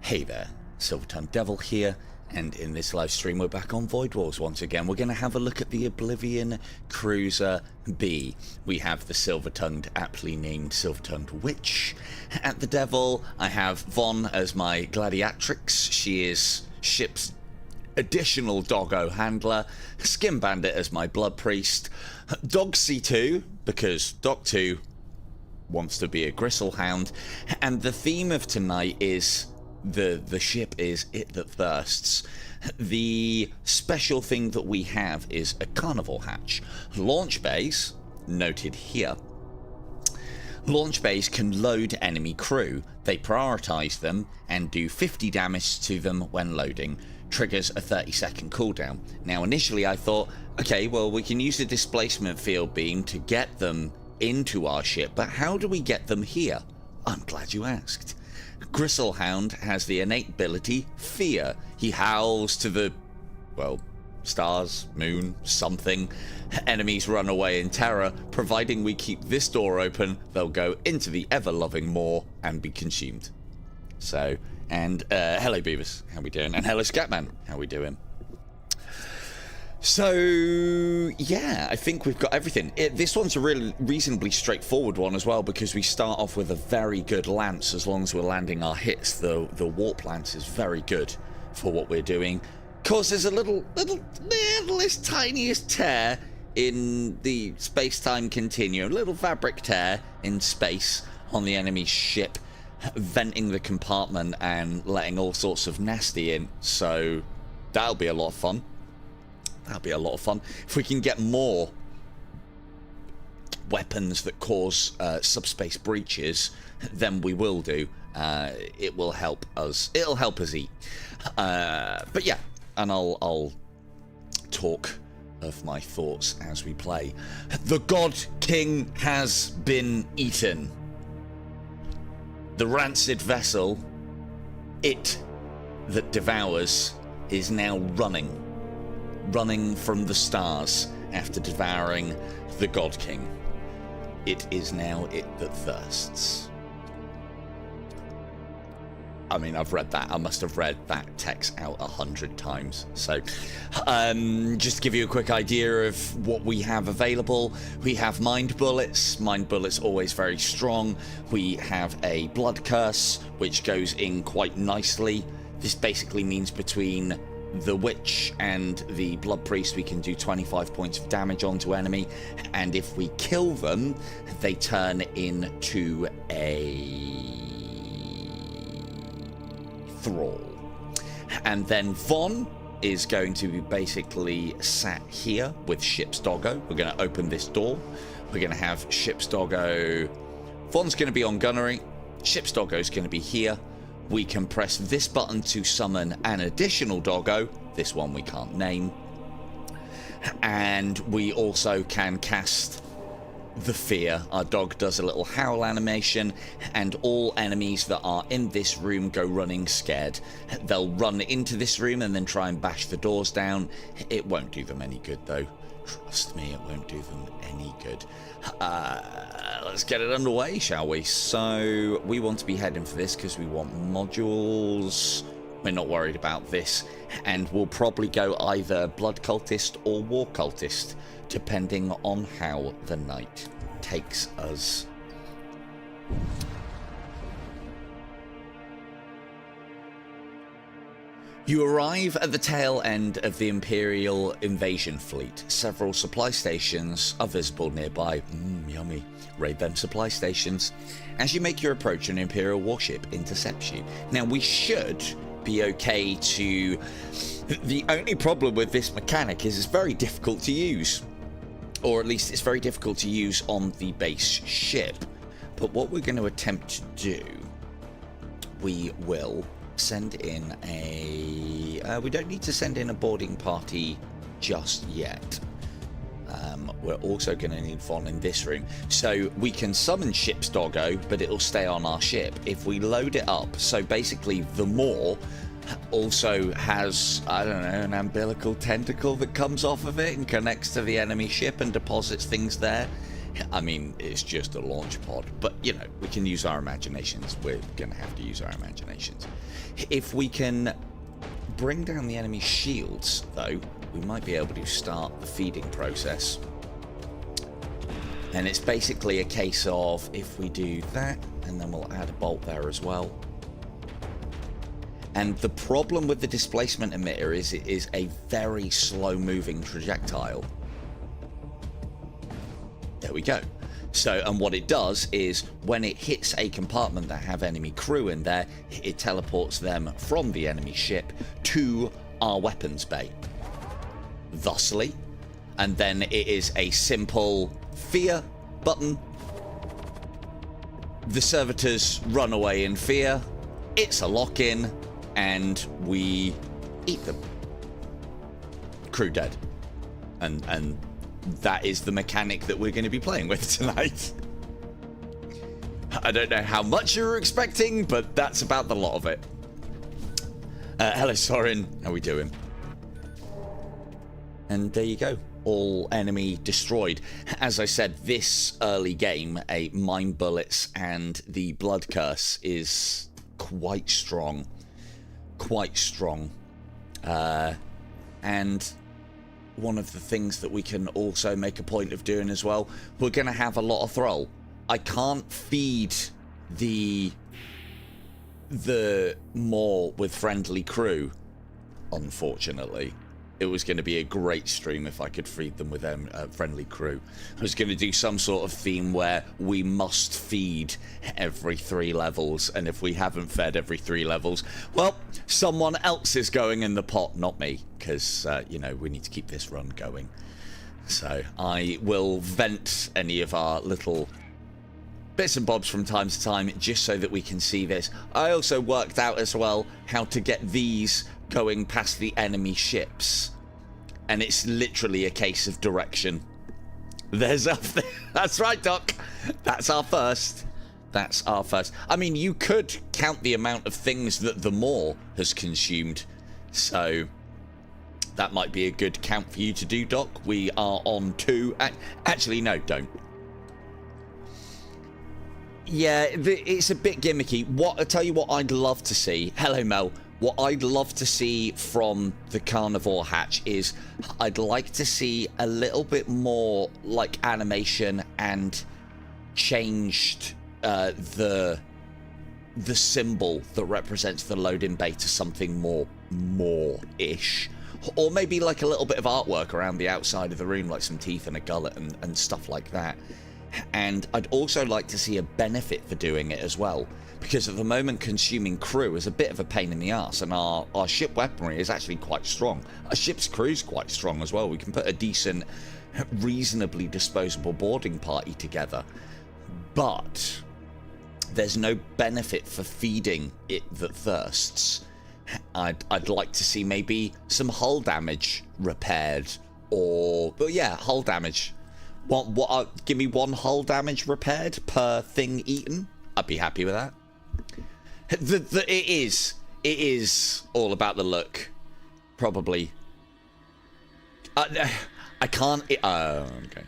Hey there, Silver-Tongued Devil here, and in this live stream we're back on Void Wars once again. We're going to have a look at the Oblivion Cruiser B. We have the Silver-Tongued, aptly named Silver-Tongued Witch. At the Devil, I have Von as my gladiatrix. She is ship's additional doggo handler. Skin Bandit as my blood priest. Dog C2, because Doc 2 wants to be a gristlehound. And the theme of tonight is the ship is It That Thirsts. The special thing that we have is a carnival hatch. Launch bays, noted here. Launch bays can load enemy crew. They prioritize them and do 50 damage to them when loading. Triggers a 30-second cooldown. Now initially I thought, okay, well we can use the displacement field beam to get them into our ship, but how do we get them here? I'm glad you asked. Gristlehound has the innate ability Fear. He howls to the, well, stars, moon, something. Enemies run away in terror. Providing we keep this door open, they'll go into the ever-loving maw and be consumed. So, and hello Beavis, how we doing? And hello Scatman, how we doing? So, yeah, I think we've got everything. This one's a really reasonably straightforward one as well, because we start off with a very good lance as long as we're landing our hits. The warp lance is very good for what we're doing. Causes a littlest tiniest tear in the space-time continuum. A little fabric tear in space on the enemy's ship, venting the compartment and letting all sorts of nasty in. So, that'll be a lot of fun. That'll be a lot of fun. If we can get more weapons that cause subspace breaches, then we will do. It will help us. It'll help us eat. But yeah, and I'll talk of my thoughts as we play. The God King has been eaten. The rancid vessel, it that devours, is now running from the stars after devouring the God King. It is now it that thirsts. I mean, I've read that. I must have read that text out 100 times. So, just to give you a quick idea of what we have available, we have mind bullets. Mind bullets always very strong. We have a blood curse, which goes in quite nicely. This basically means between the witch and the blood priest we can do 25 points of damage onto enemy, and if we kill them they turn into a thrall. And then Von is going to be basically sat here with ship's doggo. We're going to open this door. We're going to have ship's doggo. Von's going to be on gunnery. Ship's doggo is going to be here. We can press this button to summon an additional doggo. This one we can't name. And we also can cast the Fear. Our dog does a little howl animation, and all enemies that are in this room go running scared. They'll run into this room and then try and bash the doors down. It won't do them any good though. Trust me, it won't do them any good. Let's get it underway, shall we? So we want to be heading for this because we want modules. We're not worried about this, and we'll probably go either blood cultist or war cultist, depending on how the night takes us. You arrive at the tail end of the Imperial invasion fleet. Several supply stations are visible nearby. Yummy. Raid them supply stations. As you make your approach, an Imperial warship intercepts you. Now, we should be okay to... The only problem with this mechanic is it's very difficult to use. Or at least it's very difficult to use on the base ship. But what we're going to attempt to do, we will send in a... we don't need to send in a boarding party just yet. We're also going to need Von in this room. So we can summon ship's doggo, but it'll stay on our ship. If we load it up, so basically the maw also has, I don't know, an umbilical tentacle that comes off of it and connects to the enemy ship and deposits things there. I mean, it's just a launch pod, but you know, we can use our imaginations. We're gonna have to use our imaginations. If we can bring down the enemy shields, though, we might be able to start the feeding process. And it's basically a case of, if we do that, and then we'll add a bolt there as well. And the problem with the displacement emitter is it is a very slow moving projectile. There we go. So, and what it does is when it hits a compartment that have enemy crew in there, it teleports them from the enemy ship to our weapons bay. Thusly, and then it is a simple fear button. The servitors run away in fear. It's a lock-in, and we eat them. Crew dead. And that is the mechanic that we're going to be playing with tonight. I don't know how much you were expecting, but that's about the lot of it. Hello, Soren. How we doing? And there you go. All enemy destroyed. As I said, this early game, a mine bullets and the blood curse is quite strong. Quite strong. And one of the things that we can also make a point of doing as well, we're going to have a lot of thrall. I can't feed the more with friendly crew, unfortunately. It was going to be a great stream if I could feed them with friendly crew. I was going to do some sort of theme where we must feed every 3 levels, and if we haven't fed every 3 levels, well, someone else is going in the pot, not me, because, you know, we need to keep this run going. So I will vent any of our little bits and bobs from time to time, just so that we can see this. I also worked out as well how to get these going past the enemy ships, and it's literally a case of direction. There's up there. That's right, Doc. That's our first. That's our first. I mean, you could count the amount of things that the Maw has consumed, so that might be a good count for you to do, Doc. We are on 2. Actually, no, don't. Yeah, it's a bit gimmicky. I tell you what I'd love to see. Hello, Mel. What I'd love to see from the carnivore hatch is I'd like to see a little bit more like animation and changed the symbol that represents the loading bay to something more-ish. Or maybe like a little bit of artwork around the outside of the room, like some teeth and a gullet and stuff like that. And I'd also like to see a benefit for doing it as well, because at the moment consuming crew is a bit of a pain in the arse, and our ship weaponry is actually quite strong. Our ship's crew's quite strong as well. We can put a decent, reasonably disposable boarding party together, but there's no benefit for feeding it that thirsts. I'd like to see maybe some hull damage repaired, but yeah, hull damage. Give me 1 hull damage repaired per thing eaten. I'd be happy with that. It is all about the look, probably. I can't. Okay.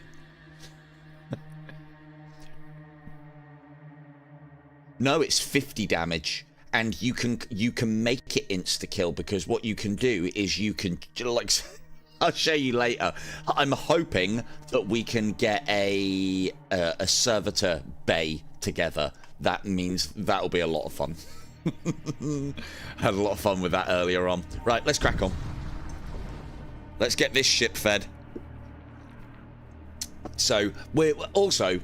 No, it's 50 damage, and you can make it insta kill, because what you can do is you can like. I'll show you later. I'm hoping that we can get a servitor bay together. That means that'll be a lot of fun. Had a lot of fun with that earlier on. Right, let's crack on. Let's get this ship fed. So, we're also,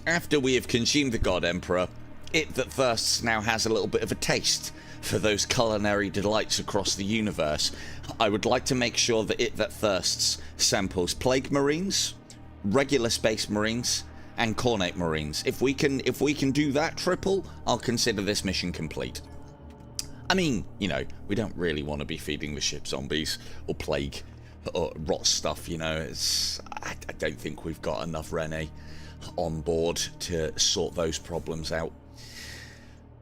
after we have consumed the God Emperor, it that thirsts now has a little bit of a taste for those culinary delights across the universe. I would like to make sure that it that thirsts samples plague marines, regular space marines, and cornate marines. If we can do that triple, I'll consider this mission complete. I mean, you know, we don't really want to be feeding the ship zombies or plague or rot stuff, you know. I don't think we've got enough Rene on board to sort those problems out.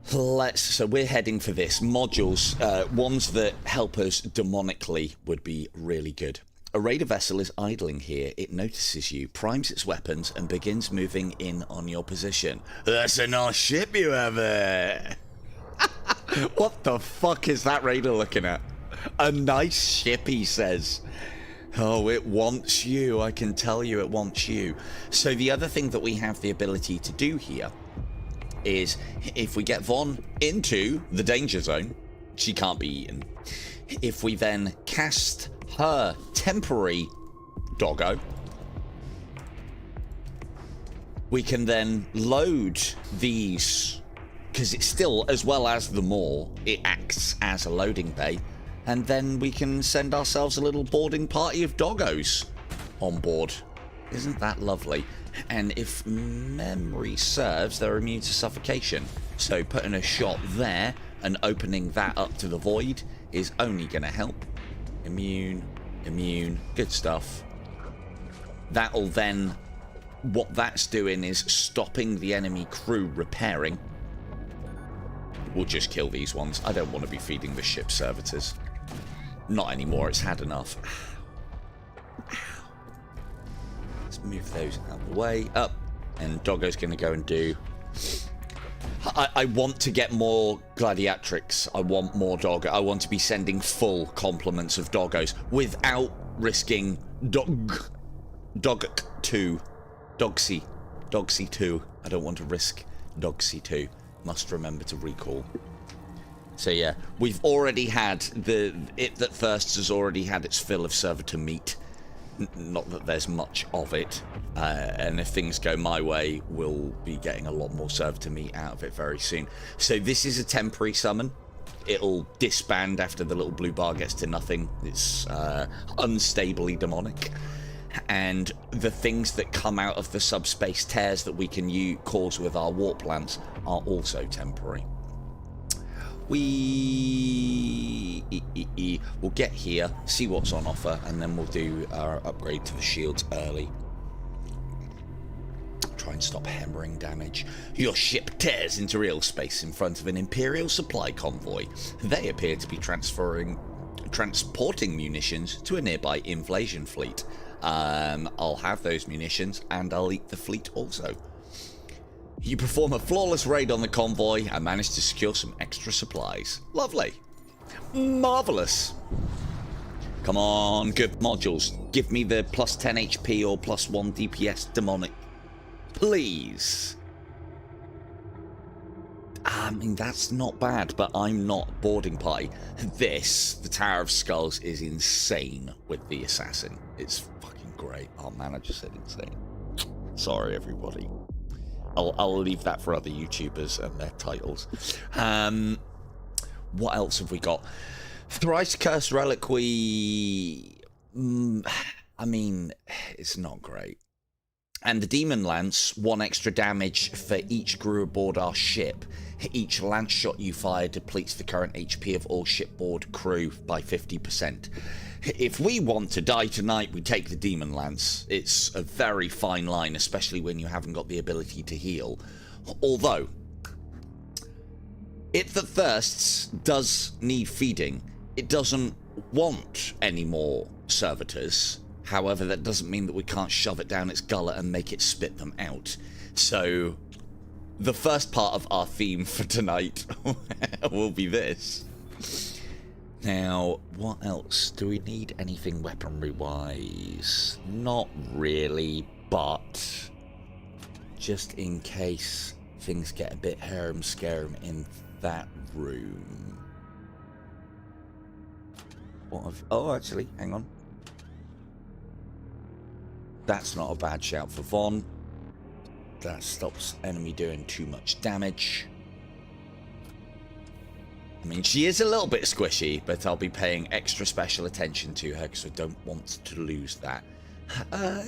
So we're heading for this. Modules, ones that help us demonically would be really good. A raider vessel is idling here. It notices you, primes its weapons, and begins moving in on your position. That's a nice ship you have there. What the fuck is that raider looking at? A nice ship, he says. Oh, it wants you. I can tell you it wants you. So the other thing that we have the ability to do here is if we get Von into the danger zone, she can't be eaten. If we then cast her temporary doggo, we can then load these, because it's still, as well as the maw, it acts as a loading bay, and then we can send ourselves a little boarding party of doggos on board. Isn't that lovely? And if memory serves, they're immune to suffocation. So putting a shot there and opening that up to the void is only going to help. Immune, immune, good stuff. That'll then, what that's doing is stopping the enemy crew repairing. We'll just kill these ones. I don't want to be feeding the ship servitors. Not anymore, it's had enough. Let's move those out of the way. Up. And Doggo's going to go and do... I want to get more gladiatrix. I want more doggo. I want to be sending full complements of doggos without risking Dogsy 2. I don't want to risk Dogsy 2. Must remember to recall. So yeah, we've already had it that first has already had its fill of servitor meat. Not that there's much of it, and if things go my way, we'll be getting a lot more servitor meat out of it very soon. So this is a temporary summon. It'll disband after the little blue bar gets to nothing. It's unstably demonic. And the things that come out of the subspace tears that we can cause with our warp lance are also temporary. We'll get here, see what's on offer, and then we'll do our upgrade to the shields early. Try and stop hammering damage. Your ship tears into real space in front of an Imperial supply convoy. They appear to be transporting munitions to a nearby invasion fleet. I'll have those munitions, and I'll eat the fleet also. You perform a flawless raid on the convoy and manage to secure some extra supplies. Lovely. Marvellous. Come on, good modules. Give me the plus 10 HP or plus 1 DPS demonic. Please. I mean, that's not bad, but I'm not boarding party. This, the Tower of Skulls, is insane with the assassin. It's fucking great. Oh man, I just said insane. Sorry, everybody. I'll leave that for other YouTubers and their titles. What else have we got? Thrice Cursed Reliquary. I mean, it's not great. And the Demon Lance, 1 extra damage for each crew aboard our ship. Each lance shot you fire depletes the current HP of all shipboard crew by 50%. If we want to die tonight, we take the Demon Lance. It's a very fine line, especially when you haven't got the ability to heal. Although, It That Thirsts does need feeding. It doesn't want any more servitors. However, that doesn't mean that we can't shove it down its gullet and make it spit them out. So, the first part of our theme for tonight will be this. Now, what else? Do we need anything weaponry-wise? Not really, but just in case things get a bit harem-scarum in that room. Oh, actually, hang on. That's not a bad shout for Von. That stops enemy doing too much damage. I mean, she is a little bit squishy, but I'll be paying extra special attention to her because I don't want to lose that. Yeah,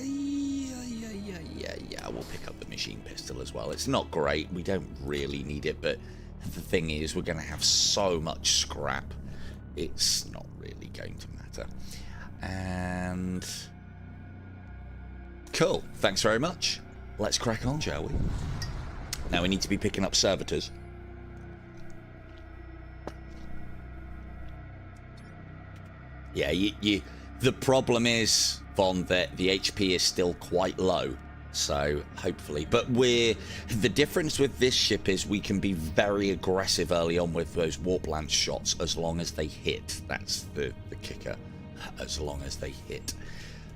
we'll pick up the machine pistol as well. It's not great. We don't really need it, but the thing is, we're going to have so much scrap. It's not really going to matter. And... cool. Thanks very much. Let's crack on, shall we? Now we need to be picking up servitors. Yeah, The problem is, Von, that the HP is still quite low. So, hopefully. But the difference with this ship is we can be very aggressive early on with those warp lance shots as long as they hit. That's the kicker. As long as they hit.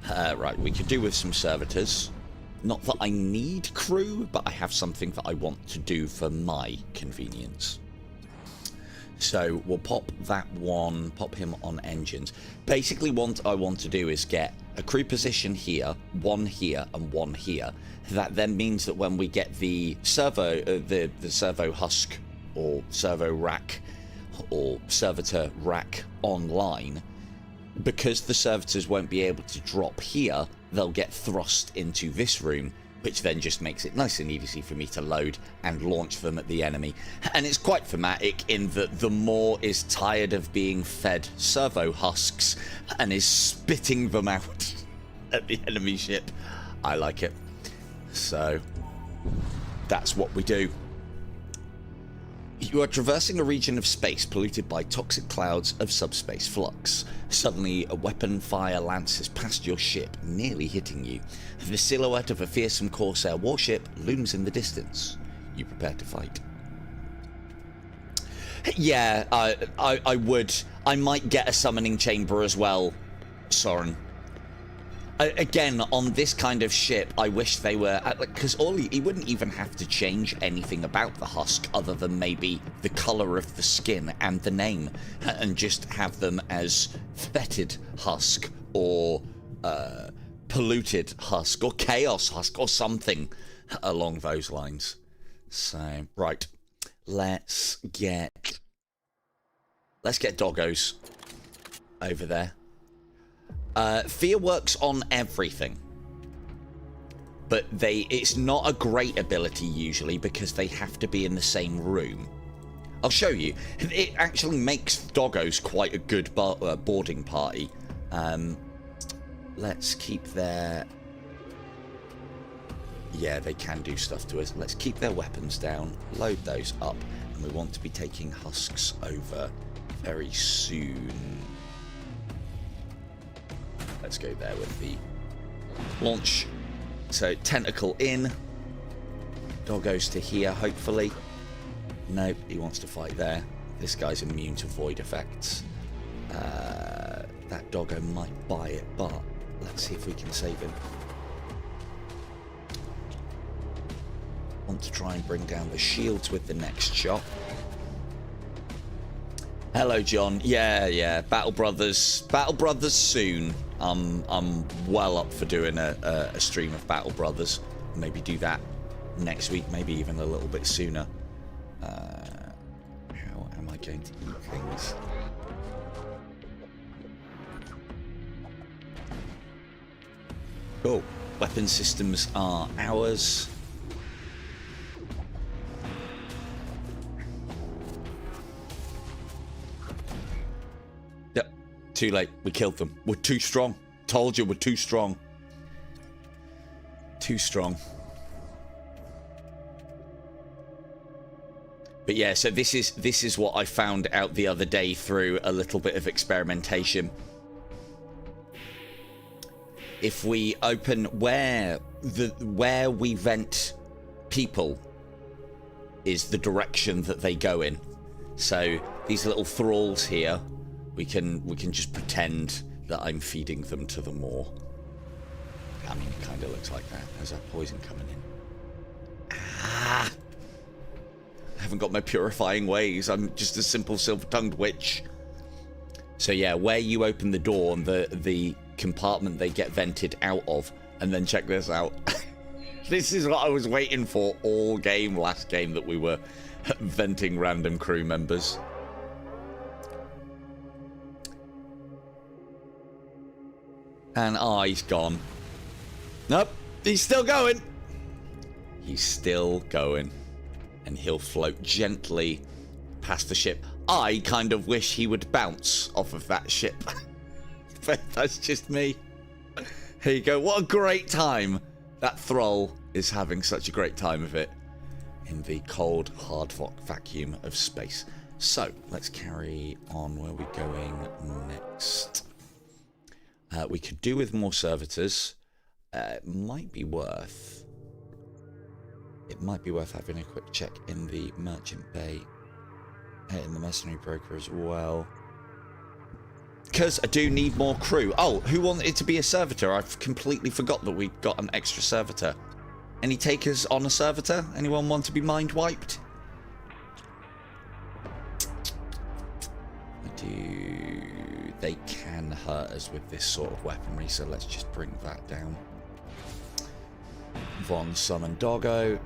Right, we could do with some servitors. Not that I need crew, but I have something that I want to do for my convenience. So we'll pop that one, pop him on engines. Basically what I want to do is get a crew position here, one here, and one here. That then means that when we get the servo, the servo husk, or servo rack, or servitor rack online, because the servitors won't be able to drop here, they'll get thrust into this room, which then just makes it nice and easy for me to load and launch them at the enemy. And it's quite thematic in that the Maw is tired of being fed servo husks and is spitting them out at the enemy ship. I like it. So that's what we do. You are traversing a region of space polluted by toxic clouds of subspace flux. Suddenly, a weapon fire lances past your ship, nearly hitting you. The silhouette of a fearsome Corsair warship looms in the distance. You prepare to fight. Yeah, I would. I might get a summoning chamber as well, Soren. Again, on this kind of ship, I wish they were... Because he wouldn't even have to change anything about the husk other than maybe the colour of the skin and the name. And just have them as fetid husk or polluted husk or chaos husk or something along those lines. So, right. Let's get doggos over there. Fear works on everything, but it's not a great ability usually because they have to be in the same room. I'll show you. It actually makes doggos quite a good boarding party. Let's keep their... Yeah, they can do stuff to us. Let's keep their weapons down, load those up, and we want to be taking husks over very soon. Let's go there with the launch. So, tentacle in. Doggos to here, hopefully. Nope, he wants to fight there. This guy's immune to void effects. That doggo might buy it, but let's see if we can save him. Want to try and bring down the shields with the next shot. Hello, John. Yeah. Battle Brothers soon. I'm well up for doing a stream of Battle Brothers. Maybe do that next week, maybe even a little bit sooner. How am I going to eat things? Cool. Weapon systems are ours. Yep. Too late. We killed them. We're too strong. Told you we're too strong. Too strong. But yeah, so this is what I found out the other day through a little bit of experimentation. If we open where we vent people is the direction that they go in. So these little thralls here, we can just pretend that I'm feeding them to the Maw. I mean, it kind of looks like that. There's that poison coming in. Ah! I haven't got my purifying ways. I'm just a simple silver-tongued witch. So yeah, where you open the door and the compartment they get vented out of, and then check this out. This is what I was waiting for all game, last game that we were venting random crew members. And he's gone. Nope, he's still going. He's still going. And he'll float gently past the ship. I kind of wish he would bounce off of that ship. But that's just me. Here you go. What a great time. That thrall is having such a great time of it in the cold, hard vacuum of space. So, let's carry on. Where are we going next? We could do with more servitors. It might be worth having a quick check in the merchant bay, in the mercenary broker as well. Because I do need more crew. Oh, who wanted to be a servitor? I've completely forgot that we've got an extra servitor. Any takers on a servitor? Anyone want to be mind wiped? I do. They can hurt us with this sort of weaponry, so let's just bring that down. Von summon Doggo.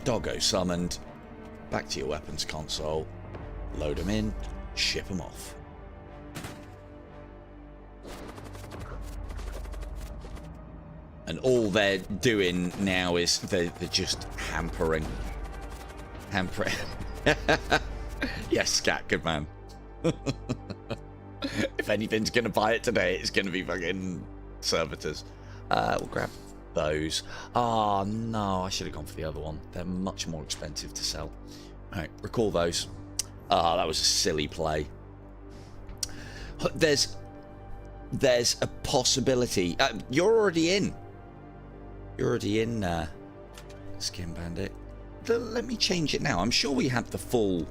Doggo summoned. Back to your weapons console. Load them in. Ship them off. And all they're doing now is they're just hampering. Hampering. Yes, Scat, good man. If anything's going to buy it today, it's going to be fucking servitors. We'll grab those. Oh, no, I should have gone for the other one. They're much more expensive to sell. All right, recall those. Ah, that was a silly play. There's a possibility. You're already in. You're already in, Skin Bandit. Let me change it now. I'm sure we had the full...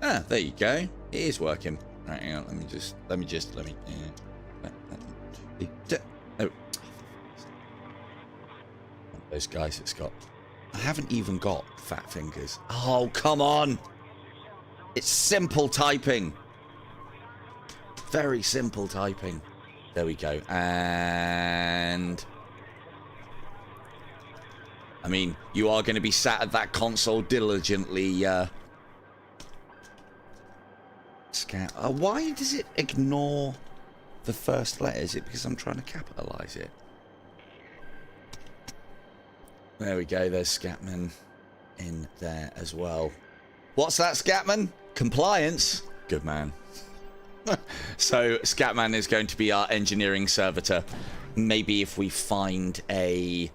Ah, there you go. It is working. Right, hang on. Let me... Oh. Those guys it's got... I haven't even got fat fingers. Oh, come on! It's simple typing. Very simple typing. There we go. And... I mean, you are going to be sat at that console diligently, Scan. Why does it ignore the first letter? Is it because I'm trying to capitalize it? There we go. There's Scatman in there as well. What's that, Scatman? Compliance. Good man. So Scatman is going to be our engineering servitor. Maybe if we find a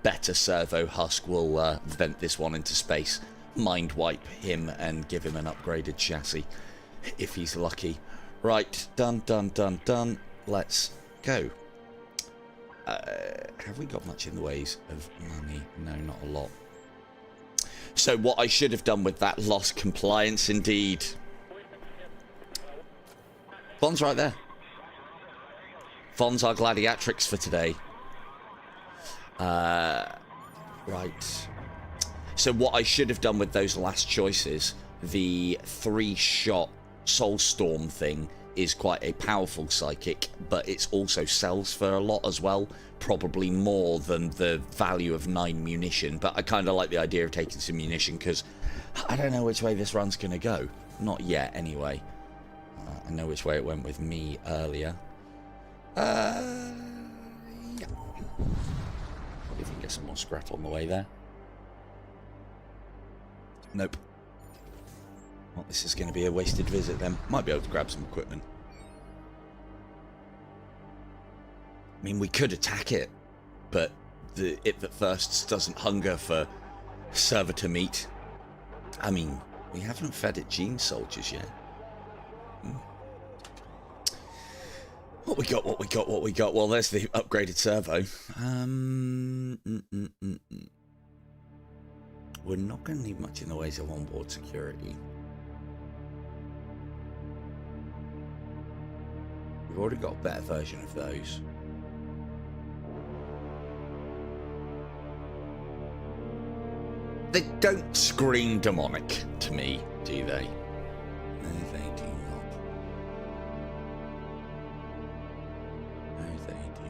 better servo husk, we'll vent this one into space. Mind wipe him and give him an upgraded chassis if he's lucky. Right, done. Let's go. Have we got much in the ways of money? No, not a lot. So what I should have done with that lost compliance, indeed. Von's right there. Von's our gladiatrix for today. Right. So what I should have done with those last choices, the 3-shot Soulstorm thing is quite a powerful psychic, but it also sells for a lot as well. Probably more than the value of 9 munition. But I kind of like the idea of taking some munition because I don't know which way this run's going to go. Not yet, anyway. I know which way it went with me earlier. Yeah. If we can get some more scrap on the way there. Nope. Well, this is going to be a wasted visit then. Might be able to grab some equipment. I mean, we could attack it, but it that thirsts doesn't hunger for servitor meat. I mean, we haven't fed it gene soldiers yet. What we got? Well, there's the upgraded servo. We're not going to need much in the ways of onboard security. We've already got a better version of those. They don't scream demonic to me, do they? No, they do not. No, they do.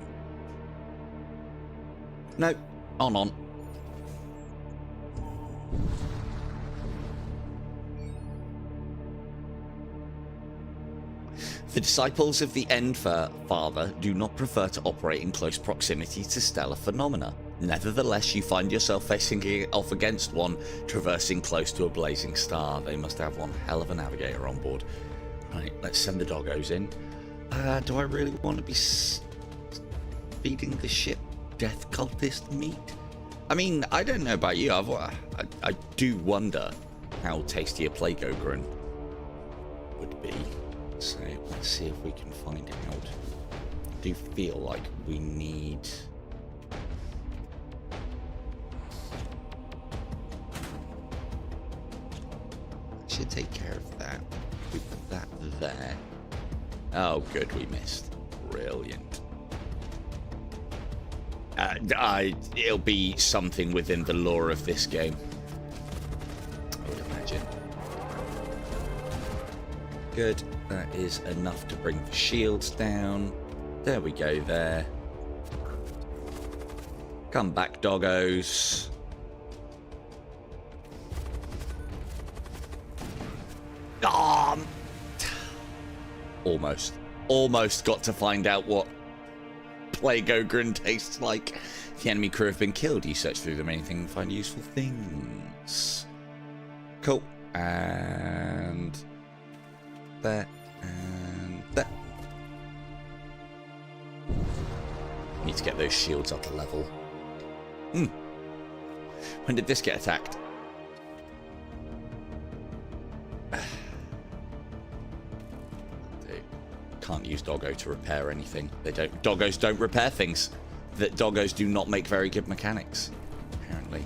No, on. The disciples of the End Father do not prefer to operate in close proximity to stellar phenomena. Nevertheless, you find yourself facing off against one, traversing close to a blazing star. They must have one hell of a navigator on board. Right, let's send the doggos in. Do I really want to be feeding the ship death cultist meat? I mean, I don't know about you. I do wonder how tasty a plague ogre and would be. So let's see if we can find out. I do feel like we need... should take care of that. We put that there. Oh, good, we missed. Brilliant. It'll be something within the lore of this game, I would imagine. Good. That is enough to bring the shields down. There we go there. Come back, doggos. Oh, almost got to find out what plague ogre tastes like. If the enemy crew have been killed, you search through them, anything and find useful things. Cool. And there and there. Need to get those shields up a level. When did this get attacked? Can't use doggo to repair anything. Doggos don't repair things. That doggos do not make very good mechanics, apparently.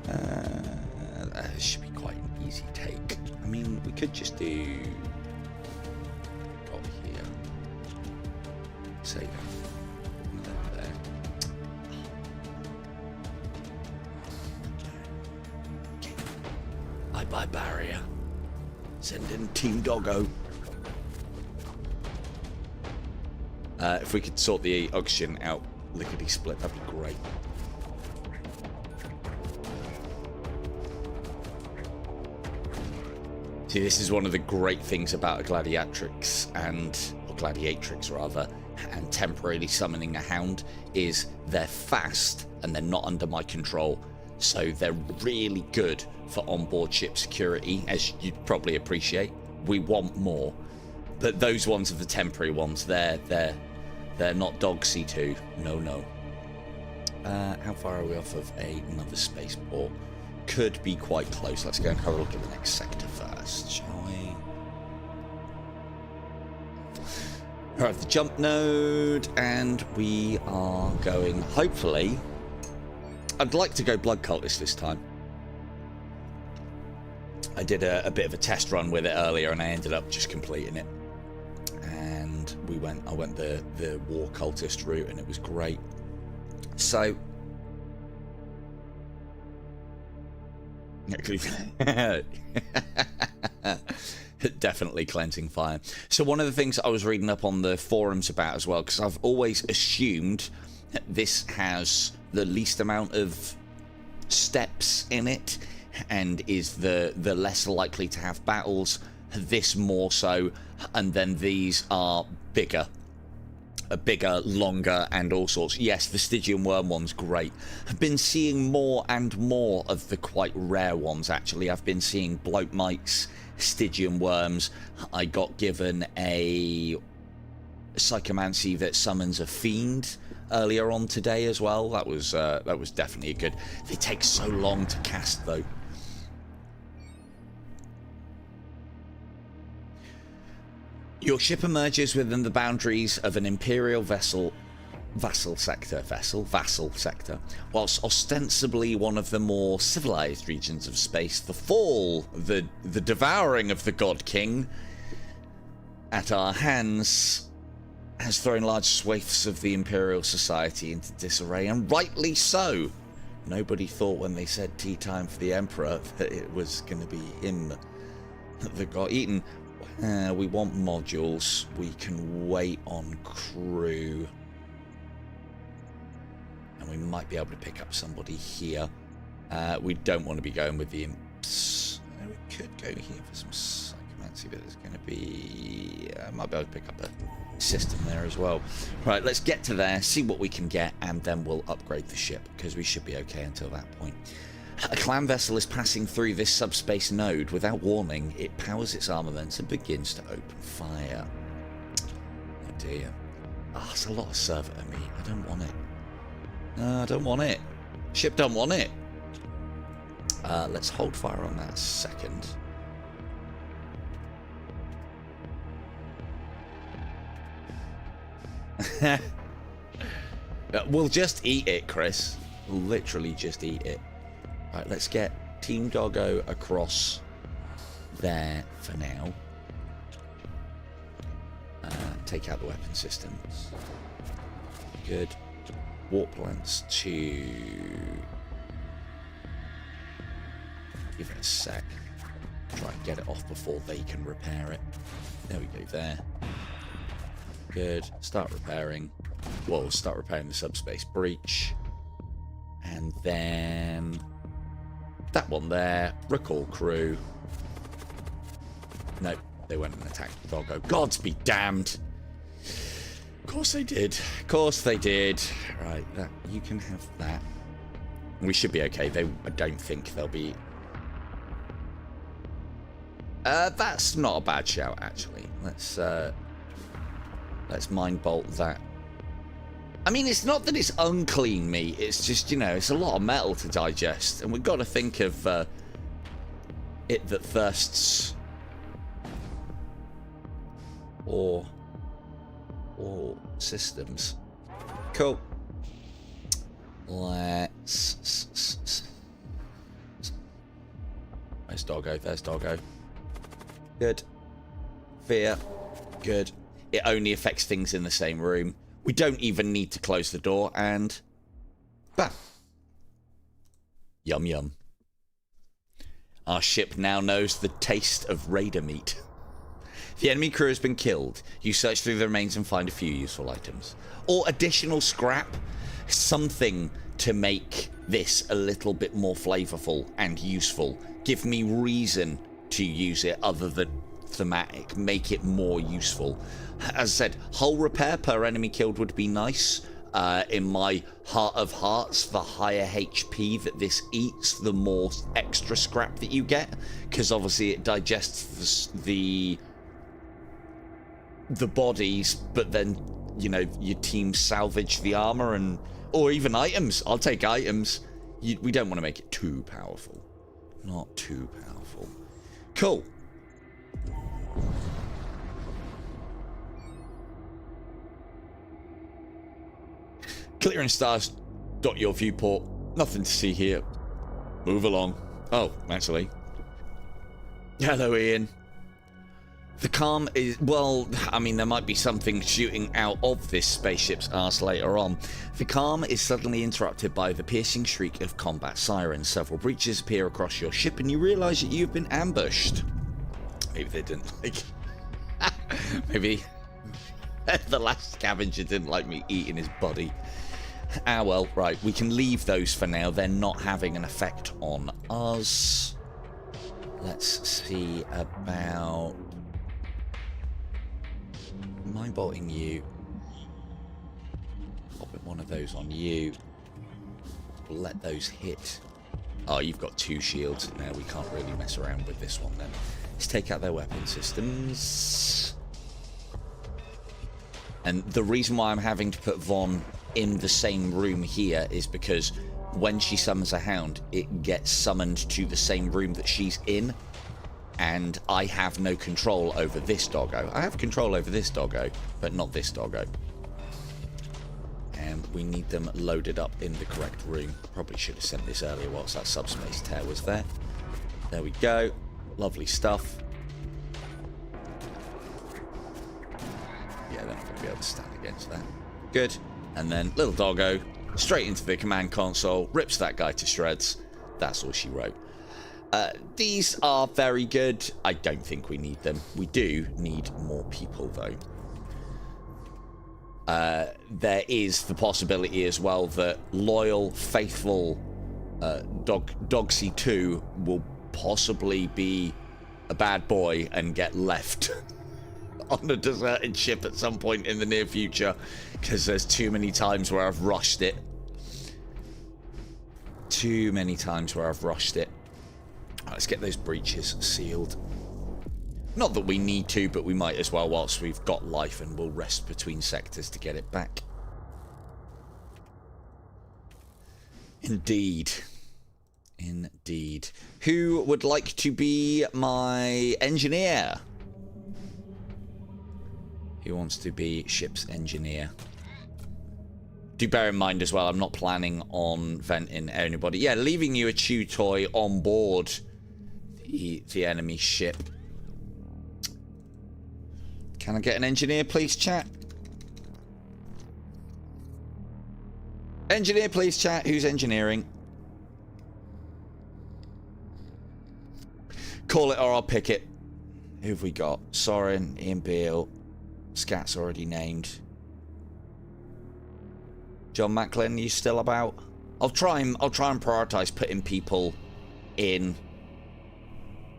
That should be quite an easy take. I mean, we could just do... got here. Say that. There. Bye-bye barrier. Send in Team Doggo. If we could sort the oxygen out lickety-split, that'd be great. See, this is one of the great things about a gladiatrix or gladiatrix rather, and temporarily summoning a hound is they're fast and they're not under my control. So they're really good for onboard ship security, as you'd probably appreciate. We want more. But those ones are the temporary ones. They're not dog C2. No. How far are we off of another spaceport? Could be quite close. Let's go and have a look at the next sector first, shall we? Alright, the jump node, and we are going, hopefully... I'd like to go blood cultist this time. I did a bit of a test run with it earlier, and I ended up just completing it. And I went the war cultist route, and it was great. So definitely cleansing fire. So one of the things I was reading up on the forums about as well, because I've always assumed that this has the least amount of steps in it and is the less likely to have battles, this more so, and then these are bigger, longer, and all sorts. Yes, the Stygian worm one's great. I've been seeing more and more of the quite rare ones, actually. I've been seeing bloat mites, Stygian worms. I got given a psychomancy that summons a fiend earlier on today as well. That was definitely a good. They take so long to cast though. Your ship emerges within the boundaries of an Imperial vassal sector, whilst ostensibly one of the more civilized regions of space. The fall, the devouring of the God King at our hands has thrown large swathes of the Imperial society into disarray, and rightly so. Nobody thought when they said tea time for the Emperor that it was going to be him that got eaten. We want modules. We can wait on crew. And we might be able to pick up somebody here. We don't want to be going with the imps. We could go here for some psychomancy, but there's going to be... I might be able to pick up a system there as well. Right, let's get to there, see what we can get, and then we'll upgrade the ship, because we should be okay until that point. A clan vessel is passing through this subspace node. Without warning, it powers its armaments and begins to open fire. Oh dear. Ah, it's a lot of servitor meat. I don't want it. No, I don't want it. Ship don't want it. Let's hold fire on that a second. We'll just eat it, Chris. We'll literally just eat it. Right, let's get Team Doggo across there for now. Take out the weapon systems. Good. Warp plants to... Give it a sec. Try and get it off before they can repair it. There we go, there. Good. Start repairing. Well, start repairing the subspace breach. And then... that one there. Recall crew. Nope. They went and attacked the Doggo. Gods be damned. Of course they did. Of course they did. Right, that you can have that. We should be okay. I don't think they'll be... that's not a bad shout, actually. Let's mind bolt that. I mean, it's not that it's unclean meat. It's just, you know, it's a lot of metal to digest. And we've got to think of it that thirsts... or systems. Cool. Let's... There's Doggo. There's Doggo. Good. Fear. Good. It only affects things in the same room. We don't even need to close the door, and... bam. Yum yum. Our ship now knows the taste of raider meat. The enemy crew has been killed. You search through the remains and find a few useful items. Or additional scrap. Something to make this a little bit more flavorful and useful. Give me reason to use it other than thematic. Make it more useful. As I said, hull repair per enemy killed would be nice. In my heart of hearts, the higher HP that this eats, the more extra scrap that you get. Because obviously it digests the bodies, but then, you know, your team salvage the armor and... or even items. I'll take items. We don't want to make it too powerful. Not too powerful. Cool. Clearing stars. Dot your viewport. Nothing to see here. Move along. Oh, actually. Hello, Ian. The calm is... well, I mean, there might be something shooting out of this spaceship's arse later on. The calm is suddenly interrupted by the piercing shriek of combat sirens. Several breaches appear across your ship and you realise that you've been ambushed. Maybe they didn't like... maybe the last scavenger didn't like me eating his body. Ah, well, right. We can leave those for now. They're not having an effect on us. Let's see about... mind bolting you. Popping one of those on you. Let those hit. Oh, you've got 2 shields. Now we can't really mess around with this one then. Let's take out their weapon systems. And the reason why I'm having to put Vaughn in the same room here is because when she summons a hound, it gets summoned to the same room that she's in. And I have no control over this doggo. I have control over this doggo, but not this doggo. And we need them loaded up in the correct room. Probably should have sent this earlier whilst that subspace tear was there. There we go. Lovely stuff. Yeah, they're not going to be able to stand against that. Good. And then little doggo, straight into the command console, rips that guy to shreds. That's all she wrote. These are very good. I don't think we need them. We do need more people, though. There is the possibility as well that loyal, faithful Dogsy 2 will possibly be a bad boy and get left on a deserted ship at some point in the near future, because there's too many times where I've rushed it. Too many times where I've rushed it. Right, let's get those breaches sealed. Not that we need to, but we might as well whilst we've got life, and we'll rest between sectors to get it back. Indeed. Indeed. Who would like to be my engineer? Who wants to be ship's engineer? Do bear in mind as well, I'm not planning on venting anybody. Yeah, leaving you a chew toy on board the enemy ship. Can I get an engineer, please, chat? Engineer, please, chat. Who's engineering? Call it or I'll pick it. Who have we got? Soren, Imperial. Scat's already named. John Macklin, you still about? I'll try and prioritize putting people in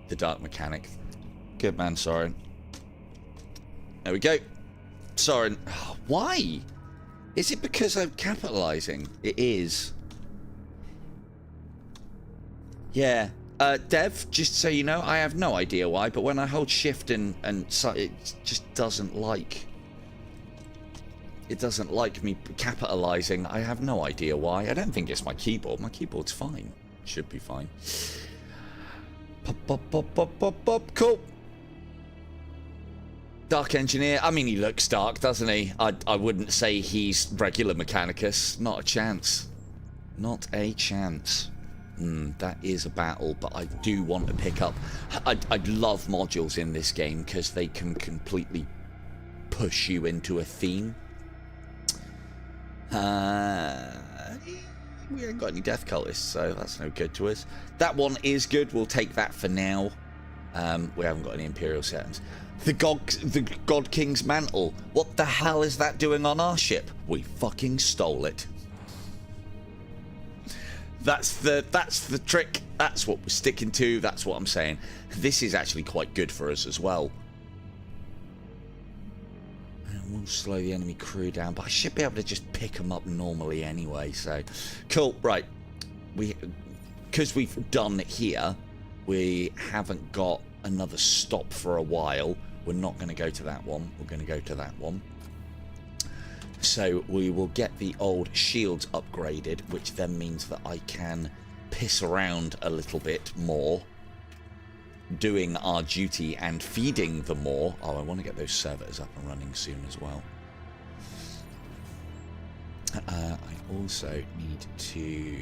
the dark mechanic. Good man, Soren. There we go. Soren. Why? Is it because I'm capitalizing? It is. Yeah. Dev, just so you know, I have no idea why, but when I hold shift and so it just doesn't like... It doesn't like me capitalizing. I have no idea why. I don't think it's my keyboard. My keyboard's fine. Should be fine. Pop, pop, pop, pop, pop, pop. Cool. Dark engineer. I mean, he looks dark, doesn't he? I wouldn't say he's regular Mechanicus. Not a chance. Not a chance. That is a battle, but I do want to pick up... I'd love modules in this game because they can completely push you into a theme. We ain't got any death cultists, so that's no good to us. That one is good. We'll take that for now. We haven't got any Imperial settings. The God King's mantle. What the hell is that doing on our ship? We fucking stole it. That's the trick. That's what we're sticking to. That's what I'm saying. This is actually quite good for us as well. We'll slow the enemy crew down, but I should be able to just pick them up normally anyway, so... Cool, right. Because we've done here, we haven't got another stop for a while. We're not going to go to that one. We're going to go to that one. So we will get the old shields upgraded, which then means that I can piss around a little bit more, doing our duty and feeding them more. Oh, I want to get those servitors up and running soon as well. I also need to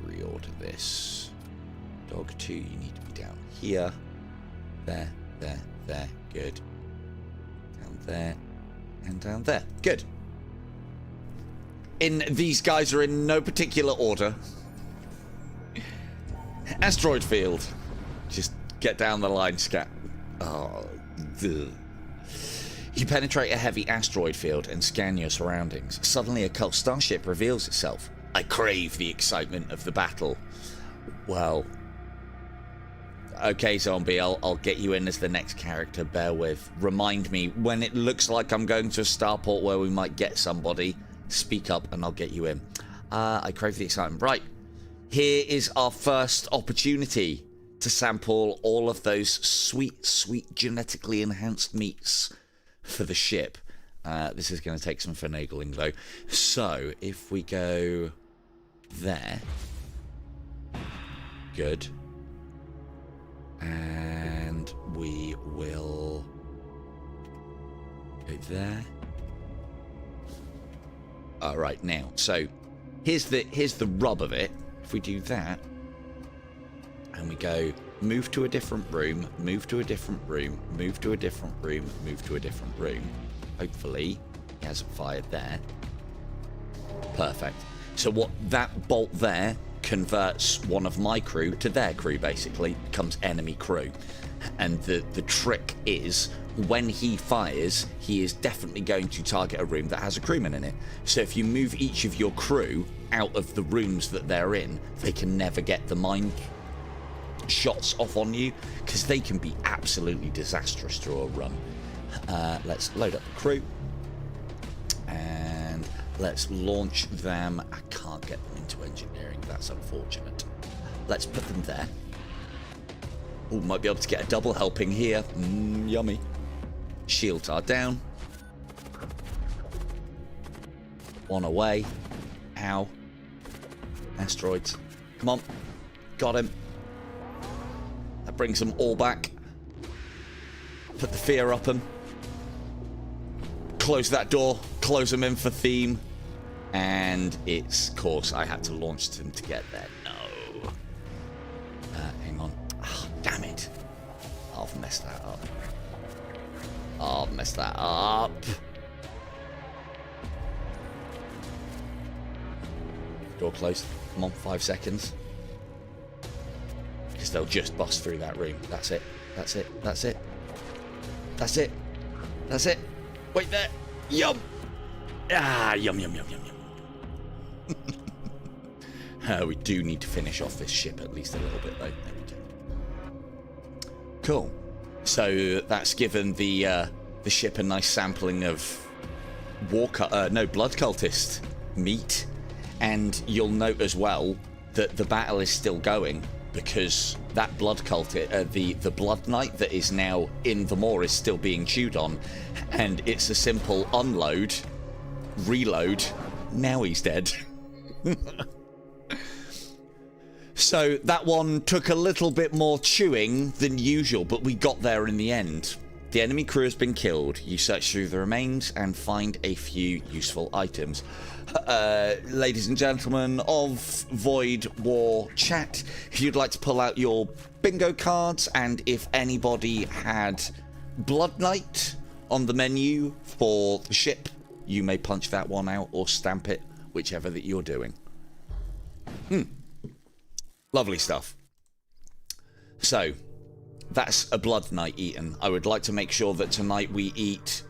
reorder this. Dog 2, you need to be down here. There, there, there. Good. Down there. And down there. Good. These guys are in no particular order. Asteroid field. Just get down the line, Scat. Oh, duh. You penetrate a heavy asteroid field and scan your surroundings. Suddenly a cult starship reveals itself. I crave the excitement of the battle. Well... Okay, zombie, I'll get you in as the next character, bear with. Remind me, when it looks like I'm going to a starport where we might get somebody, speak up and I'll get you in. I crave the excitement. Right, here is our first opportunity to sample all of those sweet, sweet genetically enhanced meats for the ship. This is going to take some finagling though. So, if we go there. Good. And we will go there. Alright, now, so here's the rub of it. If we do that, and we go move to a different room, move to a different room, move to a different room, move to a different room. Hopefully, he hasn't fired there. Perfect. So what that bolt there converts one of my crew to their crew, basically. Becomes enemy crew. And the trick is, when he fires, he is definitely going to target a room that has a crewman in it. So if you move each of your crew out of the rooms that they're in, they can never get the mine shots off on you, because they can be absolutely disastrous through a run. Let's load up the crew. And let's launch them. I can't get them into engineering. That's unfortunate. Let's put them there. Oh, might be able to get a double helping here. Yummy. Shields are down. One away. Ow. Asteroids. Come on. Got him. That brings them all back. Put the fear up them. Close that door. Close them in for theme. And it's, of course, I had to launch them to get there. No. Hang on. Oh, damn it. I've messed that up. I've messed that up. Door closed. Come on, 5 seconds. Because they'll just bust through that room. That's it. That's it. That's it. That's it. That's it. Wait there. Yum. Ah, yum, yum, yum, yum, yum. We do need to finish off this ship at least a little bit, though. There we go. Cool. So that's given the ship a nice sampling of blood cultist meat. And you'll note as well that the battle is still going because that blood cultist, the blood knight that is now in the moor is still being chewed on. And it's a simple unload, reload, now he's dead. So that one took a little bit more chewing than usual, but we got there in the end. The enemy crew has been killed. You search through the remains and find a few useful items. Ladies and gentlemen of Void War chat, if you'd like to pull out your bingo cards, and if anybody had Blood Knight on the menu for the ship, you may punch that one out or stamp it, whichever that you're doing. Lovely stuff. So, that's a Blood Knight eaten. I would like to make sure that tonight we eat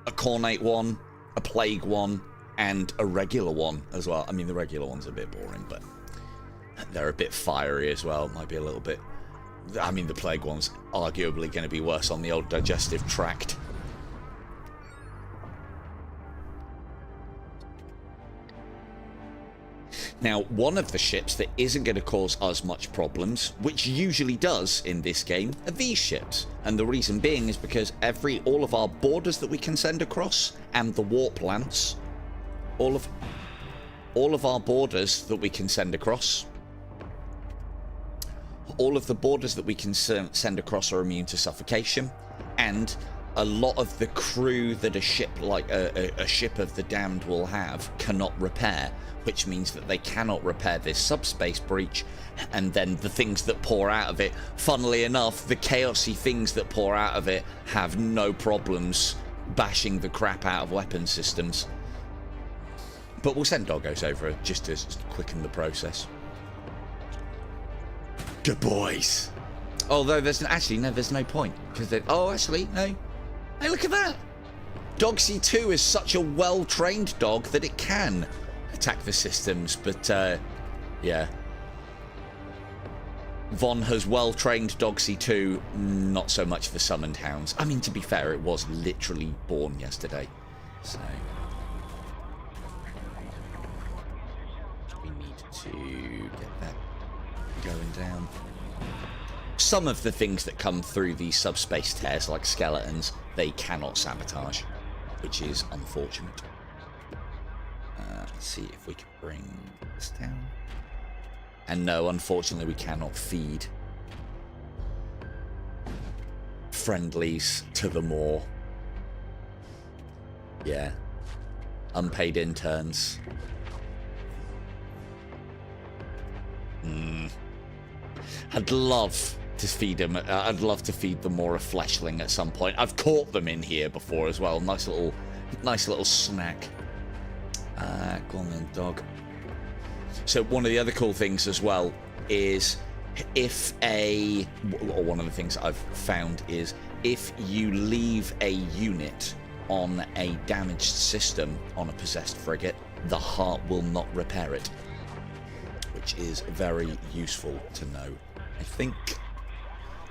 a Cornate one, a Plague one, and a regular one as well. I mean, the regular one's a bit boring, but they're a bit fiery as well. Might be a little bit... I mean, the Plague one's arguably going to be worse on the old digestive tract. Now, one of the ships that isn't going to cause us much problems, which usually does in this game, are these ships. And the reason being is because all of our borders that we can send across, and the warp lance, all of our borders that we can send across, all of the borders that we can send across are immune to suffocation, and a lot of the crew that a ship like a ship of the damned will have cannot repair, which means that they cannot repair this subspace breach, and then the things that pour out of it, funnily enough, the chaosy things that pour out of it have no problems bashing the crap out of weapon systems. But we'll send doggos over just to quicken the process. Good boys. Although there's no point, because no. Hey, look at that! Dogsy 2 is such a well-trained dog that it can attack the systems, but yeah. Von has well-trained Dogsy 2, not so much the summoned hounds. I mean, to be fair, it was literally born yesterday, so... we need to get that going down. Some of the things that come through these subspace tears, like skeletons, they cannot sabotage, which is unfortunate. Let's see if we can bring this down. And no, unfortunately, we cannot feed friendlies to the moor. Yeah. Unpaid interns. I'd love to feed them. I'd love to feed them more a fleshling at some point. I've caught them in here before as well. Nice little snack. Go on then, dog. So one of the other cool things as well is one of the things I've found is if you leave a unit on a damaged system on a possessed frigate, the heart will not repair it, which is very useful to know. I think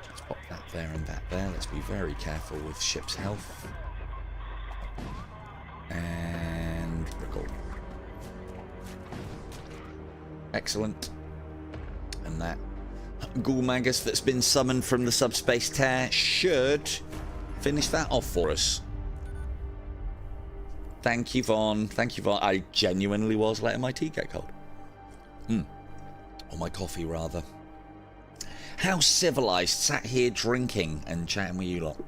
let's pop that there and that there. Let's be very careful with ship's health. And record. Excellent. And that ghoul magus that's been summoned from the subspace tear should finish that off for us. Thank you, Vaughn. Thank you, Vaughn. I genuinely was letting my tea get cold. Or my coffee, rather. How civilized, sat here drinking and chatting with you lot.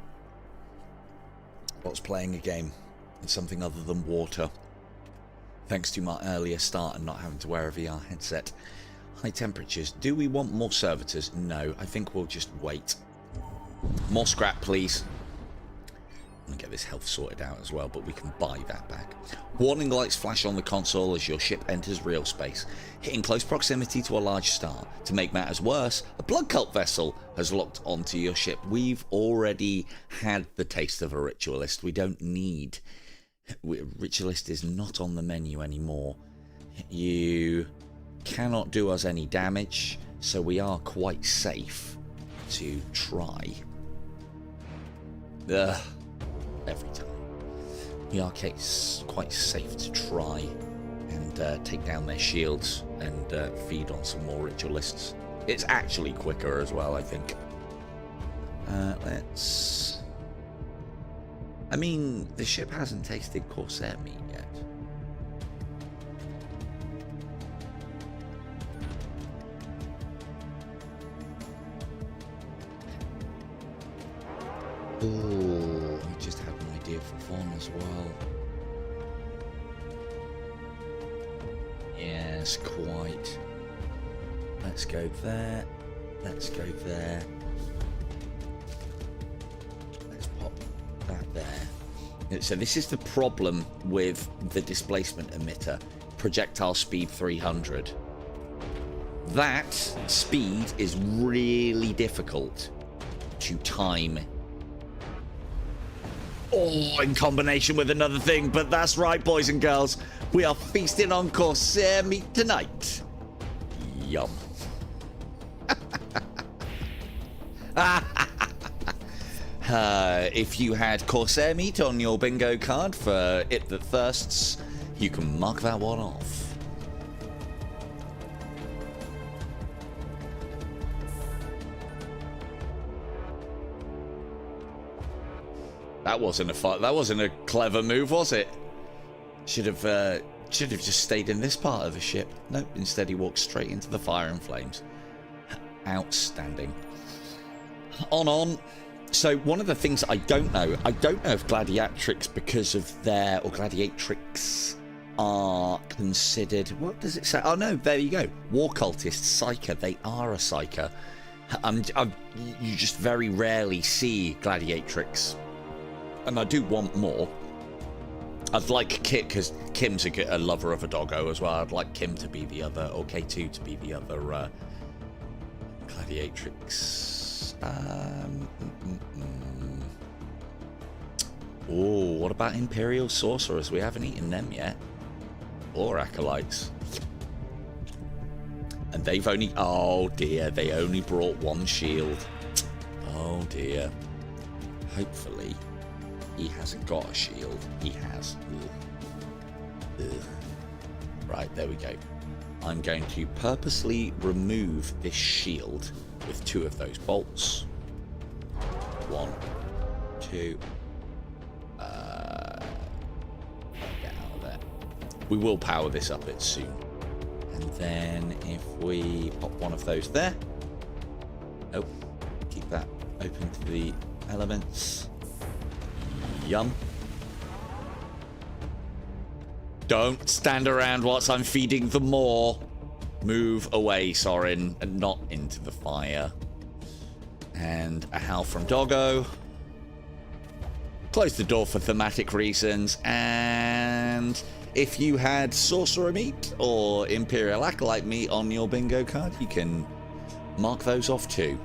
What's playing a game? It's something other than water. thanks to my earlier start and not having to wear a VR headset. High temperatures. Do we want more servitors? No, I think we'll just wait. More scrap, please. I'm going to get this health sorted out as well, but we can buy that back. Warning lights flash on the console as your ship enters real space, hitting close proximity to a large star. To make matters worse, a blood cult vessel has locked onto your ship. We've already had the taste of a ritualist. We don't need... Ritualist is not on the menu anymore. You cannot do us any damage, so we are quite safe to try. Every time. We are quite safe to try and take down their shields and feed on some more ritualists. It's actually quicker as well, I think. Let's... I mean, the ship hasn't tasted Corsair meat yet. Oh, I just had an idea for fun as well. Yes, quite. Let's go there. Let's go there. Let's pop that there. So this is the problem with the displacement emitter. Projectile speed 300. That speed is really difficult to time. Oh, in combination with another thing, but that's right, boys and girls. We are feasting on Corsair meat tonight. Yum. If you had Corsair meat on your bingo card for It That Thirsts, you can mark that one off. That wasn't a clever move, was it? Should have just stayed in this part of the ship. Nope, instead he walked straight into the fire and flames. Outstanding. On. So one of the things I don't know if gladiatrix because of their, or gladiatrix are considered, what does it say? Oh no, there you go. War cultists, psyker, they are a psyker. You just very rarely see gladiatrix. And I do want more. I'd like Kit, because Kim's a lover of a doggo as well. I'd like Kim to be the other, or K2 to be the other gladiatrix. Oh, what about Imperial sorcerers? We haven't eaten them yet. Or acolytes. And they've only... Oh dear, they only brought one shield. Oh dear. Hopefully... he hasn't got a shield. He has. Ugh. Ugh. Right, there we go. I'm going to purposely remove this shield with 2 of those bolts. 1, 2. Get out of there. We will power this up it soon. And then if we pop one of those there. Nope. Keep that open to the elements. Yum. Don't stand around whilst I'm feeding them more. Move away, Sorin, and not into the fire. And a howl from Doggo. Close the door for thematic reasons. And if you had sorcerer meat or Imperial acolyte meat on your bingo card, you can mark those off too.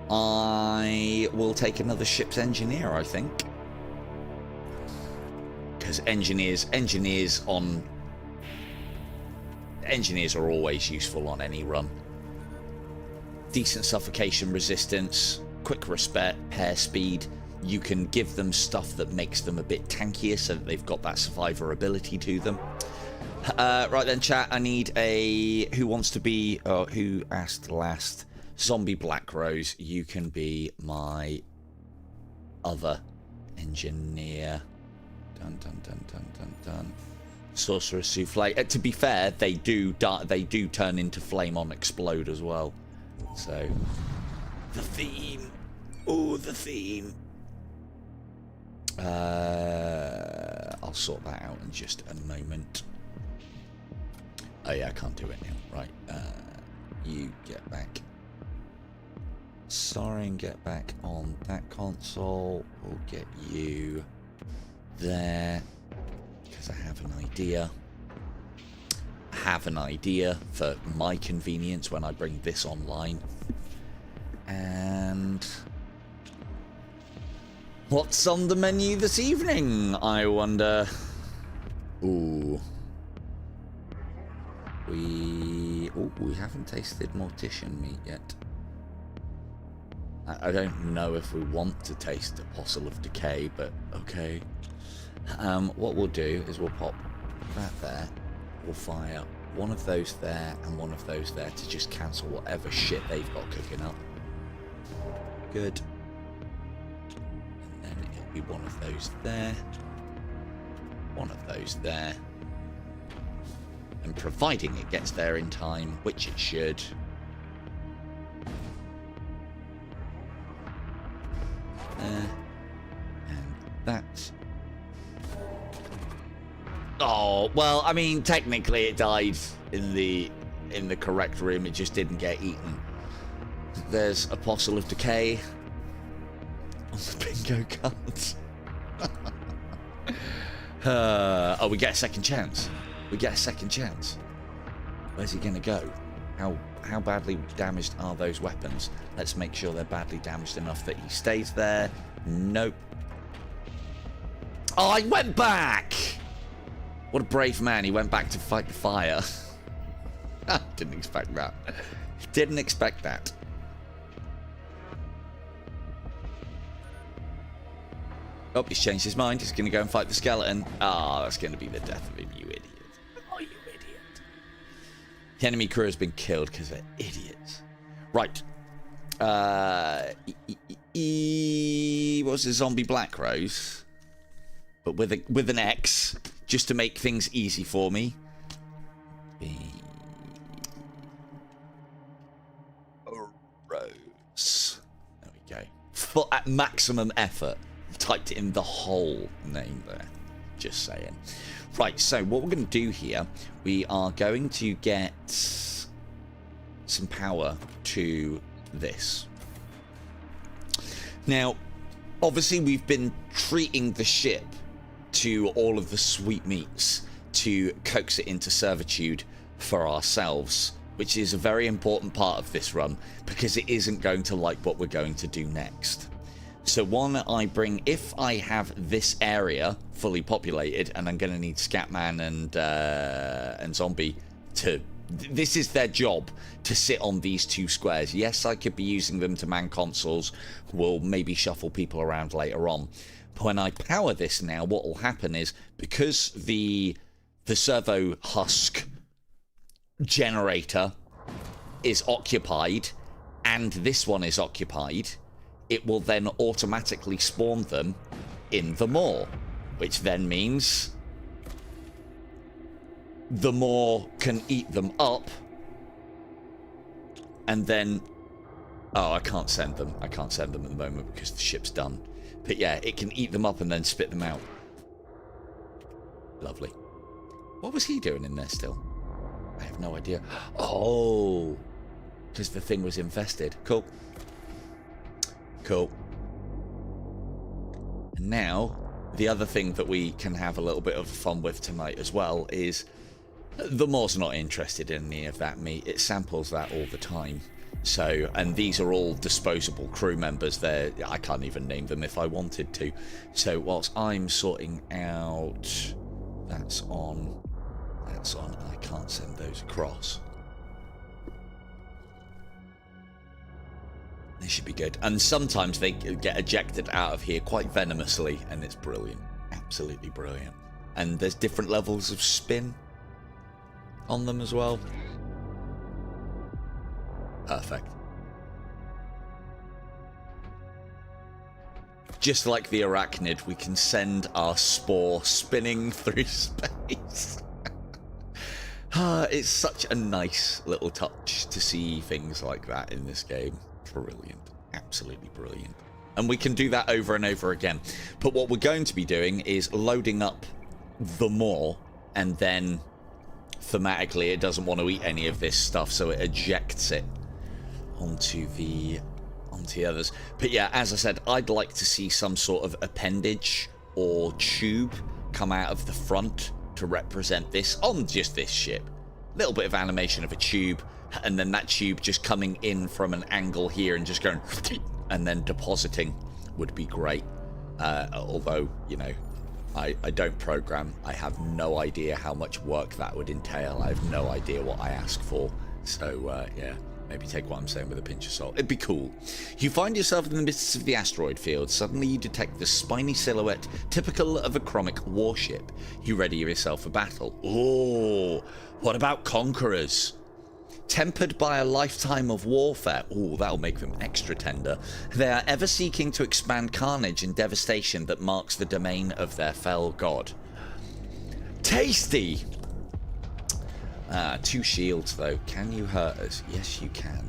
I will take another ship's engineer, I think. Because engineers are always useful on any run. Decent suffocation resistance, quick repair speed. You can give them stuff that makes them a bit tankier so that they've got that survivability to them. Right then, chat, I need a... Who wants to be... who asked last? Zombie Black Rose, you can be my other engineer. Dun dun dun dun dun dun. Sorcerer Souffle. To be fair, they do turn into flame on explode as well. So the theme. Oh, the theme. I'll sort that out in just a moment. Oh yeah, I can't do it now. Right, you get back. Sorry, and get back on that console. We'll get you there, because I have an idea. I have an idea for my convenience when I bring this online. And what's on the menu this evening, I wonder? Ooh. We haven't tasted mortician meat yet. I don't know if we want to taste Apostle of Decay, but okay. What we'll do is we'll pop that there. We'll fire one of those there and one of those there to just cancel whatever shit they've got cooking up. Good. And then it'll be one of those there. One of those there. And providing it gets there in time, which it should. And that. Oh, well, I mean, technically it died in the correct room. It just didn't get eaten. There's Apostle of Decay on the bingo cards. Oh, we get a second chance. We get a second chance. Where's he going to go? How badly damaged are those weapons? Let's make sure they're badly damaged enough that he stays there. Nope. Oh, I went back! What a brave man. He went back to fight the fire. Didn't expect that. Didn't expect that. Oh, he's changed his mind. He's going to go and fight the skeleton. Ah, that's going to be the death of him, you idiot. Oh, you idiot. The enemy crew has been killed because they're idiots. Right. What's a zombie black rose? But with an X, just to make things easy for me. Rose. There we go. At maximum effort. Typed in the whole name there. Just saying. Right, so what we're going to do here, we are going to get some power to this. Now, obviously we've been treating the ship to all of the sweetmeats to coax it into servitude for ourselves, which is a very important part of this run, because it isn't going to like what we're going to do next. So one, I bring, if I have this area fully populated, and I'm going to need Scatman and Zombie to, this is their job, to sit on these two squares. Yes, I could be using them to man consoles. We'll maybe shuffle people around later on. But when I power this now, what will happen is, because the servo husk generator is occupied, and this one is occupied, it will then automatically spawn them in the maw, which then means the maw can eat them up, and then, oh, I can't send them. I can't send them at the moment because the ship's done. But yeah, it can eat them up and then spit them out. Lovely. What was he doing in there still? I have no idea. Oh, because the thing was infested. Cool. Cool. And now, the other thing that we can have a little bit of fun with tonight as well is the Maw's not interested in any of that meat. It samples that all the time. So, and these are all disposable crew members. I can't even name them if I wanted to. So whilst I'm sorting out, that's on, I can't send those across. They should be good. And sometimes they get ejected out of here quite venomously, and it's brilliant. Absolutely brilliant. And there's different levels of spin on them as well. Perfect. Just like the arachnid, we can send our spore spinning through space. It's such a nice little touch to see things like that in this game. Brilliant. Absolutely brilliant. And we can do that over and over again. But what we're going to be doing is loading up the more, and then thematically it doesn't want to eat any of this stuff, so it ejects it onto the others. But yeah, as I said, I'd like to see some sort of appendage or tube come out of the front to represent this on just this ship. Little bit of animation of a tube, and then that tube just coming in from an angle here and just going and then depositing would be great. Although, you know, I don't program. I have no idea how much work that would entail. I have no idea what I ask for. So, yeah, maybe take what I'm saying with a pinch of salt. It'd be cool. You find yourself in the midst of the asteroid field. Suddenly you detect the spiny silhouette typical of a chromic warship. You ready yourself for battle. Oh, what about conquerors? Tempered by a lifetime of warfare, ooh, that'll make them extra tender. They are ever seeking to expand carnage and devastation that marks the domain of their fell god. Tasty! 2 shields though. Can you hurt us? Yes, you can.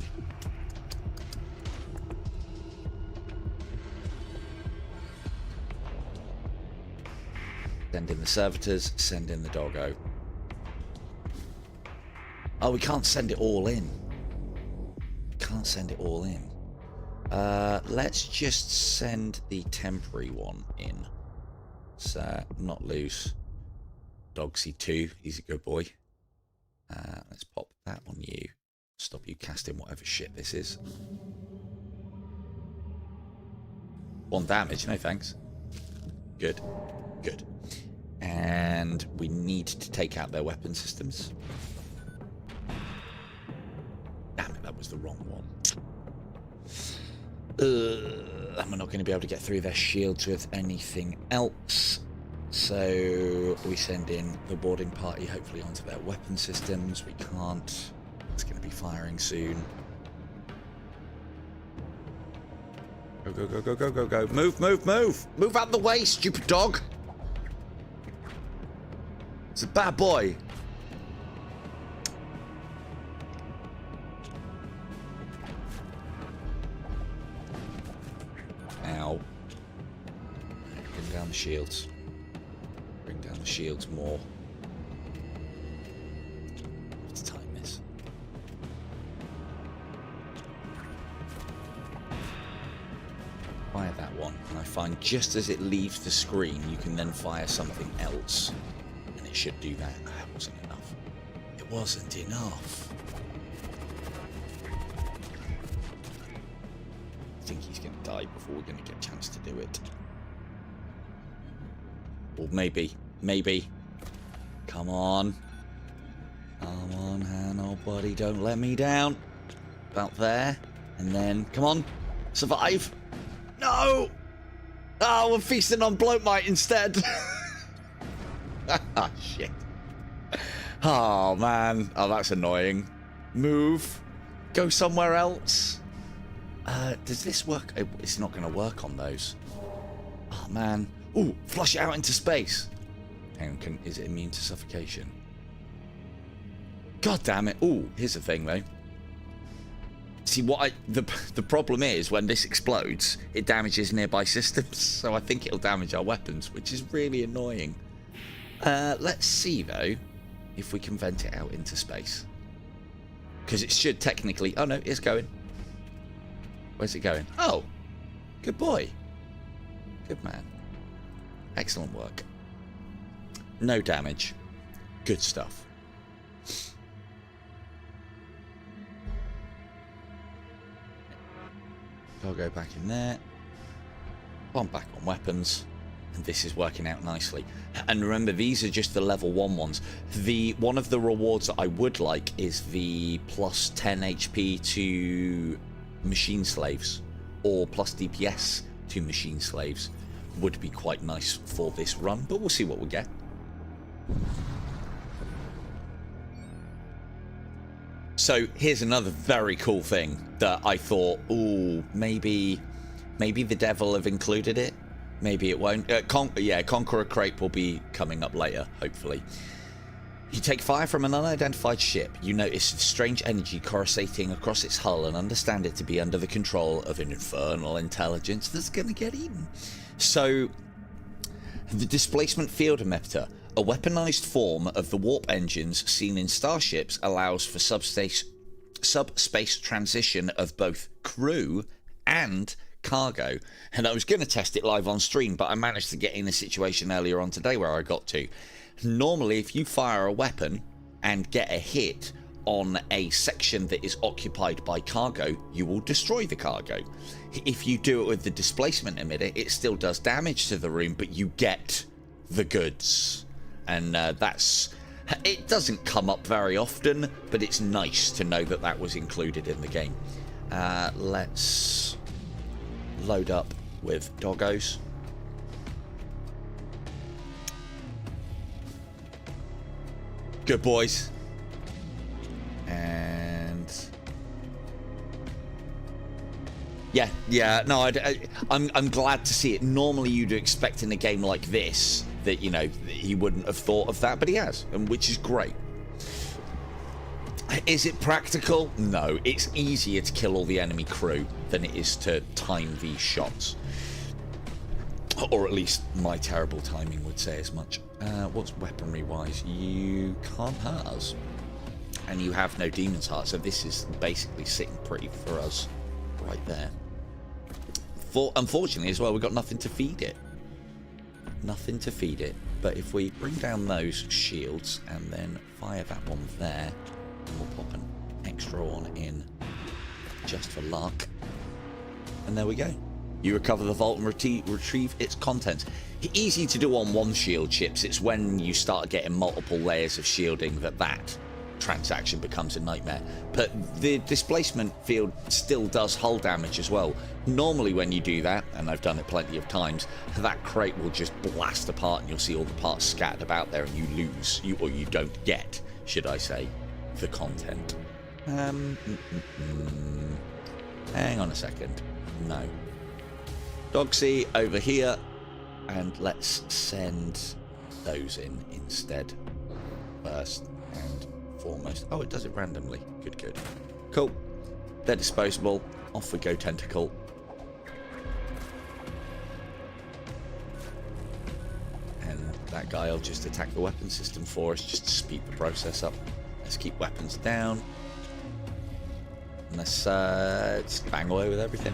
Send in the servitors, send in the doggo. Oh, we can't send it all in. Can't send it all in. Let's just send the temporary one in. So, not loose. Dogsy 2, he's a good boy. Let's pop that on you. Stop you casting whatever shit this is. 1 damage, no thanks. Good. Good. And we need to take out their weapon systems. Damn it, that was the wrong one. And we're not going to be able to get through their shields with anything else. So we send in the boarding party, hopefully onto their weapon systems. We can't. It's going to be firing soon. Go, go, go, go, go, go, go. Move, move, move. Move out the way, stupid dog. It's a bad boy. Ow. Bring down the shields. Bring down the shields more. Let's time this. Fire that one. And I find just as it leaves the screen, you can then fire something else. And it should do that. That wasn't enough. It wasn't enough. I think he's going to die before we're going to get a chance to do it. Or maybe. Maybe. Come on. Come on, Hannah, buddy. Don't let me down. About there. And then, come on. Survive. No! Oh, we're feasting on bloatmite instead. Ah, shit. Oh, man. Oh, that's annoying. Move. Go somewhere else. Does this work? It's not going to work on those. Oh, man. Ooh, flush it out into space. Hang on, is it immune to suffocation? God damn it. Ooh, here's the thing, though. See, the problem is, when this explodes, it damages nearby systems. So I think it'll damage our weapons, which is really annoying. Let's see, though, if we can vent it out into space. Because it should technically... Oh, no, it's going. Where's it going? Oh, good boy. Good man. Excellent work. No damage. Good stuff. I'll go back in there. One back on weapons. And this is working out nicely. And remember, these are just the level 1 ones. One of the rewards that I would like is the plus 10 HP to machine slaves, or plus DPS to machine slaves. Would be quite nice for this run, but we'll see what we get. So here's another very cool thing that I thought, ooh, maybe the devil have included it. Maybe it won't. Conqueror Crate will be coming up later, hopefully. You take fire from an unidentified ship. You notice strange energy coruscating across its hull and understand it to be under the control of an infernal intelligence that's going to get eaten. So, the displacement field emitter. A weaponized form of the warp engines seen in starships allows for subspace transition of both crew and cargo. And I was going to test it live on stream, but I managed to get in a situation earlier on today where I got to. Normally, if you fire a weapon and get a hit on a section that is occupied by cargo, you will destroy the cargo. If you do it with the displacement emitter, it still does damage to the room, but you get the goods. And it doesn't come up very often, but it's nice to know that that was included in the game. Let's load up with doggos. Good boys. And yeah, no, I'm glad to see it. Normally you'd expect in a game like this that, you know, he wouldn't have thought of that, but he has, and which is great. Is it practical? No, it's easier to kill all the enemy crew than it is to time these shots. Or at least my terrible timing would say as much. What's weaponry wise? You can't hurt us. And you have no demon's heart, so this is basically sitting pretty for us right there. Unfortunately as well, we've got nothing to feed it. Nothing to feed it. But if we bring down those shields and then fire that one there, and we'll pop an extra one in just for luck. And there we go. You recover the vault and retrieve its contents. Easy to do on one shield, chips. It's when you start getting multiple layers of shielding that transaction becomes a nightmare. But the displacement field still does hull damage as well. Normally when you do that, and I've done it plenty of times, that crate will just blast apart and you'll see all the parts scattered about there, and you lose, or you don't get, should I say, the content. Hang on a second. No. Dogsy over here, and let's send those in instead first and foremost. Oh, it does it randomly. Good. Cool. They're disposable. Off we go, tentacle. And that guy will just attack the weapon system for us, just to speed the process up. Let's keep weapons down. And let's bang away with everything.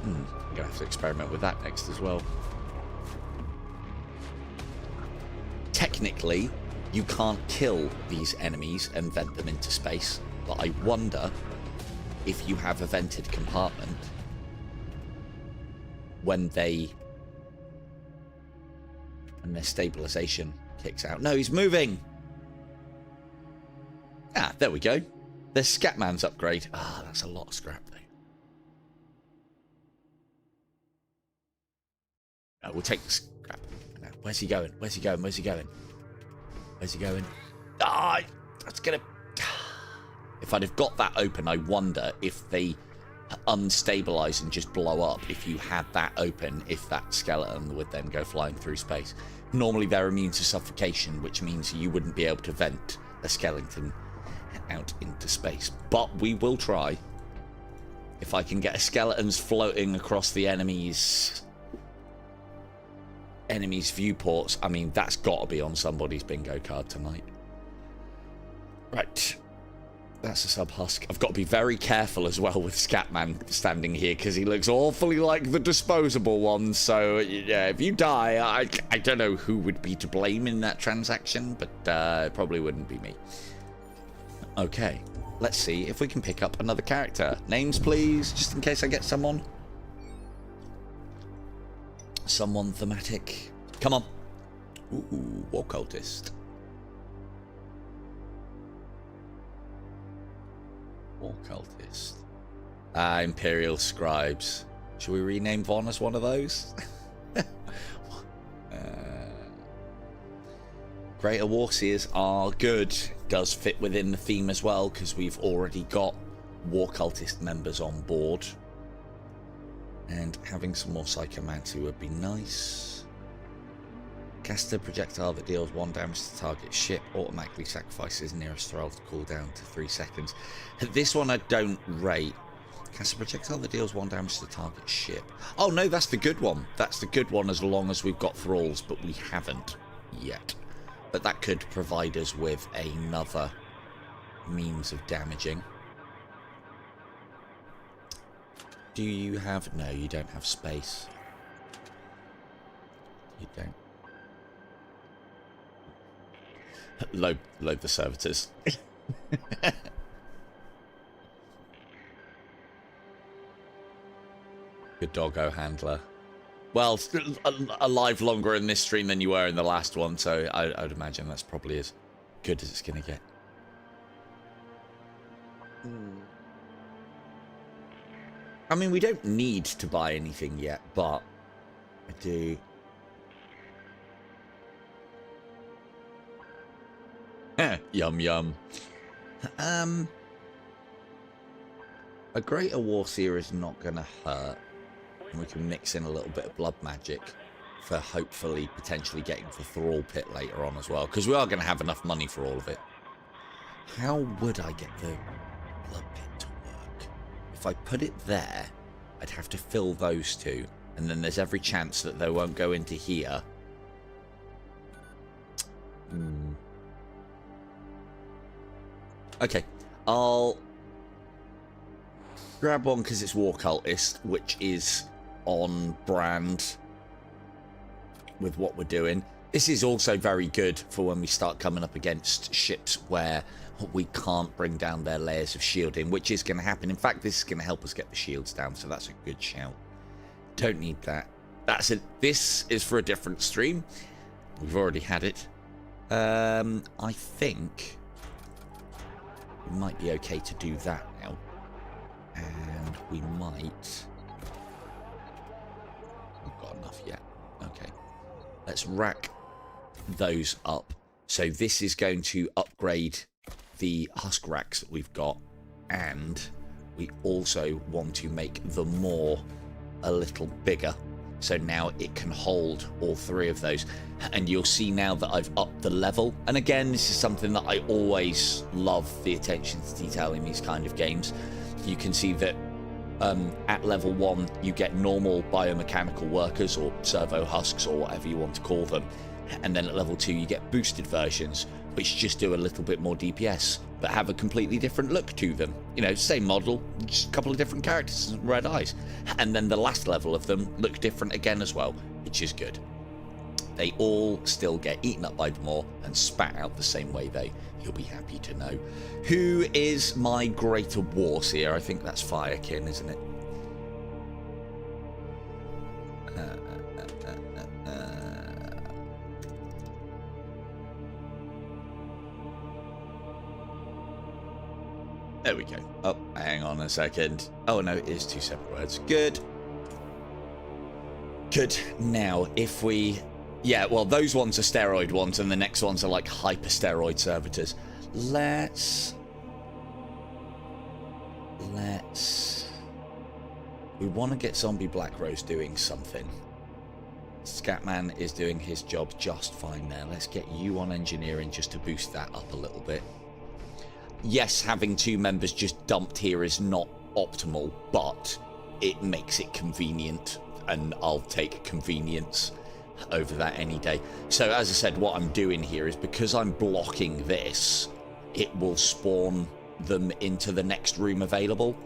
I'm gonna have to experiment with that next as well. Technically, you can't kill these enemies and vent them into space, but I wonder if you have a vented compartment when their stabilization kicks out. No, he's moving. Ah, there we go. There's Scatman's upgrade. Ah, that's a lot of scrap though. We'll take the scrap. No, where's he going? Where's he going? Where's he going? Where's he going? Ah, that's gonna... If I'd have got that open, I wonder if they unstabilize and just blow up if you had that open, if that skeleton would then go flying through space. Normally they're immune to suffocation, which means you wouldn't be able to vent a skeleton out into space. But we will try. If I can get skeletons floating across the enemy's viewports, I mean, that's got to be on somebody's bingo card tonight. Right. That's a sub-husk. I've got to be very careful as well with Scatman standing here, because he looks awfully like the disposable one. So, yeah, if you die, I don't know who would be to blame in that transaction, but it probably wouldn't be me. Okay, let's see if we can pick up another character. Names, please, just in case I get someone. Someone thematic. Come on. Ooh, war cultist. War cultist. Imperial scribes. Should we rename Von as one of those? Greater Warseers are good. Does fit within the theme as well, because we've already got war cultist members on board. And having some more Psychomancy would be nice. Cast a projectile that deals 1 damage to target ship, automatically sacrifices nearest thrall to cool down to 3 seconds. This one I don't rate. Cast a projectile that deals 1 damage to the target ship. Oh no, that's the good one. That's the good one as long as we've got thralls, but we haven't yet. But that could provide us with another means of damaging. Do you have... No, you don't have space. You don't. Load the servitors. Good doggo handler. Well, alive longer in this stream than you were in the last one, so I would imagine that's probably as good as it's going to get. I mean, we don't need to buy anything yet, but I do. Yum yum. A greater warseer is not going to hurt. And we can mix in a little bit of blood magic for hopefully potentially getting the thrall pit later on as well, because we are going to have enough money for all of it. How would I get the blood pit to work? If I put it there, I'd have to fill those two, and then there's every chance that they won't go into here. Okay, I'll grab one because it's War Cultist, which is on brand with what we're doing. This is also very good for when we start coming up against ships where we can't bring down their layers of shielding, which is going to happen. In fact, this is going to help us get the shields down, so that's a good shout. Don't need that. That's it. This is for a different stream. We've already had it. I think it might be okay to do that now. And we might... We've got enough yet. Okay. Let's rack those up. So this is going to upgrade the husk racks that we've got. And we also want to make the maw a little bigger. So now it can hold all three of those. And you'll see now that I've upped the level. And again, this is something that I always love, the attention to detail in these kind of games. You can see that at level 1, you get normal biomechanical workers or servo husks or whatever you want to call them. And then at level 2, you get boosted versions, which just do a little bit more DPS, but have a completely different look to them. You know, same model, just a couple of different characters and red eyes. And then the last level of them look different again as well, which is good. They all still get eaten up by the maw and spat out the same way, though. You'll be happy to know. Who is my greater warseer? I think that's Firekin, isn't it? There we go. Oh, hang on a second. Oh, no, it is 2 separate words. Good. Good. Now, if we... Yeah, well, those ones are steroid ones, and the next ones are like hyper-steroid servitors. Let's... We want to get Zombie Black Rose doing something. Scatman is doing his job just fine there. Let's get you on engineering just to boost that up a little bit. Yes, having 2 members just dumped here is not optimal, but it makes it convenient, and I'll take convenience over that any day. So as I said, what I'm doing here is because I'm blocking this, it will spawn them into the next room available,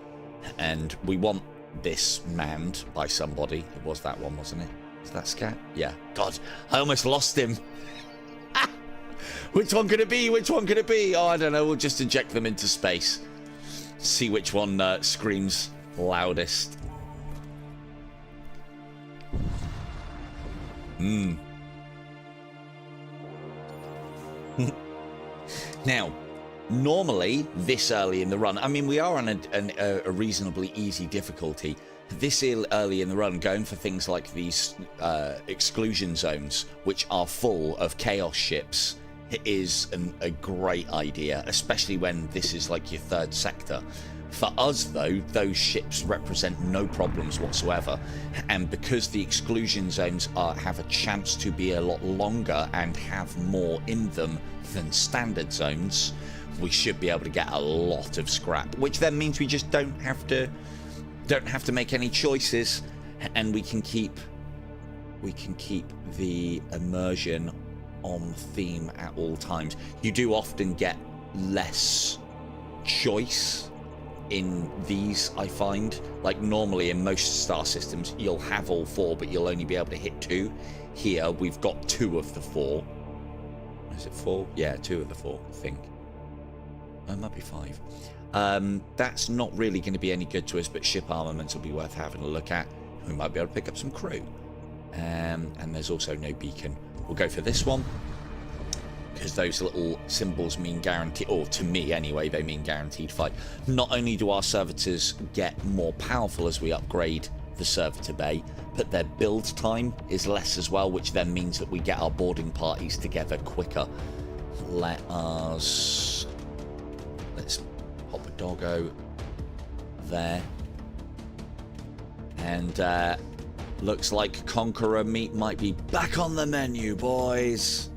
and we want this manned by somebody. It was that one, wasn't it? Is that Scat? Yeah. God, I almost lost him. Which one could it be? Which one could it be? Oh, I don't know. We'll just inject them into space. See which one screams loudest. Now, normally, this early in the run, I mean, we are on a reasonably easy difficulty. This early in the run, going for things like these exclusion zones, which are full of chaos ships, is a great idea, especially when this is like your 3rd sector. For us, though, those ships represent no problems whatsoever, and because the exclusion zones have a chance to be a lot longer and have more in them than standard zones, we should be able to get a lot of scrap, which then means we just don't have to don't have to make any choices, and we can keep the immersion on theme at all times. You do often get less choice in these, I find. Like normally in most star systems you'll have all 4, but you'll only be able to hit 2. Here we've got 2 of the 4. Is it 4? Yeah, 2 of the 4, I think. It might be 5. That's not really going to be any good to us, but ship armaments will be worth having a look at. We might be able to pick up some crew. And there's also no beacon. We'll go for this one, because those little symbols mean guaranteed, or to me anyway, they mean guaranteed fight. Not only do our servitors get more powerful as we upgrade the servitor bay, but their build time is less as well, which then means that we get our boarding parties together quicker. Let's pop a doggo there. And looks like Conqueror meat might be back on the menu, boys.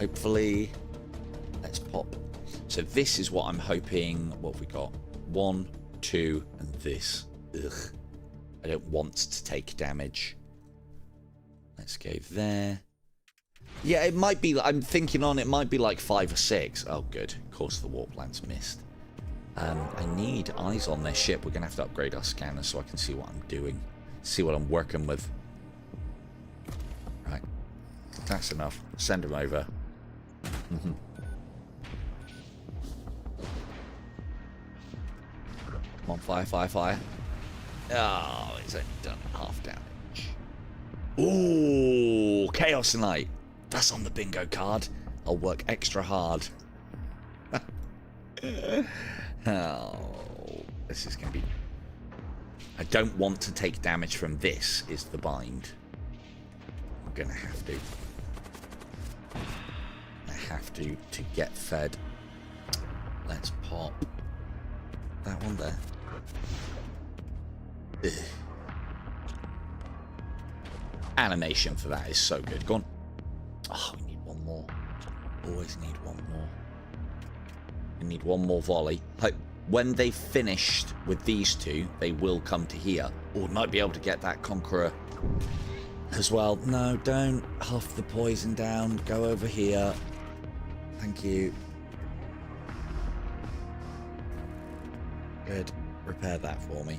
Hopefully. Let's pop. So this is what I'm hoping. What have we got? 1, 2, and this. Ugh. I don't want to take damage. Let's go there. Yeah, it might be. I'm thinking on it might be like 5 or 6. Oh, good. Of course, the warp plan's missed. I need eyes on this ship. We're going to have to upgrade our scanners so I can see what I'm doing. See what I'm working with. Right. That's enough. Send him over. Come on, fire, fire, fire. Oh, it's only done half damage. Ooh, Chaos Knight. That's on the bingo card. I'll work extra hard. Oh, this is going to be... I don't want to take damage from this, is the bind. I'm going to have to. I have to get fed. Let's pop that one there. Ugh. Animation for that is so good. Go on. Oh, we need one more. Always need one more. We need one more volley. Hope when they've finished with these 2, they will come to here. Or we might be able to get that Conqueror as well. No, don't huff the poison down. Go over here. Thank you. Good. Repair that for me.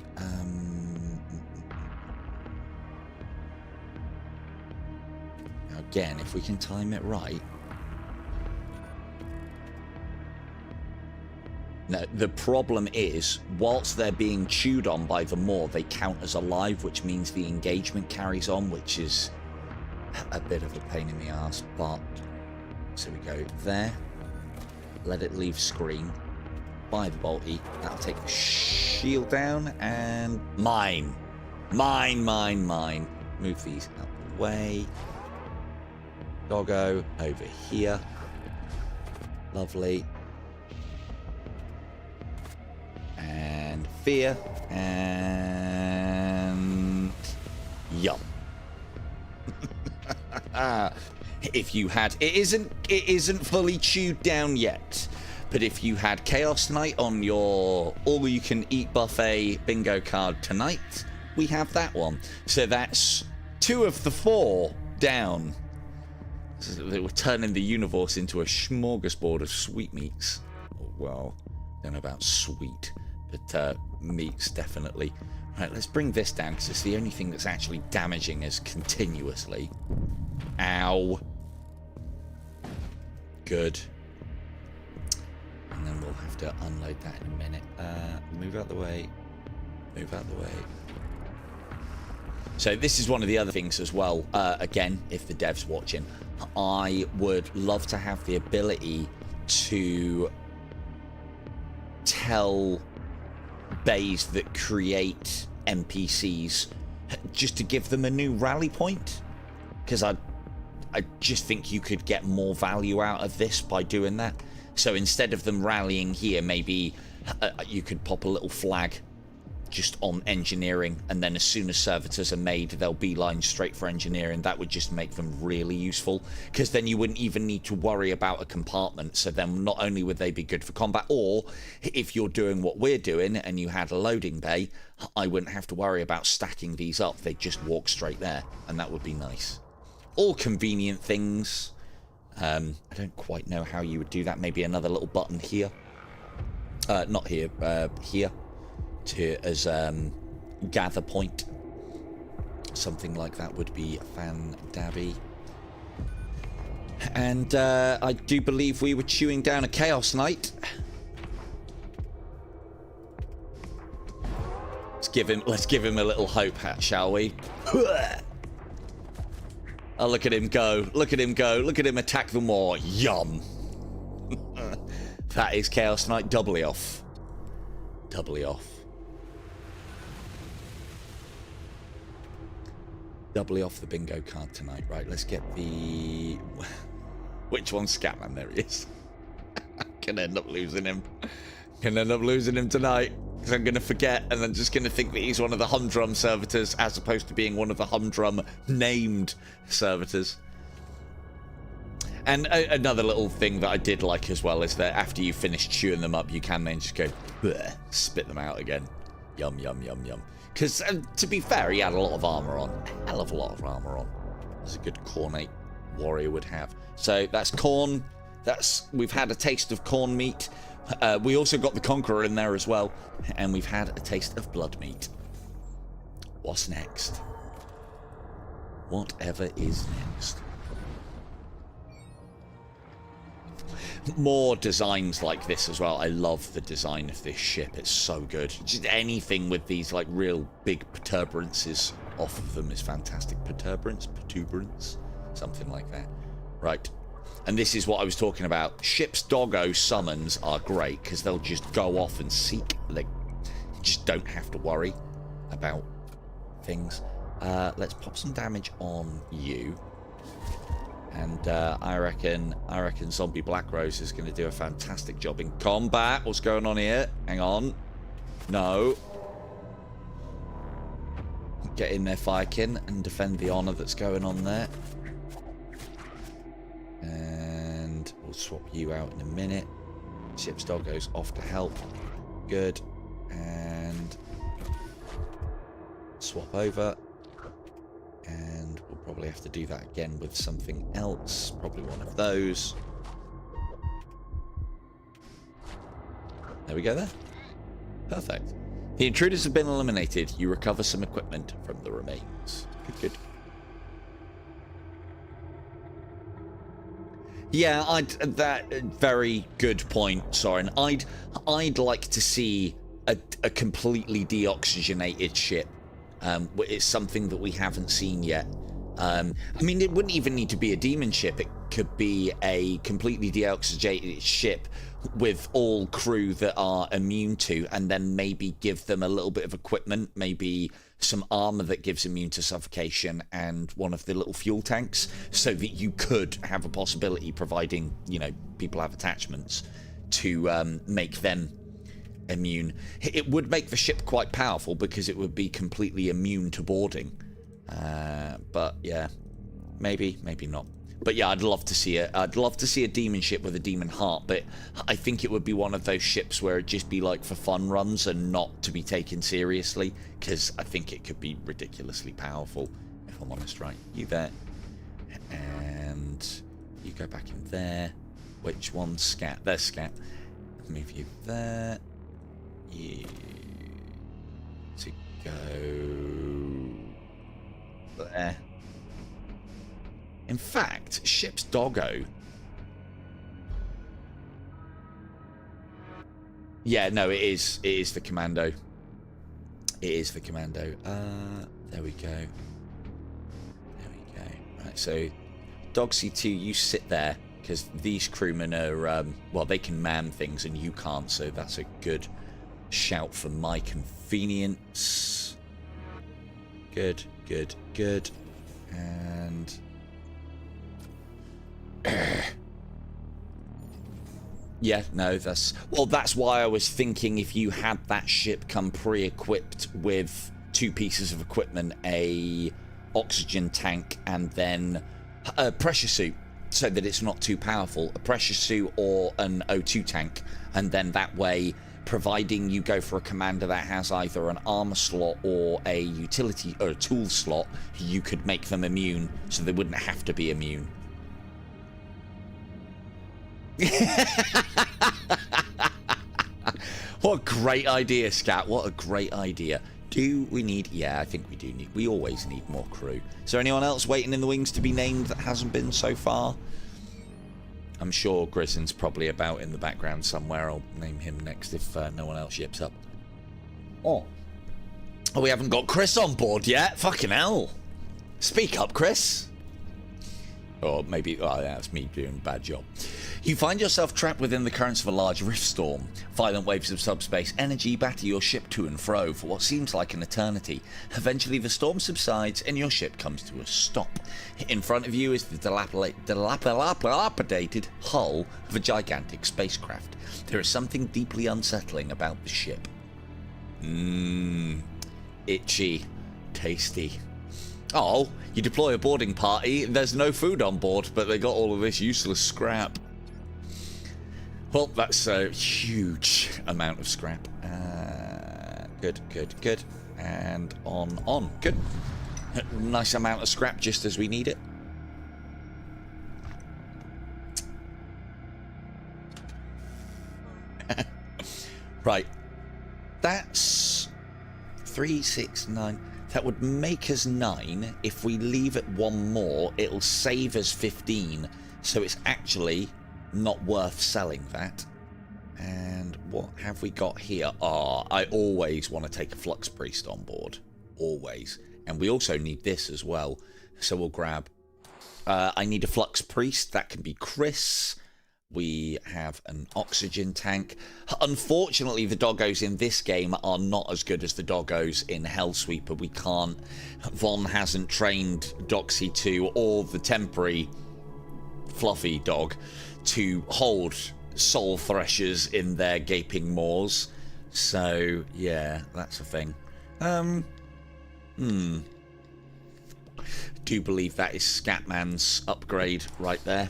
Now again, if we can time it right. No, the problem is, whilst they're being chewed on by the Maw, they count as alive, which means the engagement carries on, which is a bit of a pain in the ass. But so we go there, let it leave screen, buy the bolty. That'll take the shield down, and mine. Move these out the way. Doggo over here. Lovely. And fear, and yum. If you had, it isn't fully chewed down yet, but if you had Chaos Knight on your all-you-can-eat buffet bingo card tonight, we have that one. So that's 2 of the 4 down. So we're turning the universe into a smorgasbord of sweetmeats. Oh, well, don't know about sweet. But meats, definitely. Right, let's bring this down, because it's the only thing that's actually damaging us continuously. Ow. Good. And then we'll have to unload that in a minute. Move out the way. Move out the way. So this is one of the other things as well. Again, if the dev's watching, I would love to have the ability to tell bays that create NPCs just to give them a new rally point, because I just think you could get more value out of this by doing that. So instead of them rallying here, maybe you could pop a little flag just on engineering, and then as soon as servitors are made, they'll beeline straight for engineering. That would just make them really useful, because then you wouldn't even need to worry about a compartment. So then not only would they be good for combat, or if you're doing what we're doing and you had a loading bay, I wouldn't have to worry about stacking these up. They'd just walk straight there, and that would be nice. All convenient things. I don't quite know how you would do that. Maybe another little button here. Not here, here. As gather point. Something like that would be fan-dabby. And I do believe we were chewing down a Chaos Knight. Let's give him a little hope hat, shall we? Oh, look at him go. Look at him go. Look at him attack the more. Yum. That is Chaos Knight doubly off. Doubly off. Doubly off the bingo card tonight. Right, let's get the... Which one's Scatman? There he is. Can end up losing him. Can end up losing him tonight. Because I'm going to forget, and I'm just going to think that he's one of the humdrum servitors, as opposed to being one of the humdrum named servitors. And another little thing that I did like as well is that after you finish chewing them up, you can then just go, bleh, spit them out again. Yum, yum, yum, yum. Because, to be fair, he had a lot of armor on. A hell of a lot of armor on. As a good cornate warrior would have. So, that's corn. We've had a taste of corn meat. We also got the Conqueror in there as well. And we've had a taste of blood meat. What's next? Whatever is next. More designs like this as well. I love the design of this ship. It's so good. Just anything with these like real big protuberances off of them is fantastic. Protuberance, something like that. Right. And this is what I was talking about. Ship's doggo summons are great because they'll just go off and seek. They just don't have to worry about things. Let's pop some damage on you. And I reckon Zombie Black Rose is going to do a fantastic job in combat. What's going on here? Hang on. No. Get in there, Firekin, and defend the honor that's going on there. And we'll swap you out in a minute. Ship's doggo's off to help. Good. And swap over. And we'll probably have to do that again with something else. Probably one of those. There we go there. Perfect. The intruders have been eliminated. You recover some equipment from the remains. Good, good. Yeah, that very good point, Soren. I'd like to see a completely deoxygenated ship. It's something that we haven't seen yet. I mean, it wouldn't even need to be a demon ship. It could be a completely deoxygenated ship with all crew that are immune to, and then maybe give them a little bit of equipment, maybe some armor that gives immune to suffocation, and one of the little fuel tanks, so that you could have a possibility, providing, you know, people have attachments, to make them immune. It would make the ship quite powerful because it would be completely immune to boarding. But yeah, maybe not. But yeah, I'd love to see it. I'd love to see a demon ship with a demon heart, but I think it would be one of those ships where it'd just be like for fun runs and not to be taken seriously, because I think it could be ridiculously powerful, if I'm honest. Right, you there, and you go back in there. Which one's Scat? There's Scat. Move you there. You to go there. In fact, ship's doggo. Yeah, no, it is the commando. It is the commando. There we go. There we go. Right, so Dog C2, you sit there, because these crewmen are, well, they can man things and you can't, so that's a good shout for my convenience. Good, good, good. And Yeah, no, that's why I was thinking if you had that ship come pre-equipped with 2 pieces of equipment, a oxygen tank and then a pressure suit, so that it's not too powerful, a pressure suit or an O2 tank, and then that way, providing you go for a commander that has either an armor slot or a utility or a tool slot, you could make them immune, so they wouldn't have to be immune. What a great idea, Scat. What a great idea. Do we need... Yeah, I think we do need... We always need more crew. Is there anyone else waiting in the wings to be named that hasn't been so far? I'm sure Grison's probably about in the background somewhere. I'll name him next if no one else yips up. Oh, we haven't got Chris on board yet. Fucking hell. Speak up, Chris. Or maybe... Oh, yeah, that's me doing a bad job. You find yourself trapped within the currents of a large rift storm. Violent waves of subspace energy batter your ship to and fro for what seems like an eternity. Eventually the storm subsides and your ship comes to a stop. In front of you is the dilapidated hull of a gigantic spacecraft. There is something deeply unsettling about the ship. Itchy. Tasty. Oh, you deploy a boarding party, there's no food on board, but they got all of this useless scrap. Well, that's a huge amount of scrap. Good. And on. Good. Nice amount of scrap, just as we need it. Right. That's 3, 6, 9... That would make us 9. If we leave it 1 more, it'll save us 15. So it's actually not worth selling that. And what have we got here? I always want to take a Flux Priest on board. Always. And we also need this as well. So we'll grab... I need a Flux Priest. That can be Chris. We have an oxygen tank. Unfortunately, the doggos in this game are not as good as the doggos in Hellsweeper. We can't... Von hasn't trained Doxy 2 or the temporary fluffy dog to hold soul threshers in their gaping maws. So, yeah, that's a thing. Do believe that is Scatman's upgrade right there.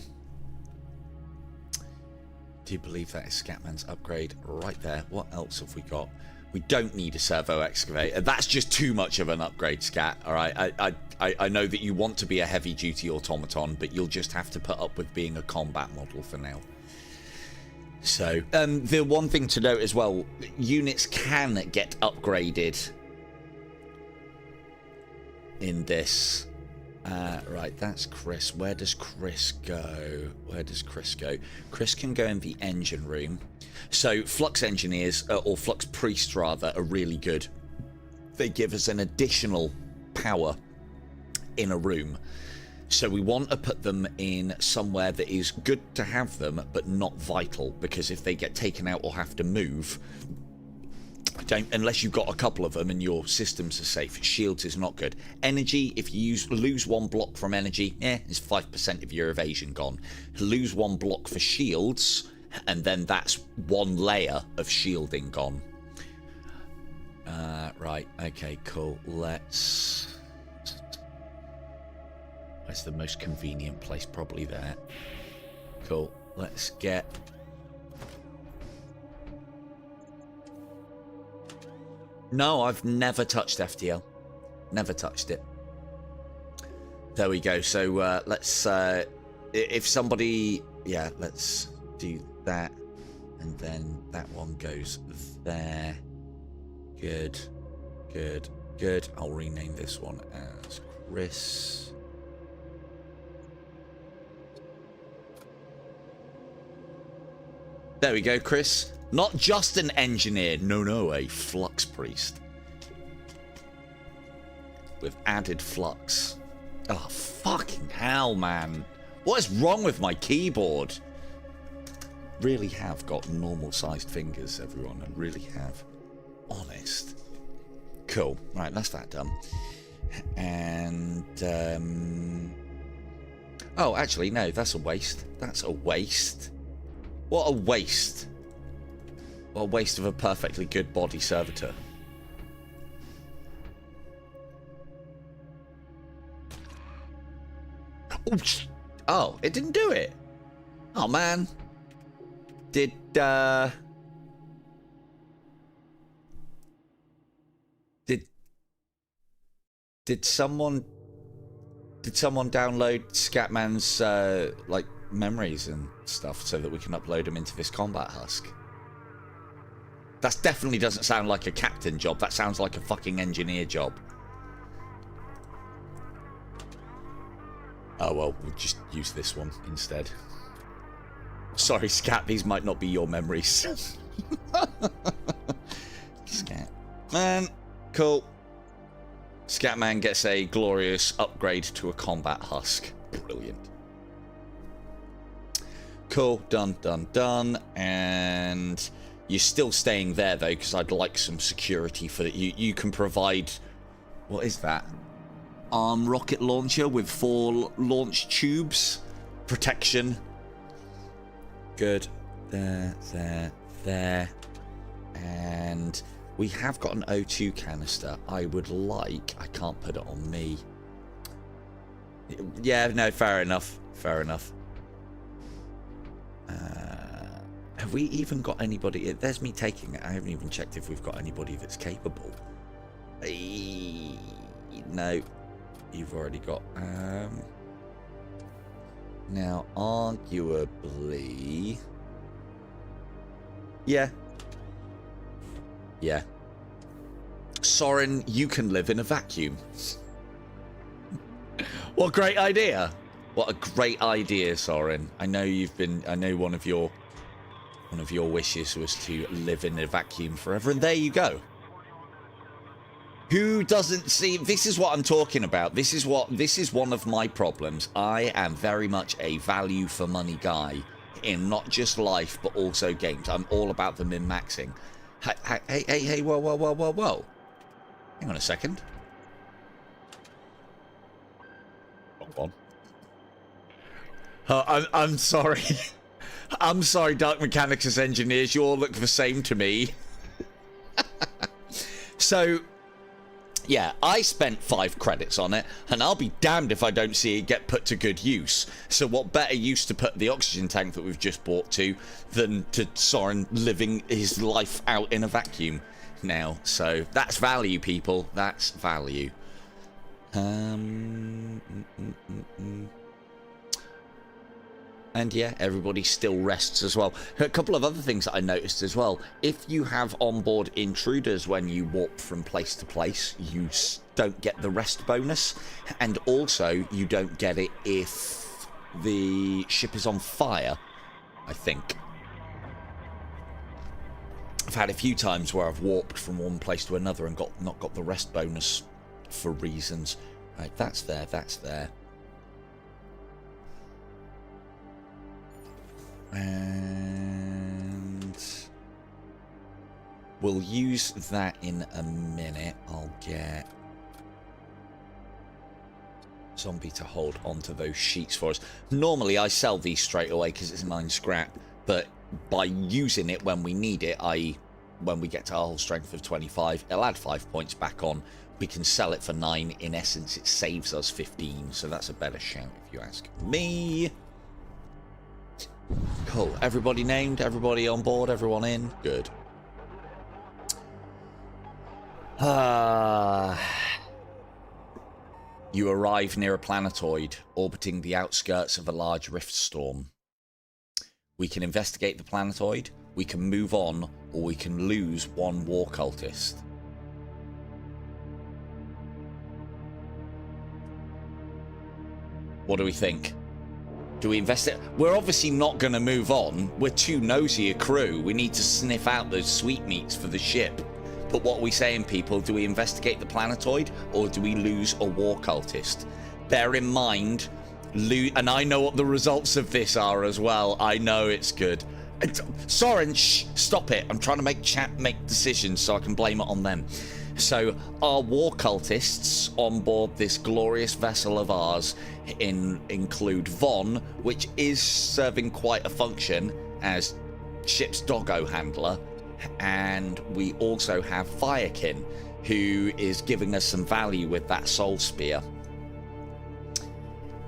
Do believe that is Scatman's upgrade right there. What else have we got? We don't need a servo excavator. That's just too much of an upgrade, Scat. All right, I know that you want to be a heavy-duty automaton, but you'll just have to put up with being a combat model for now. So, the one thing to note as well, units can get upgraded in this. Right, that's Chris. Where does Chris go? Chris can go in the engine room. So Flux Engineers, or Flux Priests rather, are really good. They give us an additional power in a room. So we want to put them in somewhere that is good to have them, but not vital, because if they get taken out or have to move... unless you've got a couple of them and your systems are safe. Shields is not good. Energy, if you lose 1 block from energy, it's 5% of your evasion gone. Lose 1 block for shields, and then that's 1 layer of shielding gone. Right, okay, cool. Where's the most convenient place? Probably there. Cool. Let's get... No, I've never touched FTL. Never touched it. There we go. So let's... if somebody... Yeah, let's do that. And then that one goes there. Good. I'll rename this one as Chris. There we go, Chris. Not just an engineer. No, a Flux Priest. With added flux. Oh, fucking hell, man. What is wrong with my keyboard? Really have got normal-sized fingers, everyone. I really have. Honest. Cool. Right, that's that done. And, oh, actually, no, that's a waste. That's a waste. What a waste. What a waste of a perfectly good body servitor. Oh, it didn't do it. Oh, man. Did someone download Scatman's like memories and stuff so that we can upload them into this combat husk? That definitely doesn't sound like a captain job. That sounds like a fucking engineer job. Oh well, we'll just use this one instead. Sorry, Scat, these might not be your memories. Scat. Man, cool. Scatman gets a glorious upgrade to a combat husk. Brilliant. Cool, done, done, done. And you're still staying there, though, because I'd like some security for that. You can provide... What is that? Arm rocket launcher with 4 launch tubes. Protection. Good. There, there, there. And... we have got an O2 canister. I would like... I can't put it on me. Yeah, no, fair enough. Fair enough. Have we even got anybody... There's me taking it. I haven't even checked if we've got anybody that's capable. No. You've already got... Now, arguably... Yeah. Yeah. Soren, you can live in a vacuum. What a great idea. What a great idea, Soren. I know you've been... I know one of your wishes was to live in a vacuum forever, and there you go. Who doesn't see... This is what I'm talking about. This is one of my problems. I am very much a value for money guy in not just life, but also games. I'm all about the min-maxing. Hey, whoa. Hang on a second. Wrong one. I'm sorry. I'm sorry, Dark Mechanicus engineers. You all look the same to me. So, yeah, I spent 5 credits on it, and I'll be damned if I don't see it get put to good use. So what better use to put the oxygen tank that we've just bought to than to Soren living his life out in a vacuum now. So that's value, people. That's value. And yeah, everybody still rests as well. A couple of other things that I noticed as well. If you have onboard intruders when you warp from place to place, you don't get the rest bonus. And also, you don't get it if the ship is on fire, I think. I've had a few times where I've warped from one place to another and not got the rest bonus for reasons. Right, that's there, that's there. And we'll use that in a minute. I'll get Zombie to hold onto those sheets for us. Normally I sell these straight away because it's 9 scrap, but by using it when we need it, i.e. when we get to our whole strength of 25, it'll add 5 points back on. We can sell it for 9. In essence, it saves us 15, so that's a better shout if you ask me. Cool. Everybody named, everybody on board, everyone in. Good. You arrive near a planetoid orbiting the outskirts of a large rift storm. We can investigate the planetoid, we can move on, or we can lose 1 war cultist. What do we think? Do we investigate? We're obviously not going to move on. We're too nosy a crew. We need to sniff out those sweetmeats for the ship. But what are we saying, people? Do we investigate the planetoid, or do we lose a war cultist? Bear in mind, and I know what the results of this are as well. I know it's good. Soren, shh, stop it. I'm trying to make decisions so I can blame it on them. So our war cultists on board this glorious vessel of ours include Von, which is serving quite a function, as ship's doggo handler, and we also have Firekin, who is giving us some value with that soul spear.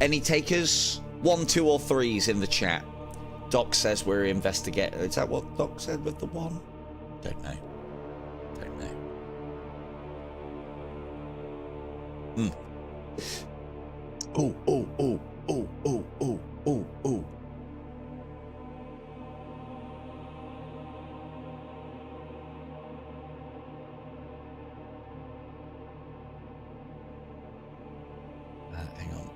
Any takers? 1, 2, or 3s in the chat. Doc says we're investigating. Is that what Doc said with the 1? Don't know. Don't know. Oh, oh, oh, oh, oh, oh, oh, oh. Hang on.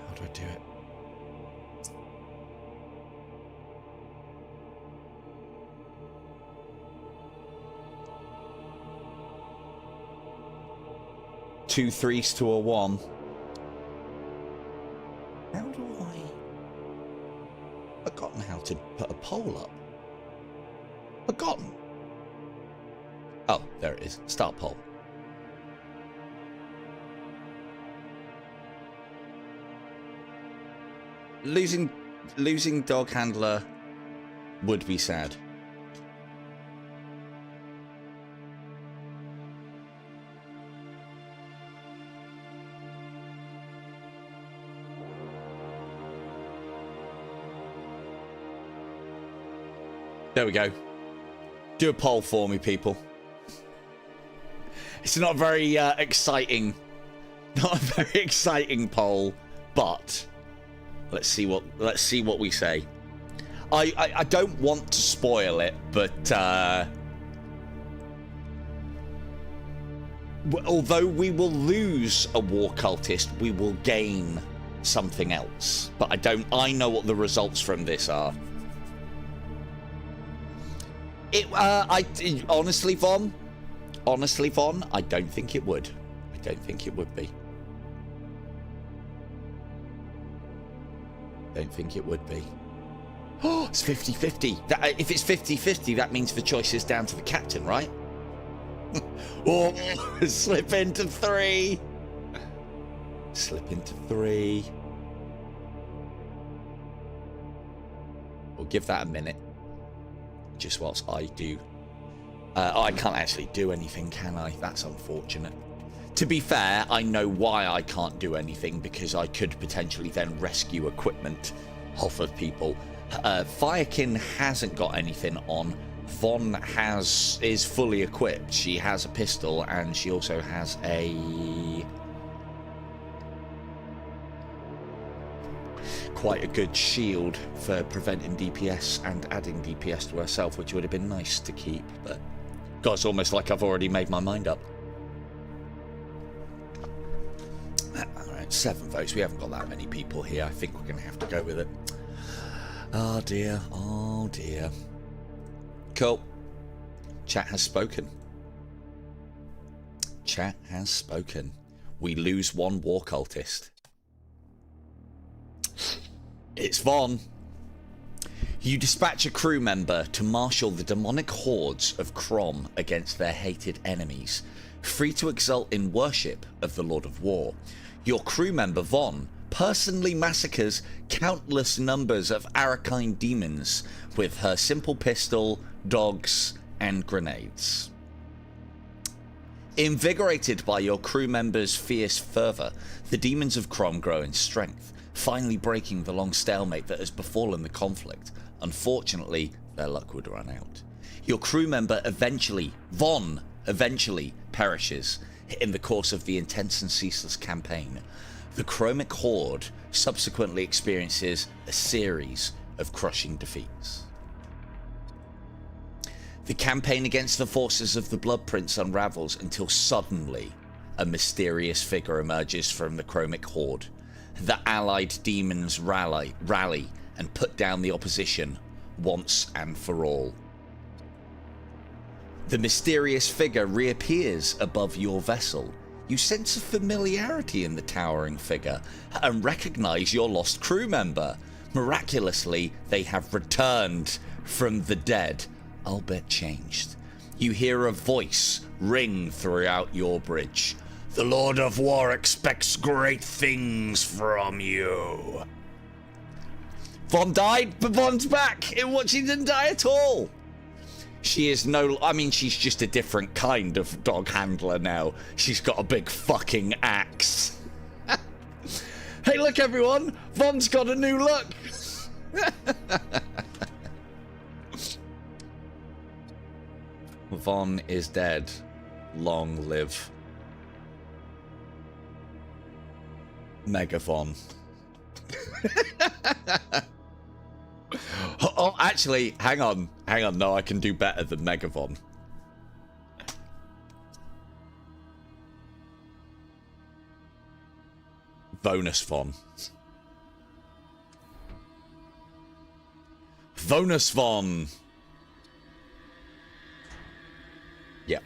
How do I do it? Two 3s to a 1. How do I... Forgotten how to put a poll up. Forgotten. Oh, there it is. Start poll. Losing dog handler would be sad. There we go. Do a poll for me, people. It's not very exciting. Not a very exciting poll, but let's see what we say. I don't want to spoil it, but although we will lose a war cultist, we will gain something else. But I know what the results from this are. Honestly, Von, I don't think it would. I don't think it would be. Don't think it would be. Oh, it's 50-50. If it's 50-50, that means the choice is down to the captain, right? Oh, slip into 3. Slip into 3. We'll give that a minute. Just whilst I do. I can't actually do anything, can I? That's unfortunate. To be fair, I know why I can't do anything, because I could potentially then rescue equipment off of people. Firekin hasn't got anything on. Von is fully equipped. She has a pistol, and she also has quite a good shield for preventing DPS and adding DPS to herself, which would have been nice to keep, but God, it's almost like I've already made my mind up. Alright, 7 votes. We haven't got that many people here. I think we're going to have to go with it. Oh dear, oh dear. Cool. Chat has spoken. Chat has spoken. We lose 1 war cultist. It's Von. You dispatch a crew member to marshal the demonic hordes of Crom against their hated enemies, free to exult in worship of the Lord of War. Your crew member, Von, personally massacres countless numbers of arcane demons with her simple pistol, dogs, and grenades. Invigorated by your crew member's fierce fervour, the demons of Crom grow in strength, finally breaking the long stalemate that has befallen the conflict. Unfortunately, their luck would run out. Your crew member Von eventually perishes in the course of the intense and ceaseless campaign. The Chromic Horde subsequently experiences a series of crushing defeats. The campaign against the forces of the Blood Prince unravels until suddenly a mysterious figure emerges from the Chromic Horde. The allied demons rally and put down the opposition once and for all. The mysterious figure reappears above your vessel. You sense a familiarity in the towering figure and recognize your lost crew member. Miraculously, they have returned from the dead, albeit changed. You hear a voice ring throughout your bridge. The Lord of War expects great things from you. Von died, but Von's back. In what she didn't die at all. She is no... I mean, she's just a different kind of dog handler now. She's got a big fucking axe. Hey, look, everyone. Von's got a new look. Von is dead. Long live Megavon. Oh, actually, hang on. No, I can do better than Megavon. Bonus Von. Bonus Von. Yeah.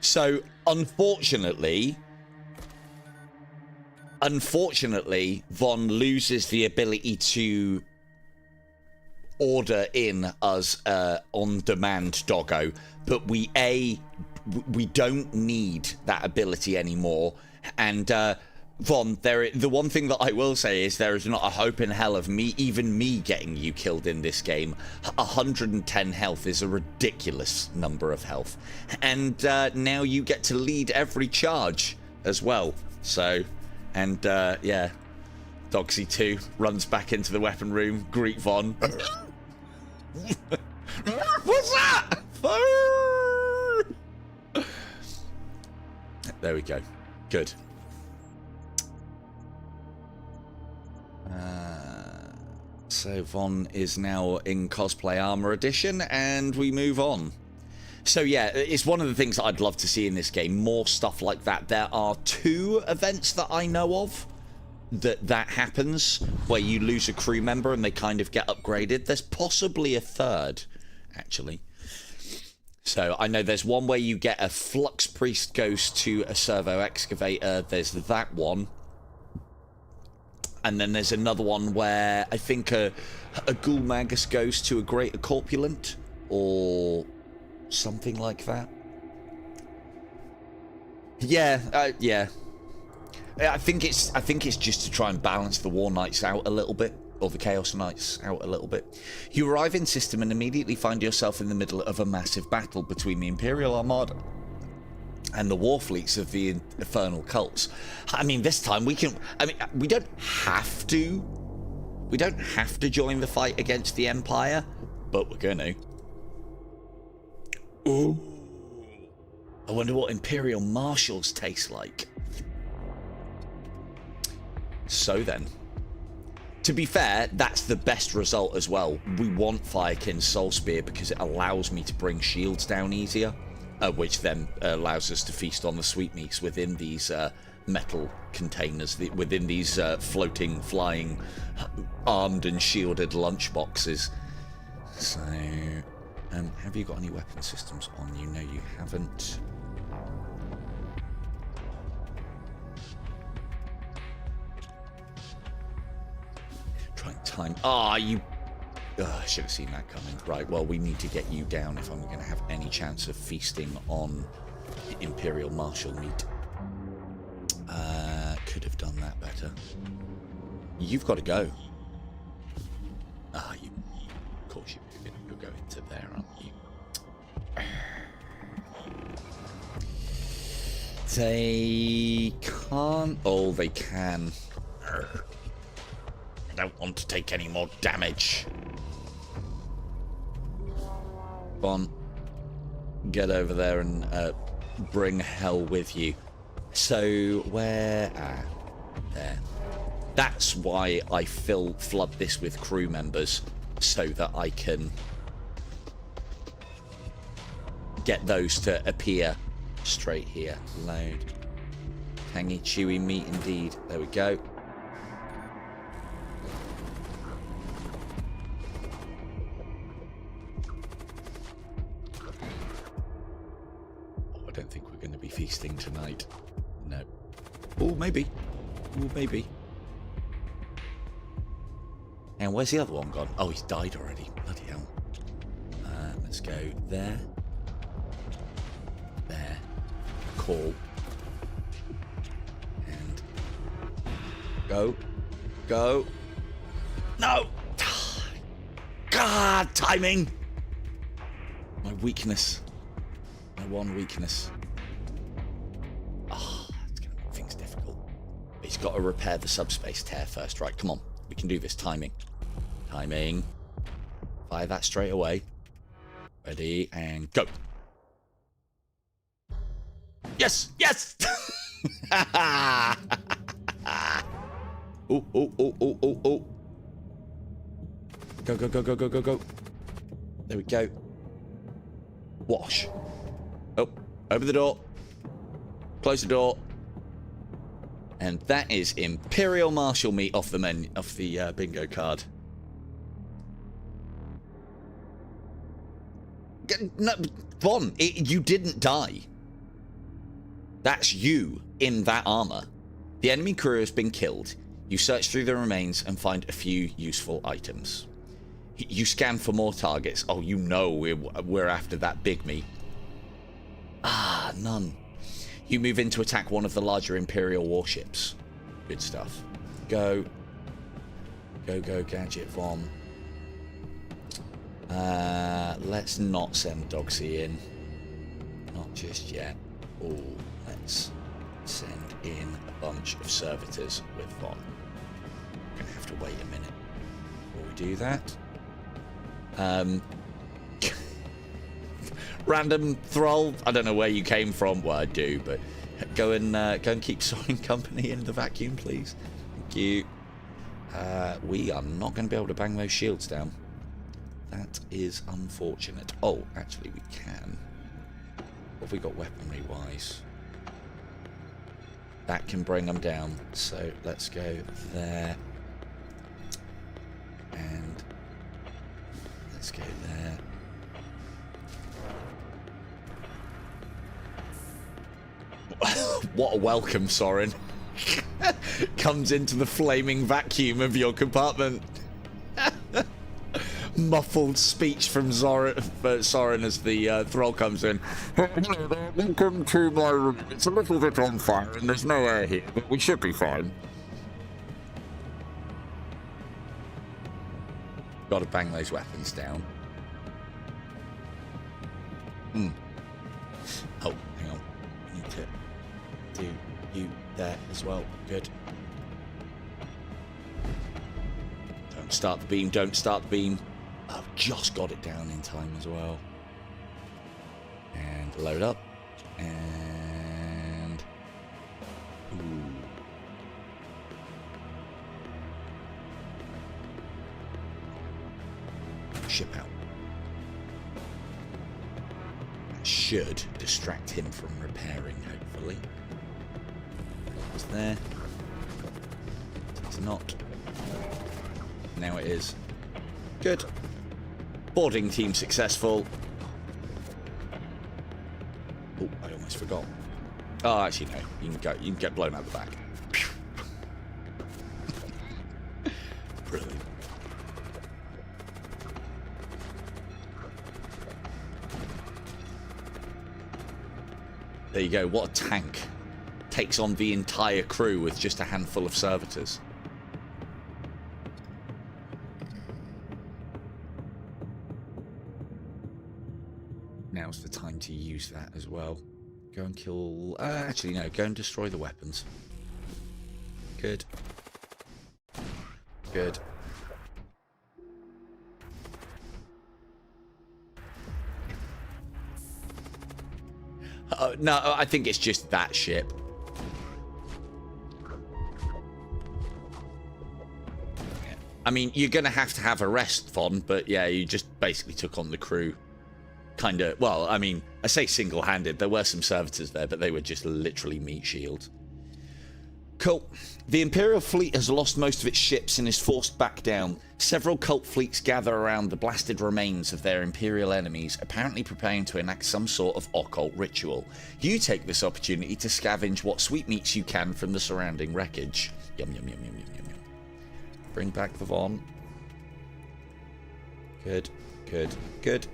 So, unfortunately, Von loses the ability to order in us on-demand doggo, but we don't need that ability anymore. And Von, the one thing that I will say is there is not a hope in hell of even me getting you killed in this game. 110 health is a ridiculous number of health, and now you get to lead every charge as well. So, and yeah, Dogsy 2 runs back into the weapon room. Greet Von. What's that? There we go. Good. So Von is now in cosplay armor edition, and we move on. So yeah, it's one of the things that I'd love to see in this game. More stuff like that. There are 2 events that I know of that happens where you lose a crew member and they kind of get upgraded. There's possibly a 3rd, actually. So I know there's one where you get a flux priest goes to a servo excavator. There's that one. And then there's another one where I think a ghoul magus goes to a greater corpulent or something like that. Yeah, yeah. I think it's just to try and balance the War Knights out a little bit, or the Chaos Knights out a little bit. You arrive in system and immediately find yourself in the middle of a massive battle between the Imperial Armada and the war fleets of the infernal cults. I mean, this time we can... I mean, we don't have to join the fight against the Empire, but we're gonna. Ooh. I wonder what Imperial Marshals taste like. So then, to be fair, that's the best result as well. We want Firekin's Soul Spear because it allows me to bring shields down easier, which then allows us to feast on the sweetmeats within these metal containers, within these floating, flying, armed and shielded lunch boxes. So, have you got any weapon systems on you? No, you haven't. Try and time. Ah, you. I should have seen that coming. Right, well, we need to get you down if I'm going to have any chance of feasting on Imperial Marshal meat. Could have done that better. You've got to go. Ah, you. Of course you're going to there, aren't you? They can't. Oh, they can. I don't want to take any more damage. Bon, get over there and bring hell with you. So where? There. That's why I flood this with crew members, so that I can get those to appear straight here. Load. Tangy, chewy meat indeed. There we go. I don't think we're going to be feasting tonight. No. Oh, maybe. Oh, maybe. And where's the other one gone? Oh, he's died already. Bloody hell. Let's go there. There. Call. And go. Go. No! God, timing! My weakness. My one weakness. Oh, it's going to make things difficult. He's got to repair the subspace tear first. Right, come on. We can do this. Timing. Timing. Fire that straight away. Ready, and go. Yes! Yes! Oh, oh, oh, oh, oh, oh. Go, go, go, go, go, go, go. There we go. Wash. Oh, open the door. Close the door. And that is Imperial Marshal meat off the menu, off the bingo card. No, Von, you didn't die. That's you in that armor. The enemy crew has been killed. You search through the remains and find a few useful items. You scan for more targets. Oh, you know we're after that big meat. Ah, none. You move in to attack one of the larger Imperial warships. Good stuff. Go. Go, go, Gadget Vom. Let's not send Dogsy in. Not just yet. Oh, let's send in a bunch of servitors with Von. We're gonna have to wait a minute before we do that. Random thrall. I don't know where you came from. Well, I do, but go and keep Soaring company in the vacuum, please. Thank you. We are not going to be able to bang those shields down. That is unfortunate. Oh, actually, we can. What have we got weaponry wise? That can bring them down. So let's go there. And let's go there. What a welcome, Soren. Comes into the flaming vacuum of your compartment. Muffled speech from Soren as the thrall comes in. Welcome to my room. It's a little bit on fire and there's no air here, but we should be fine. Gotta bang those weapons down. Oh, hang on. I need to do you there as well. Good. Don't start the beam. Don't start the beam. I've just got it down in time as well. And load up. And... Ooh. Ship out. That should distract him from repairing, hopefully. It's there. It's not. Now it is. Good. Boarding team successful. Oh, I almost forgot. Oh, actually no. You can go. You can get blown out the back. Brilliant. There you go. What a tank. Takes on the entire crew with just a handful of servitors. Now's the time to use that as well. Go and kill... actually, no. Go and destroy the weapons. Good. Good. No, I think it's just that ship. Yeah. I mean, you're going to have a rest, Von, but yeah, you just basically took on the crew. Kind of, well, I mean, I say single-handed. There were some servitors there, but they were just literally meat shields. Cool. The Imperial fleet has lost most of its ships and is forced back down. Several cult fleets gather around the blasted remains of their Imperial enemies, apparently preparing to enact some sort of occult ritual. You take this opportunity to scavenge what sweetmeats you can from the surrounding wreckage. Yum, yum, yum, yum, yum, yum, yum. Bring back the Von. Good, good, good.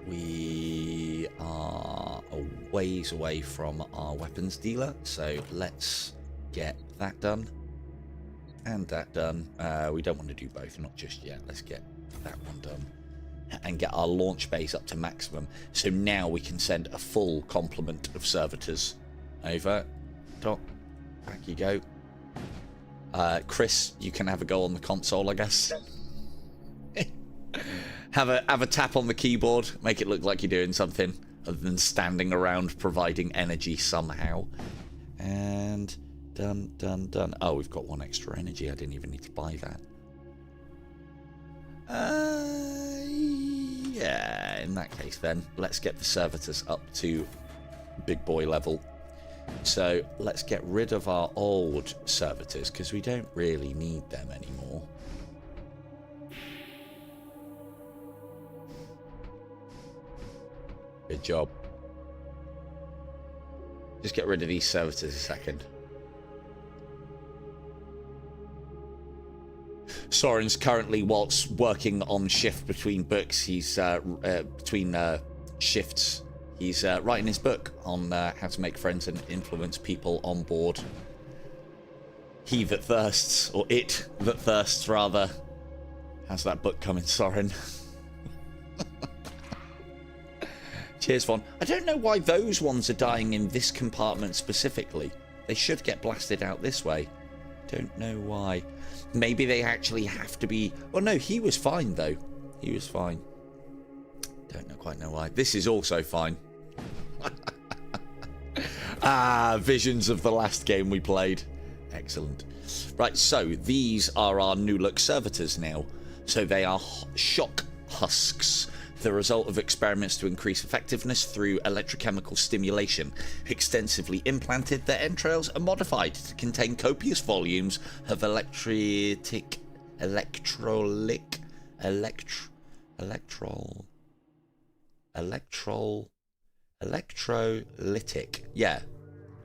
We are a ways away from our weapons dealer, so let's get that done and that done. We don't want to do both, not just yet. Let's get that one done. And get our launch base up to maximum. So now we can send a full complement of servitors over. Doc, back you go. Chris, you can have a go on the console, I guess. have a tap on the keyboard. Make it look like you're doing something other than standing around providing energy somehow. And done, done, done. Oh, we've got one extra energy. I didn't even need to buy that. Yeah, in that case then, let's get the servitors up to big boy level. So let's get rid of our old servitors because we don't really need them anymore. Good job. Just get rid of these servitors a second. Soren's currently, whilst working on shift between books, he's between shifts, he's writing his book on how to make friends and influence people on board. He that thirsts, or it that thirsts rather. How's that book coming, Soren? Cheers, Vaughn. I don't know why those ones are dying in this compartment specifically. They should get blasted out this way. Don't know why. Maybe they actually have to be... Well, no, he was fine, though. He was fine. Don't quite know why. This is also fine. Visions of the last game we played. Excellent. Right, so these are our new look servitors now. So they are shock husks. The result of experiments to increase effectiveness through electrochemical stimulation. Extensively implanted, their entrails are modified to contain copious volumes of electrolytic, yeah,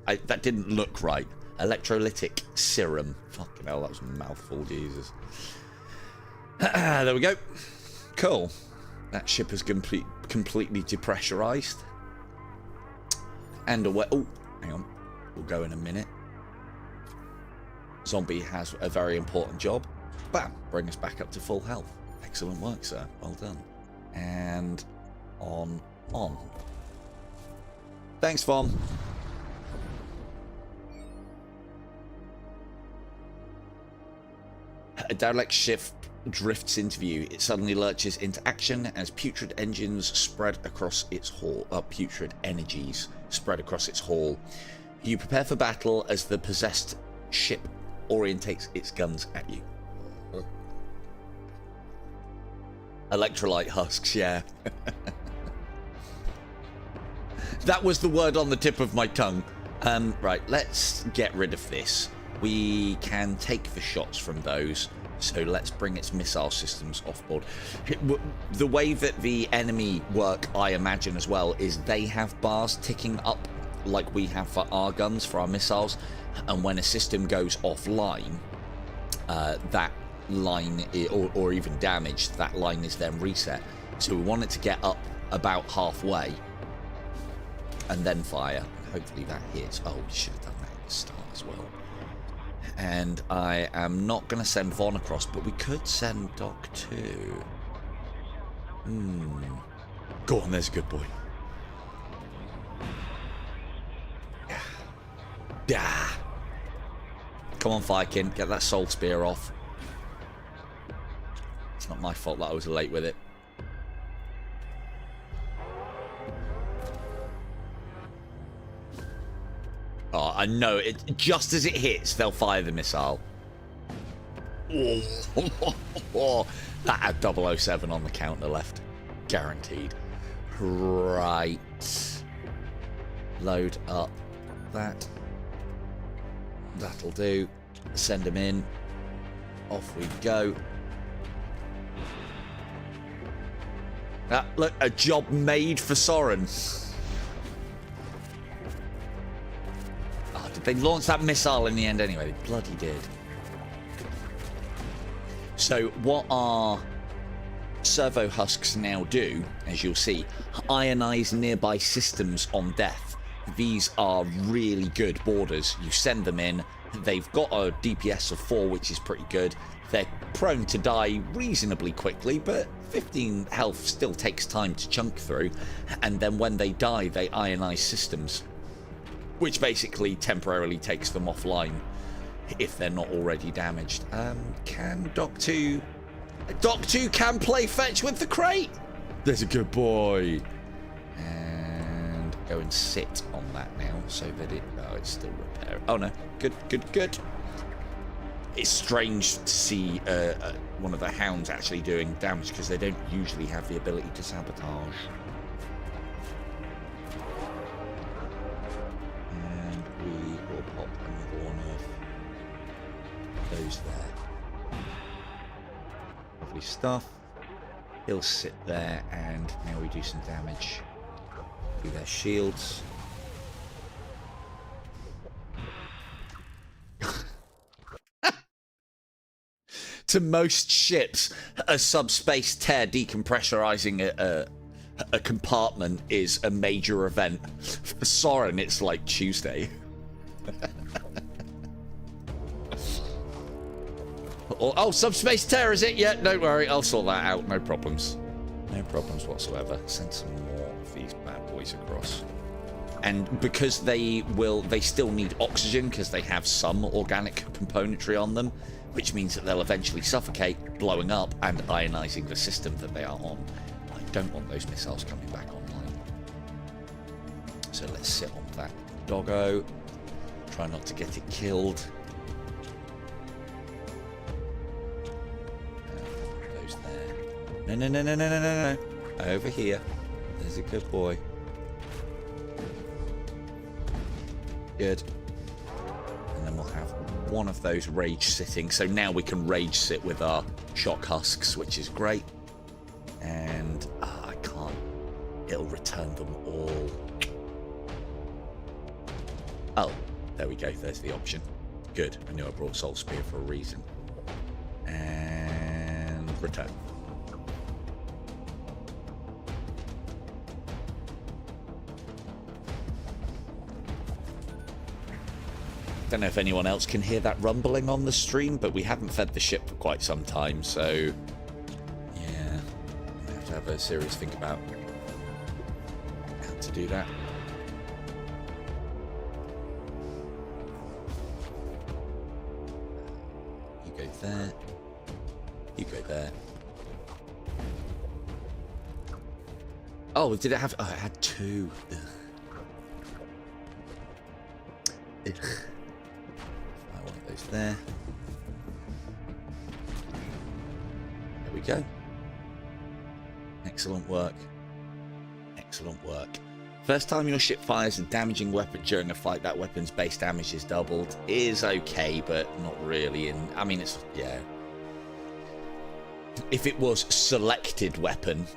that didn't look right. Electrolytic serum. Fucking hell, that was a mouthful, Jesus. There we go. Cool. That ship is completely depressurized. And away. Oh, hang on. We'll go in a minute. Zombie has a very important job. Bam! Bring us back up to full health. Excellent work, sir. Well done. And on. Thanks, Vom. A derelict ship drifts into view. It suddenly lurches into action as putrid engines spread across its hull. Putrid energies spread across its hull. You prepare for battle as the possessed ship orientates its guns at you. Electrolyte husks, yeah. That was the word on the tip of my tongue. Right, let's get rid of this. We can take the shots from those. So let's bring its missile systems off board. The way that the enemy work, I imagine as well, is they have bars ticking up like we have for our guns, for our missiles. And when a system goes offline, that line, or even damaged, that line is then reset. So we want it to get up about halfway and then fire. Hopefully that hits. Oh, we should have done that at the start as well. And I am not going to send Vaughn across, but we could send Doc too. Go on, there's a good boy. Yeah. Come on, Viking, get that soul spear off. It's not my fault that I was late with it. Oh, I know it. Just as it hits, they'll fire the missile. Oh, that had 007 on the counter left. Guaranteed. Right. Load up that. That'll do. Send them in. Off we go. Look, a job made for Soren. Oh, did they launch that missile in the end anyway? They bloody did. So what our servo husks now do, as you'll see, ionize nearby systems on death. These are really good boarders. You send them in, They've got a DPS of 4, which is pretty good. They're prone to die reasonably quickly, but 15 health still takes time to chunk through. And then when they die, they ionize systems, which basically temporarily takes them offline if they're not already damaged. Can Doc 2... Doc 2 can play fetch with the crate! There's a good boy. And go and sit on that now so that it... Oh, it's still repaired. Oh, no. Good, good, good. It's strange to see one of the hounds actually doing damage because they don't usually have the ability to sabotage. And we will pop another one of those there. Lovely stuff. He'll sit there, and now we do some damage through their shields. To most ships, a subspace tear decompressurizing a compartment is a major event. For Soren, it's like Tuesday. Oh, subspace tear, is it? Yeah, don't worry, I'll sort that out. No problems. No problems whatsoever. Send some more of these bad boys across. And because they still need oxygen because they have some organic componentry on them, which means that they'll eventually suffocate, blowing up and ionizing the system that they are on. I don't want those missiles coming back online. So let's sit on that doggo. Try not to get it killed. Those there. No, no, no, no, no, no, no, no. Over here. There's a good boy. Good. And then we'll have one of those rage sitting. So now we can rage sit with our shock husks, which is great. And I can't. It'll return them all. Oh, there we go. There's the option. Good. I knew I brought Soul Spear for a reason. And return. Don't know if anyone else can hear that rumbling on the stream, but we haven't fed the ship for quite some time, so yeah, I have to have a serious think about how to do that. You go there. You go there. Oh, did it have... Oh, it had 2. Ugh. Ugh. Those there. There we go. Excellent work. Excellent work. First time your ship fires a damaging weapon during a fight, that weapon's base damage is doubled. Is okay, but not really. And I mean, it's, yeah. If it was selected weapon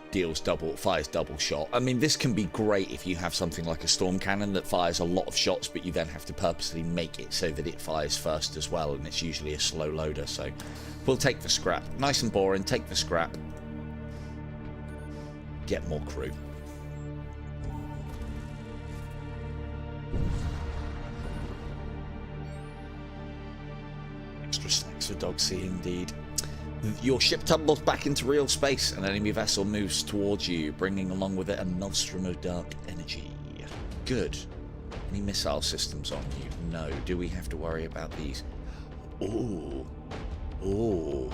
fires double shot. I mean, this can be great if you have something like a storm cannon that fires a lot of shots, but you then have to purposely make it so that it fires first as well, and it's usually a slow loader. So we'll take the scrap. Nice and boring. Take the scrap. Get more crew. Extra snacks for Dog C indeed. Your ship tumbles back into real space. An enemy vessel moves towards you, bringing along with it a maelstrom of dark energy. Good. Any missile systems on you? No. Do we have to worry about these? Ooh. Ooh.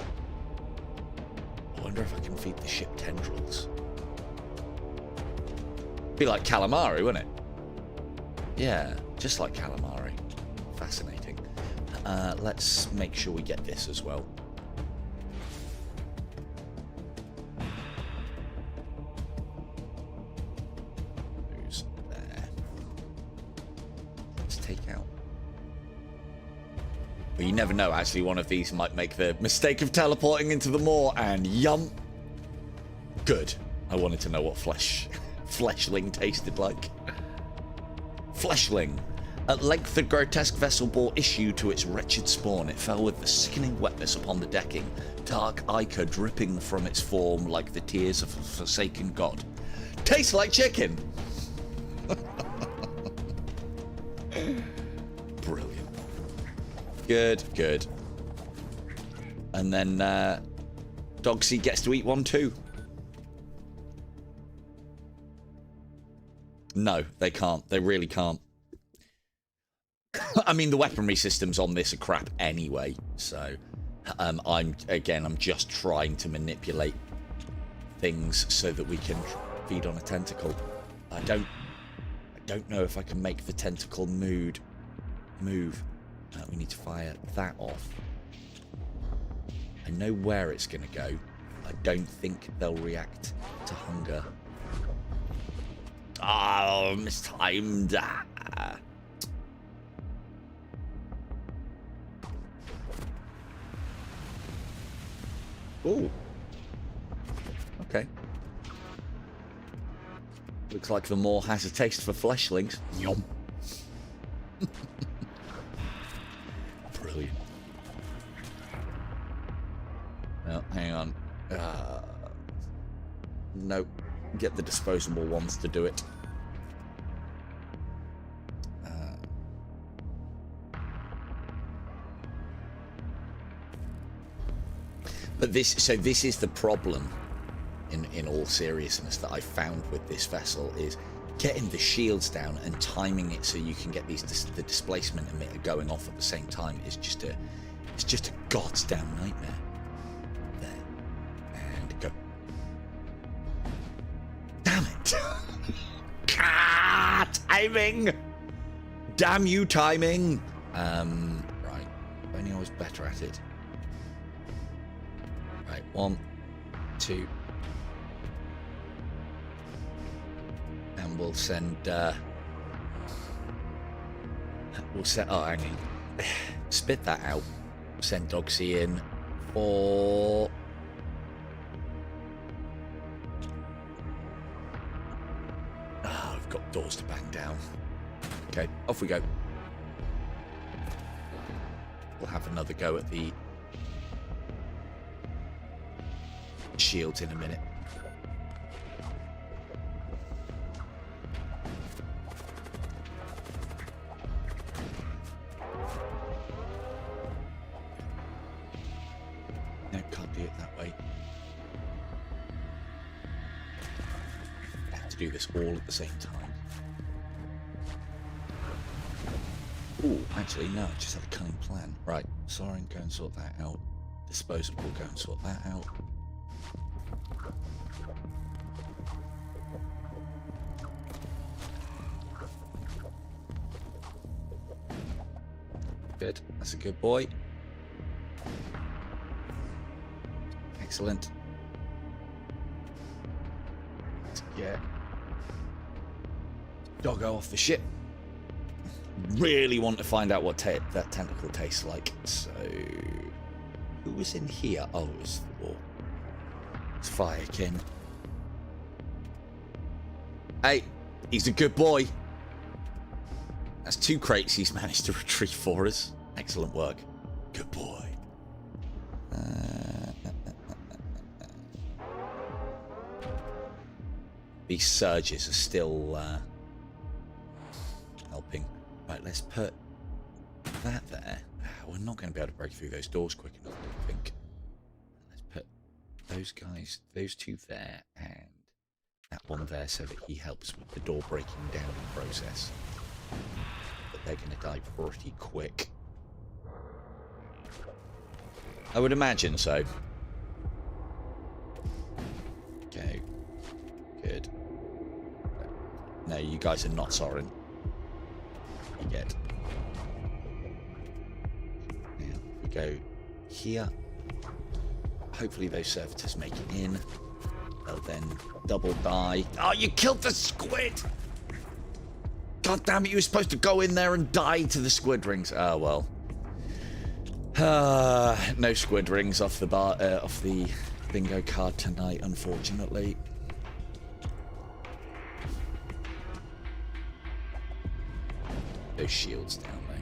I wonder if I can feed the ship tendrils. Be like calamari, wouldn't it? Yeah, just like calamari. Fascinating. Let's make sure we get this as well. But you never know, actually one of these might make the mistake of teleporting into the moor and yum. Good. I wanted to know what fleshling tasted like. Fleshling. At length the grotesque vessel bore issue to its wretched spawn. It fell with the sickening wetness upon the decking, dark ichor dripping from its form like the tears of a forsaken god. Tastes like chicken! Brilliant. Good, good. And then Dogsy gets to eat one too. No, they can't. They really can't. I mean, the weaponry systems on this are crap anyway. So, I'm just trying to manipulate things so that we can feed on a tentacle. I don't know if I can make the tentacle move. We need to fire that off. I know where it's going to go. I don't think they'll react to hunger. Oh, mistimed. Ooh. Okay. Looks like the Maw has a taste for fleshlings. Yum. Brilliant. Oh, hang on. Nope. Get the disposable ones to do it. But this is the problem, in all seriousness, that I found with this vessel is getting the shields down and timing it so you can get the displacement emitter going off at the same time is just a goddamn nightmare. There and go. Damn it! Timing! Damn you, timing! Right. If only I was better at it. Right, 1, 2. And we'll send, oh, hang on. Spit that out. Send Dogsy in for... Ah, I've got doors to bang down. Okay, off we go. We'll have another go at the shields in a minute. No, can't do it that way. I have to do this all at the same time. Ooh, actually, no, I just had a cunning plan. Right, Soren, go and sort that out. Disposable, go and sort that out. Good, that's a good boy. Excellent. Let's get Doggo off the ship. Really want to find out what that tentacle tastes like. So, who was in here? Oh, it was the wall. It's Firekin. Hey, he's a good boy. That's 2 crates he's managed to retrieve for us. Excellent work. Good boy. These surges are still helping. Right, let's put that there. We're not going to be able to break through those doors quick enough, I don't think. Let's put those guys, those 2 there, and that one there so that he helps with the door breaking down process. But they're going to die pretty quick. I would imagine so. Okay. Good. No, you guys are not Soren. You get. Now we go here. Hopefully those servitors make it in. They'll then double die. Oh, you killed the squid! God damn it, you were supposed to go in there and die to the squid rings. Oh, well. No squid rings off the bingo card tonight, unfortunately. Those shields down there.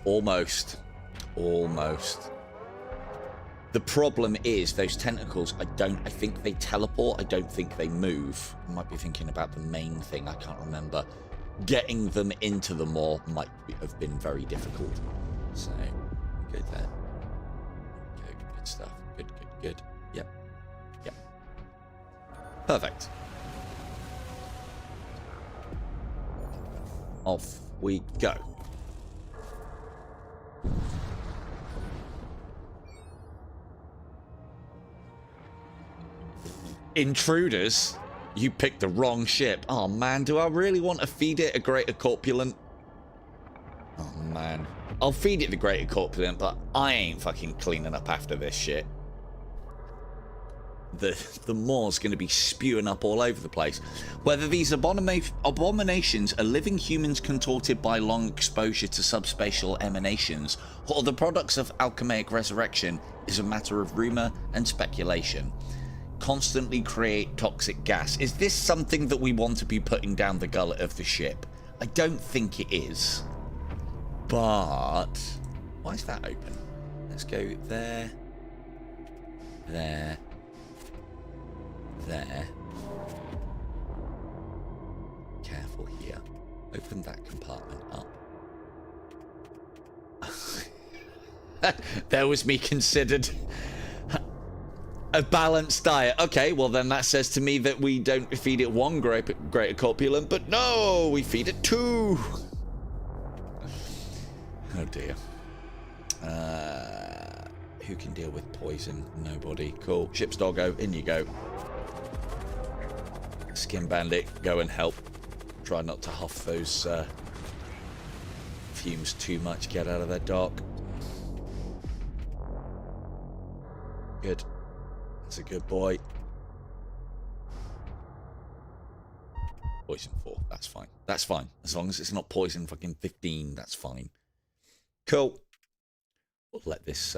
Almost. Almost. The problem is those tentacles, I think they teleport. I don't think they move. I might be thinking about the main thing. I can't remember. Getting them into the maw might have been very difficult. So, go there. Okay, good stuff. Good, good, good. Yep. Yep. Perfect. Off we go. Intruders? You picked the wrong ship. Oh man, do I really want to feed it a greater corpulent? Oh man. I'll feed it the greater corpulent, but I ain't fucking cleaning up after this shit. The maw's going to be spewing up all over the place. Whether these abominations are living humans contorted by long exposure to subspatial emanations, or the products of alchemic resurrection, is a matter of rumour and speculation. Constantly create toxic gas. Is this something that we want to be putting down the gullet of the ship? I don't think it is. But why is that open? Let's go there. There. There. Careful here. Open that compartment up. There was me considered a balanced diet. Okay, well then that says to me that we don't feed it one greater corpulent, but no, we feed it two. Oh dear. Who can deal with poison? Nobody. Cool. Ship's doggo, in you go. Skin bandit, go and help. Try not to huff those fumes too much. Get out of there, Doc. Good. That's a good boy. Poison 4. That's fine. That's fine. As long as it's not poison fucking 15, that's fine. Cool. We'll let this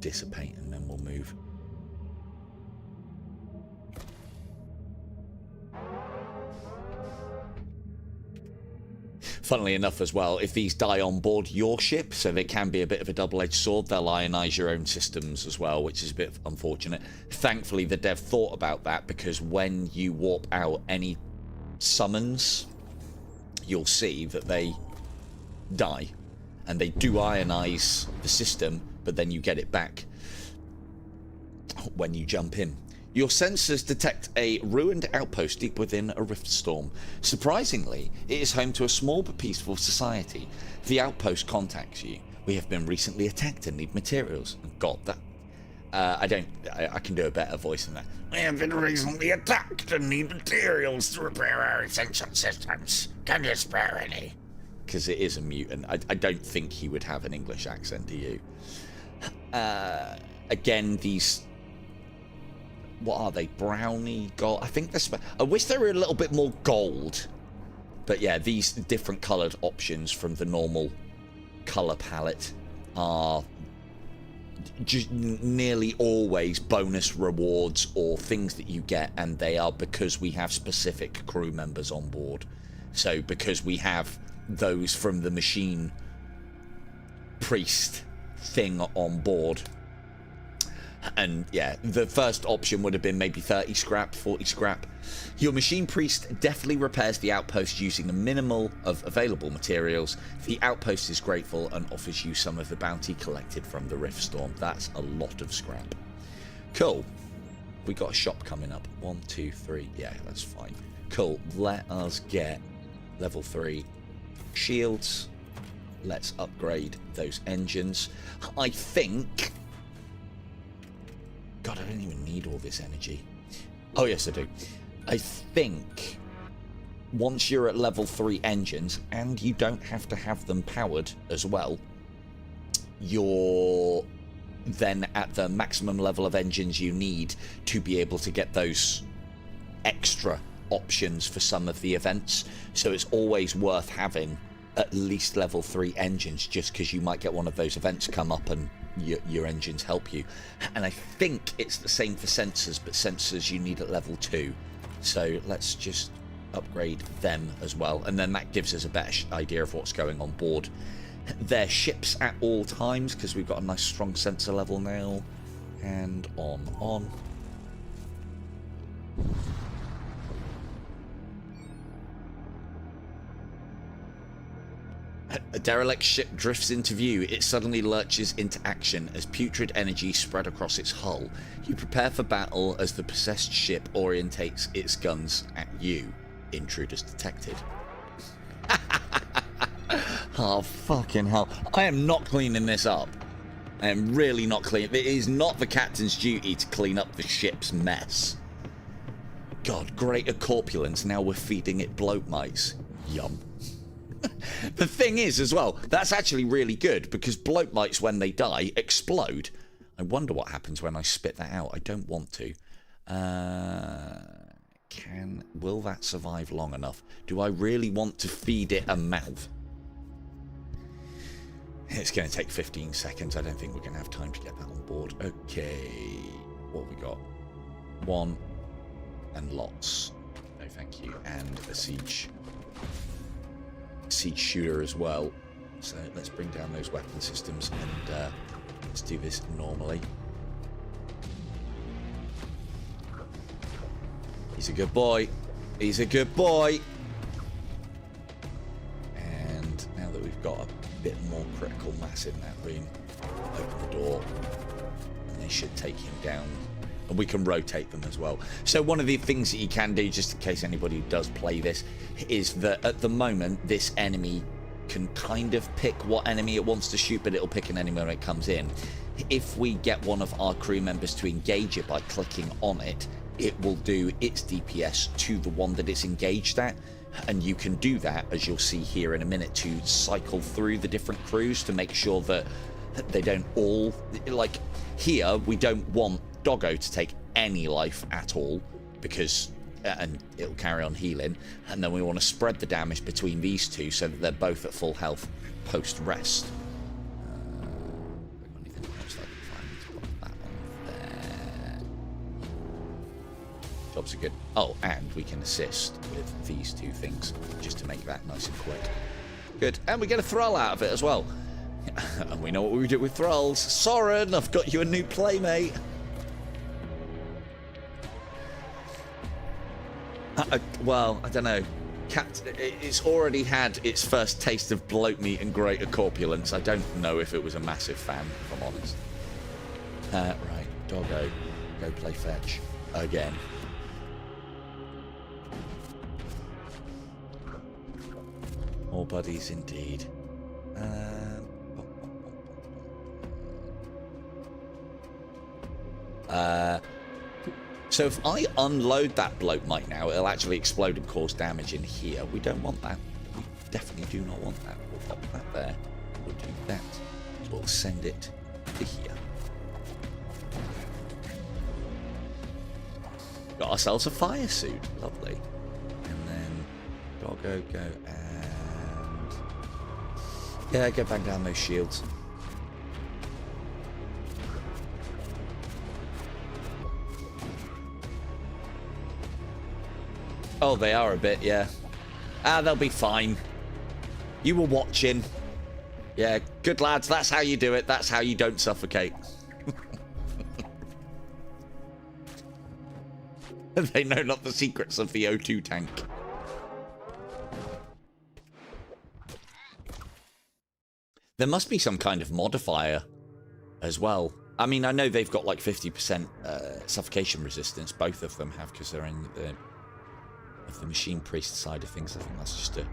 dissipate and then we'll move. Funnily enough as well, if these die on board your ship, so they can be a bit of a double-edged sword, they'll ionize your own systems as well, which is a bit unfortunate. Thankfully, the dev thought about that, because when you warp out any summons, you'll see that they die. And they do ionize the system, but then you get it back when you jump in. Your sensors detect a ruined outpost deep within a rift storm. Surprisingly, it is home to a small but peaceful society. The outpost contacts you. We have been recently attacked and need materials. God, that... I can do a better voice than that. We have been recently attacked and need materials to repair our essential systems. Can you spare any? Because it is a mutant. I don't think he would have an English accent, do you? Again, these... What are they? Brownie, gold? I think they're... I wish they were a little bit more gold. But yeah, these different coloured options from the normal colour palette are just nearly always bonus rewards or things that you get, and they are because we have specific crew members on board. So because we have those from the machine priest thing on board. And yeah, the first option would have been maybe 30 scrap, 40 scrap. Your machine priest definitely repairs the outpost using a minimal of available materials. The outpost is grateful and offers you some of the bounty collected from the rift storm. That's a lot of scrap. Cool. We got a shop coming up. 1, 2, 3. Yeah, that's fine. Cool. Let us get level 3 shields. Let's upgrade those engines. I think... God, I don't even need all this energy. Oh, yes, I do. I think once you're at level 3 engines, and you don't have to have them powered as well, you're then at the maximum level of engines you need to be able to get those extra options for some of the events. So it's always worth having at least level 3 engines, just because you might get one of those events come up and your engines help you. And I think it's the same for sensors, but sensors you need at level 2. So let's just upgrade them as well, and then that gives us a better idea of what's going on board their ships at all times, because we've got a nice strong sensor level now. And on. A derelict ship drifts into view. It suddenly lurches into action as putrid energy spread across its hull. You prepare for battle as the possessed ship orientates its guns at you. Intruders detected. Oh, fucking hell. I am not cleaning this up. I am really not cleaning. It is not the captain's duty to clean up the ship's mess. God, greater corpulence. Now we're feeding it bloat mites. Yum. The thing is, as well, that's actually really good because bloat mites, when they die, explode. I wonder what happens when I spit that out. I don't want to. Will that survive long enough? Do I really want to feed it a mouth? It's going to take 15 seconds. I don't think we're going to have time to get that on board. Okay. What have we got? One. And lots. No, thank you. And a siege shooter as well. So let's bring down those weapon systems and let's do this normally. He's a good boy. He's a good boy. And now that we've got a bit more critical mass in that room, open the door and they should take him down. And we can rotate them as well. So one of the things that you can do, just in case anybody does play this, is that at the moment this enemy can kind of pick what enemy it wants to shoot, but it'll pick an enemy when it comes in. If we get one of our crew members to engage it by clicking on it, it will do its DPS to the one that it's engaged at. And you can do that, as you'll see here in a minute, to cycle through the different crews to make sure that they don't all... Like, here, we don't want Doggo to take any life at all, because... and it'll carry on healing. And then we want to spread the damage between these two so that they're both at full health post-rest. Jobs are good. Oh, and we can assist with these two things just to make that nice and quick. Good. And we get a thrall out of it as well. And we know what we do with thralls. Soren, I've got you a new playmate. Well, I don't know. It's already had its first taste of bloat meat and greater corpulence. I don't know if it was a massive fan, if I'm honest. Right, Doggo, go play fetch again. More buddies indeed. So if I unload that bloat mite now, it'll actually explode and cause damage in here. We don't want that. We definitely do not want that. We'll pop that there. We'll do that. We'll send it to here. Got ourselves a fire suit. Lovely. And then Doggo, go and... yeah, go bang down those shields. Oh, they are a bit, yeah. They'll be fine. You were watching. Yeah, good lads, that's how you do it. That's how you don't suffocate. They know not the secrets of the O2 tank. There must be some kind of modifier as well. I mean, I know they've got like 50% suffocation resistance. Both of them have, because they're in the machine priest side of things. I think that's just a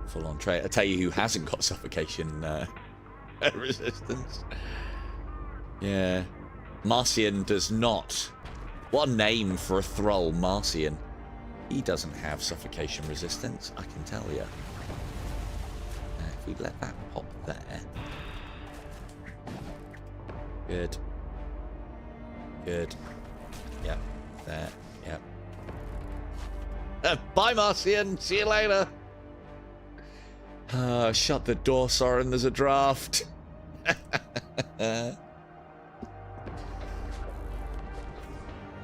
full-on trait. I'll tell you who hasn't got suffocation resistance. Yeah. Marcian does not. What a name for a thrall, Marcian. He doesn't have suffocation resistance, I can tell you. If we let that pop there. Good. Good. Yep. There. Yep. Bye, Marcian. See you later. Shut the door, Soren. There's a draft.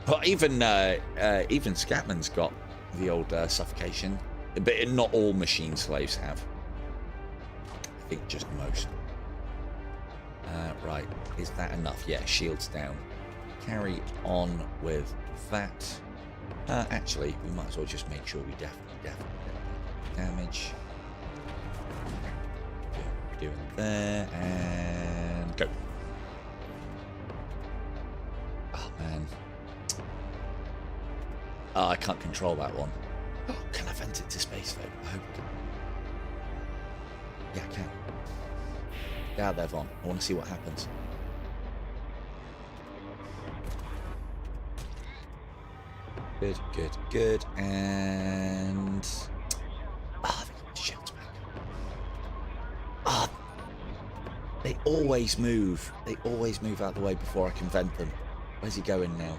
But even Scatman's got the old suffocation, but not all machine slaves have. I think just most. Right, is that enough? Yeah, shields down. carry on with that. Actually, we might as well just make sure we definitely get damage. Do it there, and go. Oh, man. Oh, I can't control that one. Oh, can I vent it to space, though? I hope. Yeah, I can. Get out there, Vaughn. I want to see what happens. Good, good, good. And... Ah, shit. Ah, they always move. They always move out of the way before I can vent them. Where's he going now?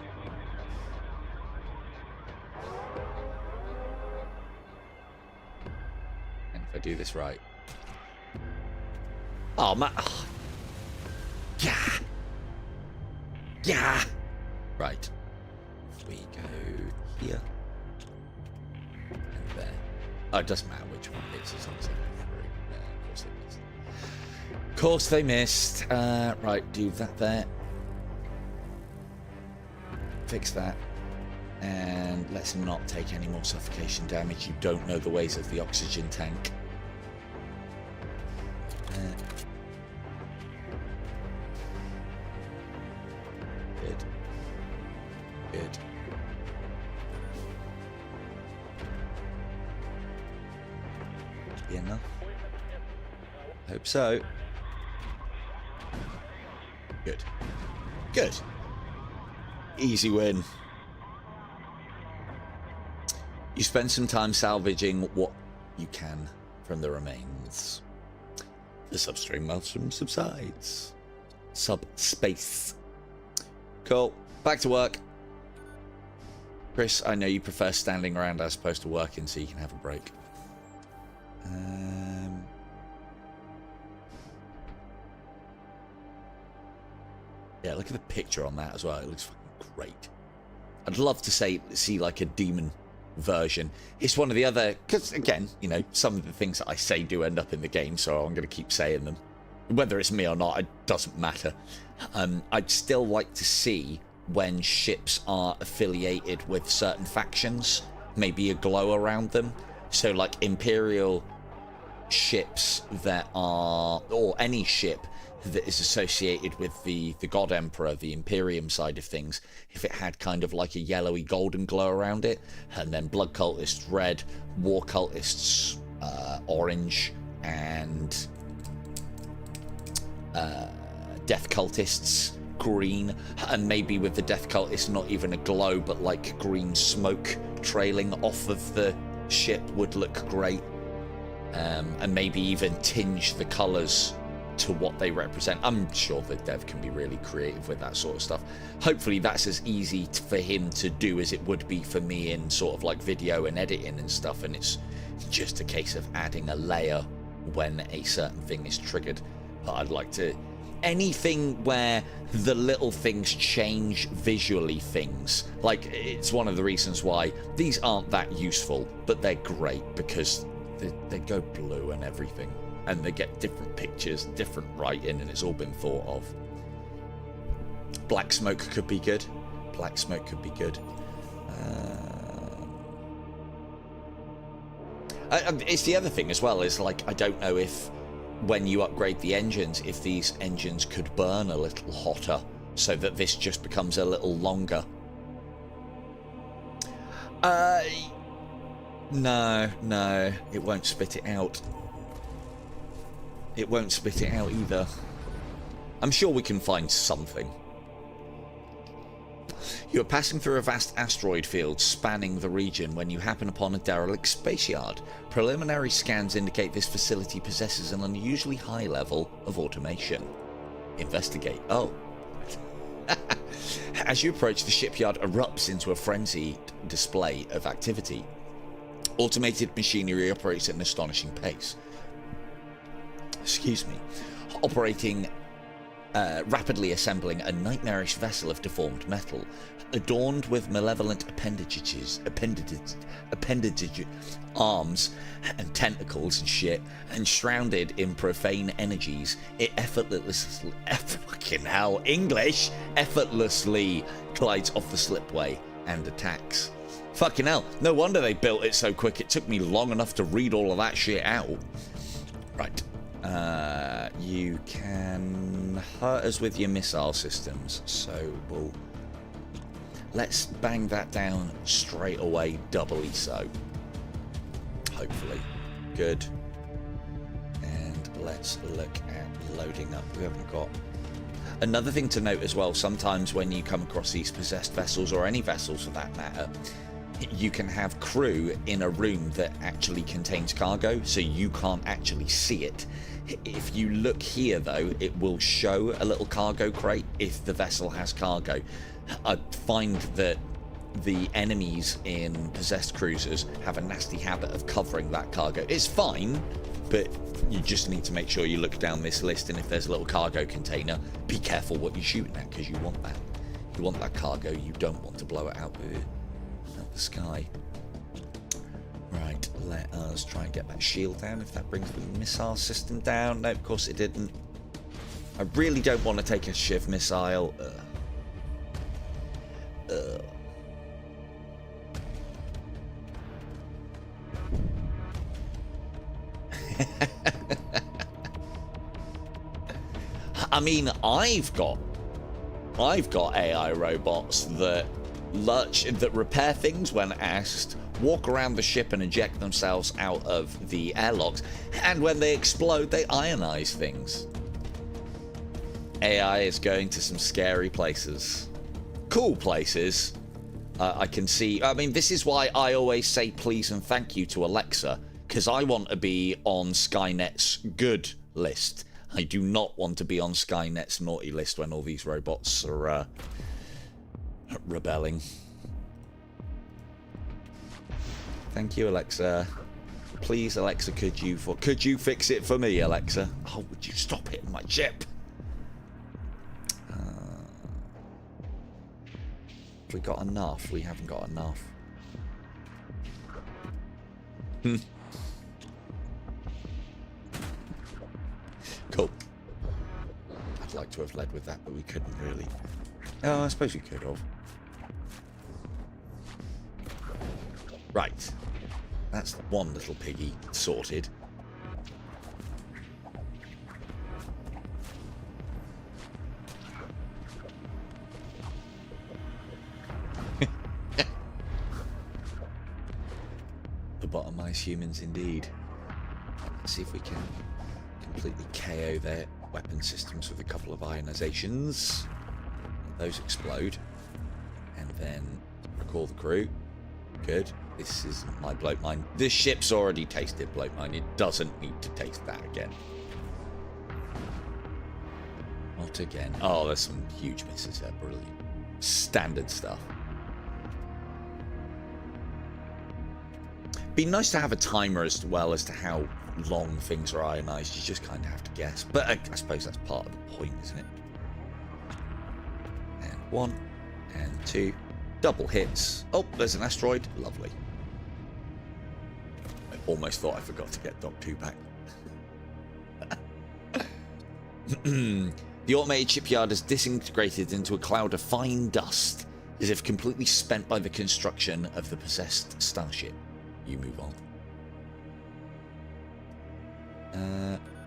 And if I do this right. Oh, man. Oh. Yeah. Yeah. Right. We go here. And there. Oh, it doesn't matter which one it is. As long as I go through. Of course they missed. Right, do that there. Fix that. And let's not take any more suffocation damage. You don't know the ways of the oxygen tank. Good. Good. Be enough. Hope so. Good. Good. Easy win. You spend some time salvaging what you can from the remains. The substream maelstrom subsides. Subspace. Cool. Back to work. Chris, I know you prefer standing around as opposed to working, so you can have a break. Yeah, look at the picture on that as well. It looks fucking great. I'd love to see like a demon version. It's one of the other, because again, you know, some of the things that I say do end up in the game, so I'm going to keep saying them. Whether it's me or not, it doesn't matter. I'd still like to see when ships are affiliated with certain factions, maybe a glow around them. So like Imperial ships that are, or any ship that is associated with the God Emperor, the Imperium side of things, if it had kind of like a yellowy golden glow around it, and then blood cultists red, war cultists orange, and death cultists green, and maybe with the death cultists not even a glow but like green smoke trailing off of the ship would look great, and maybe even tinge the colors to what they represent. I'm sure that dev can be really creative with that sort of stuff. Hopefully that's as easy for him to do as it would be for me in sort of like video and editing and stuff, and it's just a case of adding a layer when a certain thing is triggered. But I'd like to, anything where the little things change visually things, like it's one of the reasons why these aren't that useful, but they're great because they go blue and everything, and they get different pictures, different writing, and it's all been thought of. Black smoke could be good. Black smoke could be good. It's the other thing as well, is like, I don't know if when you upgrade the engines, if these engines could burn a little hotter so that this just becomes a little longer. No, it won't spit it out. It won't spit it out either. I'm sure we can find something. You are passing through a vast asteroid field spanning the region when you happen upon a derelict space yard. Preliminary scans indicate this facility possesses an unusually high level of automation. Investigate. Oh. As you approach, the shipyard erupts into a frenzied display of activity. Automated machinery operates at an astonishing pace. Excuse me. Operating rapidly assembling a nightmarish vessel of deformed metal, adorned with malevolent appendages, arms and tentacles and shit, and shrouded in profane energies. It effortlessly glides off the slipway and attacks. Fucking hell, no wonder they built it so quick. It took me long enough to read all of that shit out. Right. You can hurt us with your missile systems, so let's bang that down straight away, doubly so. Hopefully. Good. And let's look at loading up. We haven't got... Another thing to note as well, sometimes when you come across these possessed vessels, or any vessels for that matter, you can have crew in a room that actually contains cargo, so you can't actually see it. If you look here, though, it will show a little cargo crate if the vessel has cargo. I find that the enemies in possessed cruisers have a nasty habit of covering that cargo. It's fine, but you just need to make sure you look down this list, and if there's a little cargo container, be careful what you're shooting at, because you want that. You want that cargo, you don't want to blow it out with the sky. Right, let us try and get that shield down, if that brings the missile system down. No, of course it didn't. I really don't want to take a Shiv missile. I mean, I've got AI robots that repair things when asked, walk around the ship and eject themselves out of the airlocks, and when they explode, they ionize things. AI is going to some scary places. Cool places. I can see... I mean, this is why I always say please and thank you to Alexa, because I want to be on Skynet's good list. I do not want to be on Skynet's naughty list when all these robots are rebelling. Thank you, Alexa. Please, Alexa, could you fix it for me, Alexa? Oh, would you stop hitting my ship? We got enough. We haven't got enough. Cool. I'd like to have led with that, but we couldn't really. Oh, I suppose we could have. Right. That's one little piggy sorted. Lobotomized humans indeed. Let's see if we can completely KO their weapon systems with a couple of ionizations. Those explode. And then recall the crew. Good. This is my bloat mine. This ship's already tasted bloat mine. It doesn't need to taste that again. Not again. Oh, there's some huge misses there. Brilliant. Standard stuff. Be nice to have a timer as well as to how long things are ionized. You just kind of have to guess. But I suppose that's part of the point, isn't it? And 1 and 2. Double hits. Oh, there's an asteroid. Lovely. I almost thought I forgot to get Dock 2 back. The automated shipyard is disintegrated into a cloud of fine dust, as if completely spent by the construction of the possessed starship. You move on.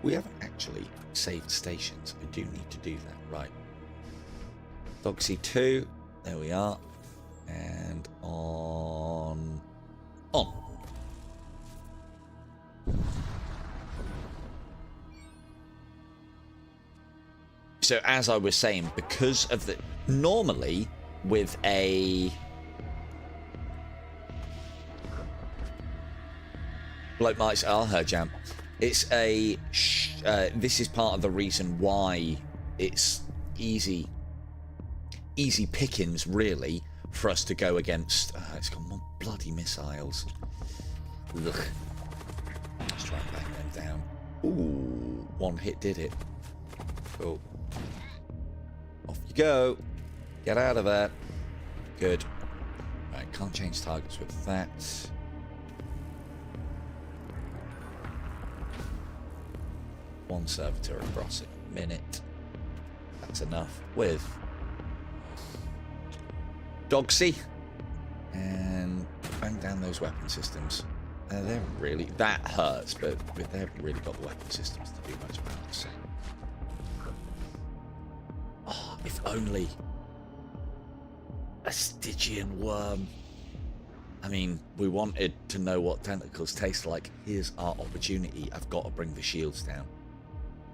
We haven't actually saved stations. I do need to do that. Right. Dog C2. There we are. And on. So as I was saying, because of the... Normally, with a... Bloke might say, oh, her jam. It's a... this is part of the reason why it's easy pickings, really, for us to go against... it's got more bloody missiles. Ugh. Let's try and bang them down. Ooh, one hit did it. Cool. you go. Get out of there. Good. Right, can't change targets with that. One servitor across in a minute. That's enough. With Dogsy. And bang down those weapon systems. They're really... That hurts, but they haven't really got the weapon systems to do much about it. So. Oh, if only... A Stygian worm. I mean, we wanted to know what tentacles taste like. Here's our opportunity. I've got to bring the shields down.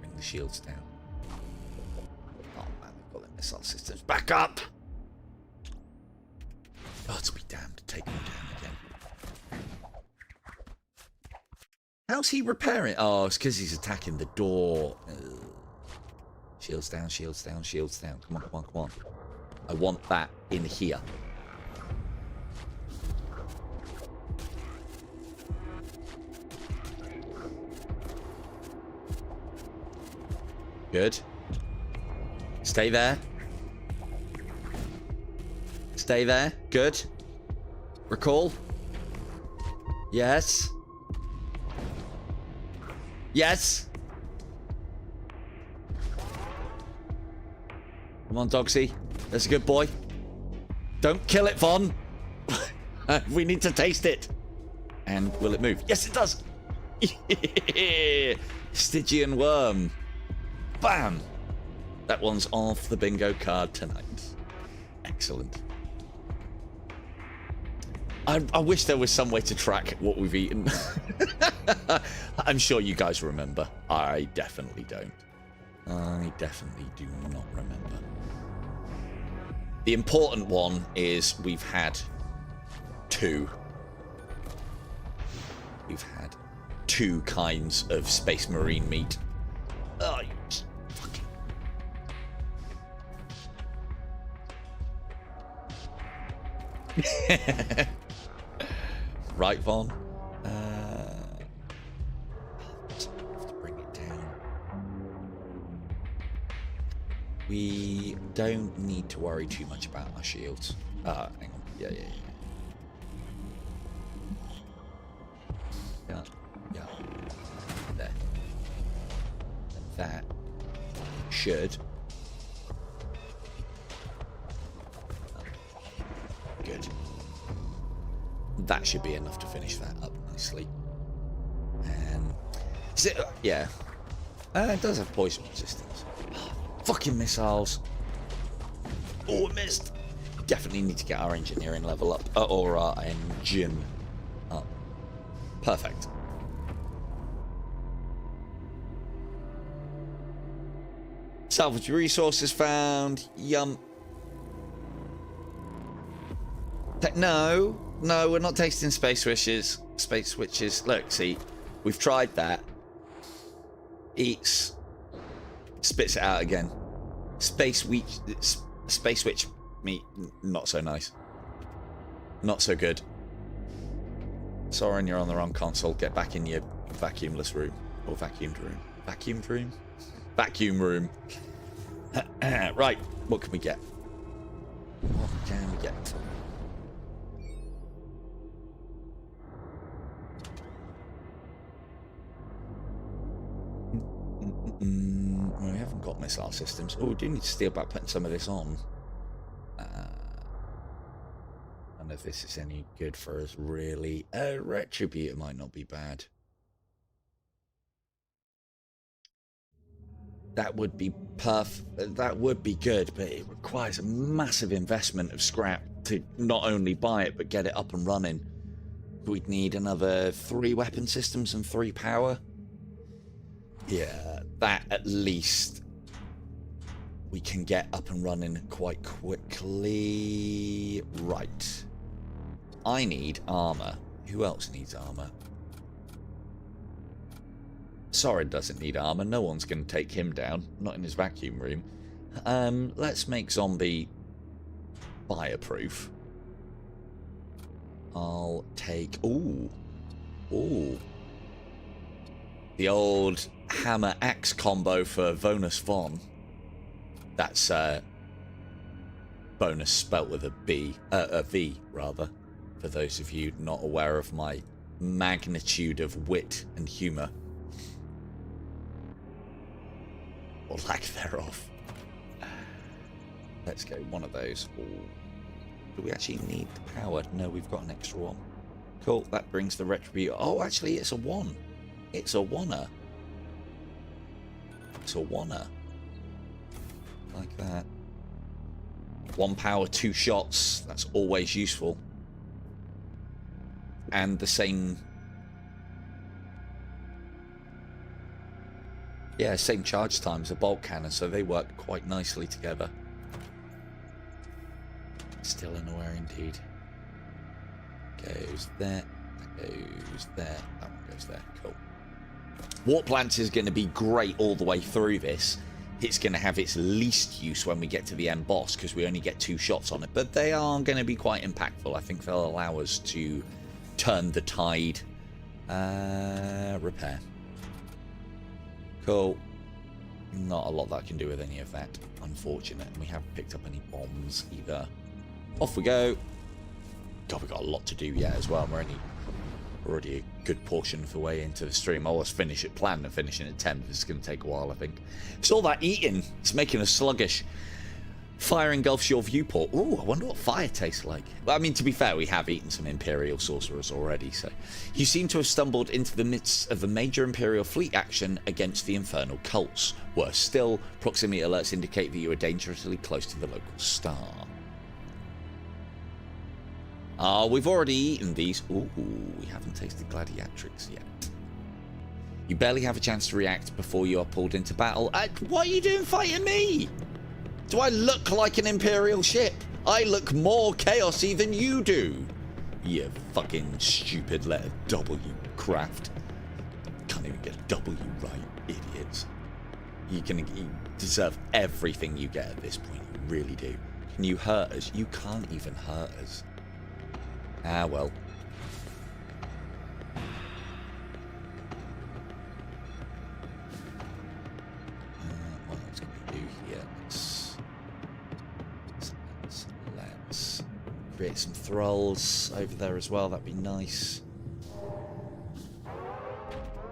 Bring the shields down. Oh man, they've got the missile systems back up! Gods be damned, take them down again. How's he repairing? Oh, it's because he's attacking the door. Shields down, shields down, shields down. Come on, come on, come on. I want that in here. Good. Stay there. Stay there. Good. Recall. Yes. Yes. Come on, Dogsy. That's a good boy. Don't kill it, Von. We need to taste it. And will it move? Yes, it does. Stygian worm. Bam. That one's off the bingo card tonight. Excellent. I wish there was some way to track what we've eaten. I'm sure you guys remember. I definitely don't. I definitely do not remember. The important one is we've had two. We've had two kinds of space marine meat. Oh, you fucking... Right, Von? We don't need to worry too much about our shields. Hang on. Yeah. There. And that should... Good. That should be enough to finish that up nicely. And... yeah. It does have poison resistance. Fucking missiles. Oh, I missed. Definitely need to get our engineering level up. Or our engine up. Perfect. Salvage resources found. Yum. No, we're not tasting space switches. Space switches. Look, see, we've tried that. Eats. Spits it out again. Space switch meat, not so nice. Not so good. Soren, you're on the wrong console. Get back in your vacuumless room. Or vacuumed room. Vacuumed room? Vacuum room. Right, what can we get? What can we get? Well, we haven't got missile systems. Oh, we do need to steal about putting some of this on. I don't know if this is any good for us, really. Retributor might not be bad. That would be that would be good, but it requires a massive investment of scrap to not only buy it, but get it up and running. We'd need another 3 weapon systems and 3 power. Yeah, that at least we can get up and running quite quickly. Right. I need armor. Who else needs armor? Soren doesn't need armor. No one's going to take him down. Not in his vacuum room. Let's make zombie fireproof. I'll take... Ooh. The old hammer-axe combo for Vonus Von. That's bonus spelt with a V rather, for those of you not aware of my magnitude of wit and humour. Or lack thereof. Let's go one of those. Ooh. Do we actually need the power? No, we've got an extra one. Cool, that brings the retribution. Oh, actually, it's a 1. It's a 1er. It's a 1er. Like that. 1 power, 2 shots. That's always useful. And the same... yeah, same charge time as a bolt cannon, so they work quite nicely together. Still nowhere indeed. Goes there. That goes there. That one goes there. Cool. Warp Lance is going to be great all the way through this. It's going to have its least use when we get to the end boss because we only get 2 shots on it. But they are going to be quite impactful. I think they'll allow us to turn the tide. Repair. Cool. Not a lot that I can do with any of that. Unfortunate. We haven't picked up any bombs either. Off we go. God, we've got a lot to do yet as well. We're already a good portion of the way into the stream. I was planning on finishing at 10. This is going to take a while, I think. It's all that eating. It's making us sluggish. Fire engulfs your viewport. Ooh, I wonder what fire tastes like. Well, I mean, to be fair, we have eaten some Imperial sorcerers already, so... You seem to have stumbled into the midst of a major Imperial fleet action against the infernal cults. Worse still, proximity alerts indicate that you are dangerously close to the local star. Ah, we've already eaten these. Ooh, we haven't tasted gladiatrix yet. You barely have a chance to react before you are pulled into battle. What are you doing fighting me? Do I look like an Imperial ship? I look more chaosy than you do. You fucking stupid letter W craft. Can't even get a W right, idiots. You deserve everything you get at this point. You really do. Can you hurt us? You can't even hurt us. Ah, well. What else can we do here? Let's create some thralls over there as well. That'd be nice.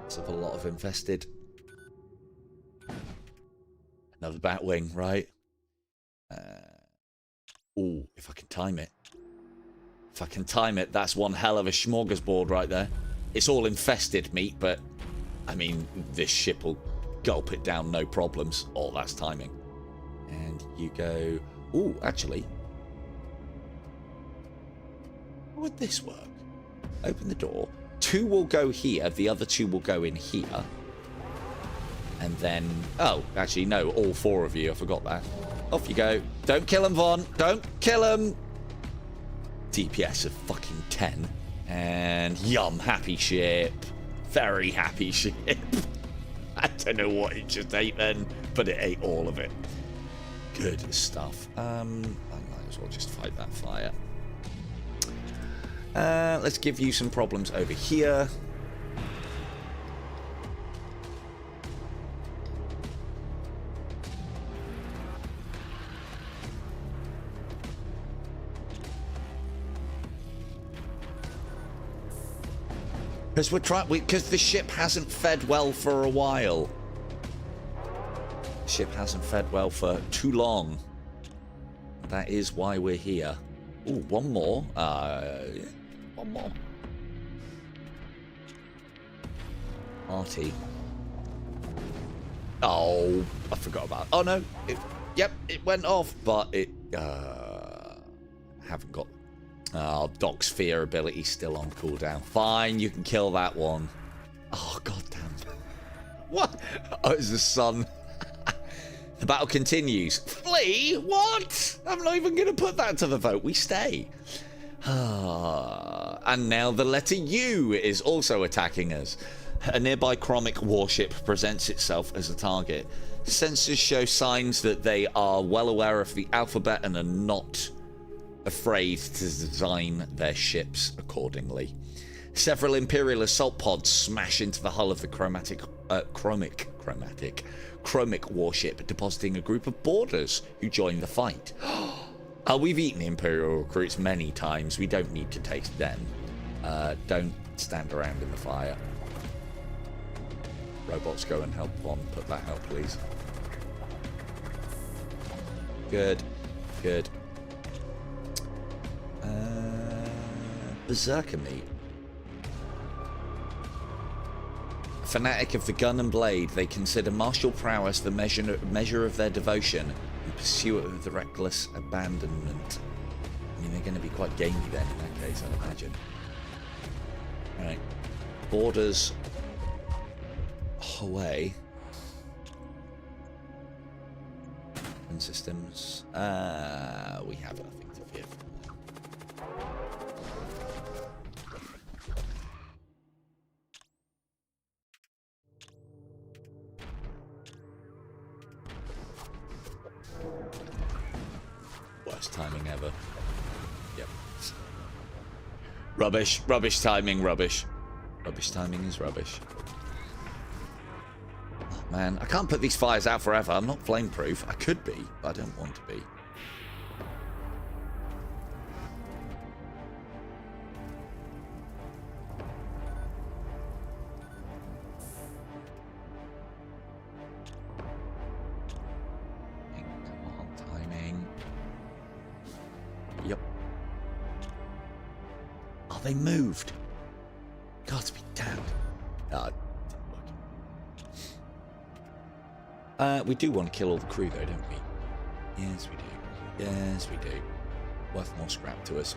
Let's have a lot of infested. Another batwing, right? Ooh, if I can time it. If I can time it, that's one hell of a smorgasbord right there. It's all infested meat, but I mean, this ship will gulp it down no problems. Oh, that's timing. And you go... Ooh, actually. How would this work? Open the door. 2 will go here. The other 2 will go in here. And then... Oh, actually, no. All 4 of you. I forgot that. Off you go. Don't kill him, Vaughn. Don't kill him. DPS of fucking 10. And yum, happy ship. Very happy ship. I don't know what it just ate then, but it ate all of it. Good stuff. I might as well just fight that fire. Let's give you some problems over here. Because because the ship hasn't fed well for a while. The ship hasn't fed well for too long. That is why we're here. Ooh, one more. One more. Artie. Oh, I forgot about it. Oh no. Yep, it went off, but it haven't got. Oh, Doc's fear ability still on cooldown. Fine, you can kill that one. Oh, goddamn. What? Oh, it's the sun. The battle continues. Flee? What? I'm not even going to put that to the vote. We stay. And now the letter U is also attacking us. A nearby chromic warship presents itself as a target. Sensors show signs that they are well aware of the alphabet and are not afraid to design their ships accordingly. Several Imperial assault pods smash into the hull of the chromic warship, depositing a group of boarders who join the fight. We've eaten Imperial recruits many times. We don't need to taste them. Don't stand around in the fire. Robots, go and help one. Put that out, please. Good. Good. Berserker meat. Fanatic of the gun and blade, they consider martial prowess the measure of their devotion and pursue it with the reckless abandonment. I mean, they're going to be quite gamey then in that case, I'd imagine. Right. Borders away. And systems. We have nothing to fear. Worst timing ever. Yep. Rubbish. Rubbish timing. Rubbish. Rubbish timing is rubbish. Oh, man, I can't put these fires out forever. I'm not flameproof. I could be, but I don't want to be. They moved. God be damned. We do want to kill all the crew though, don't we? Yes, we do. Yes, we do. Worth more scrap to us.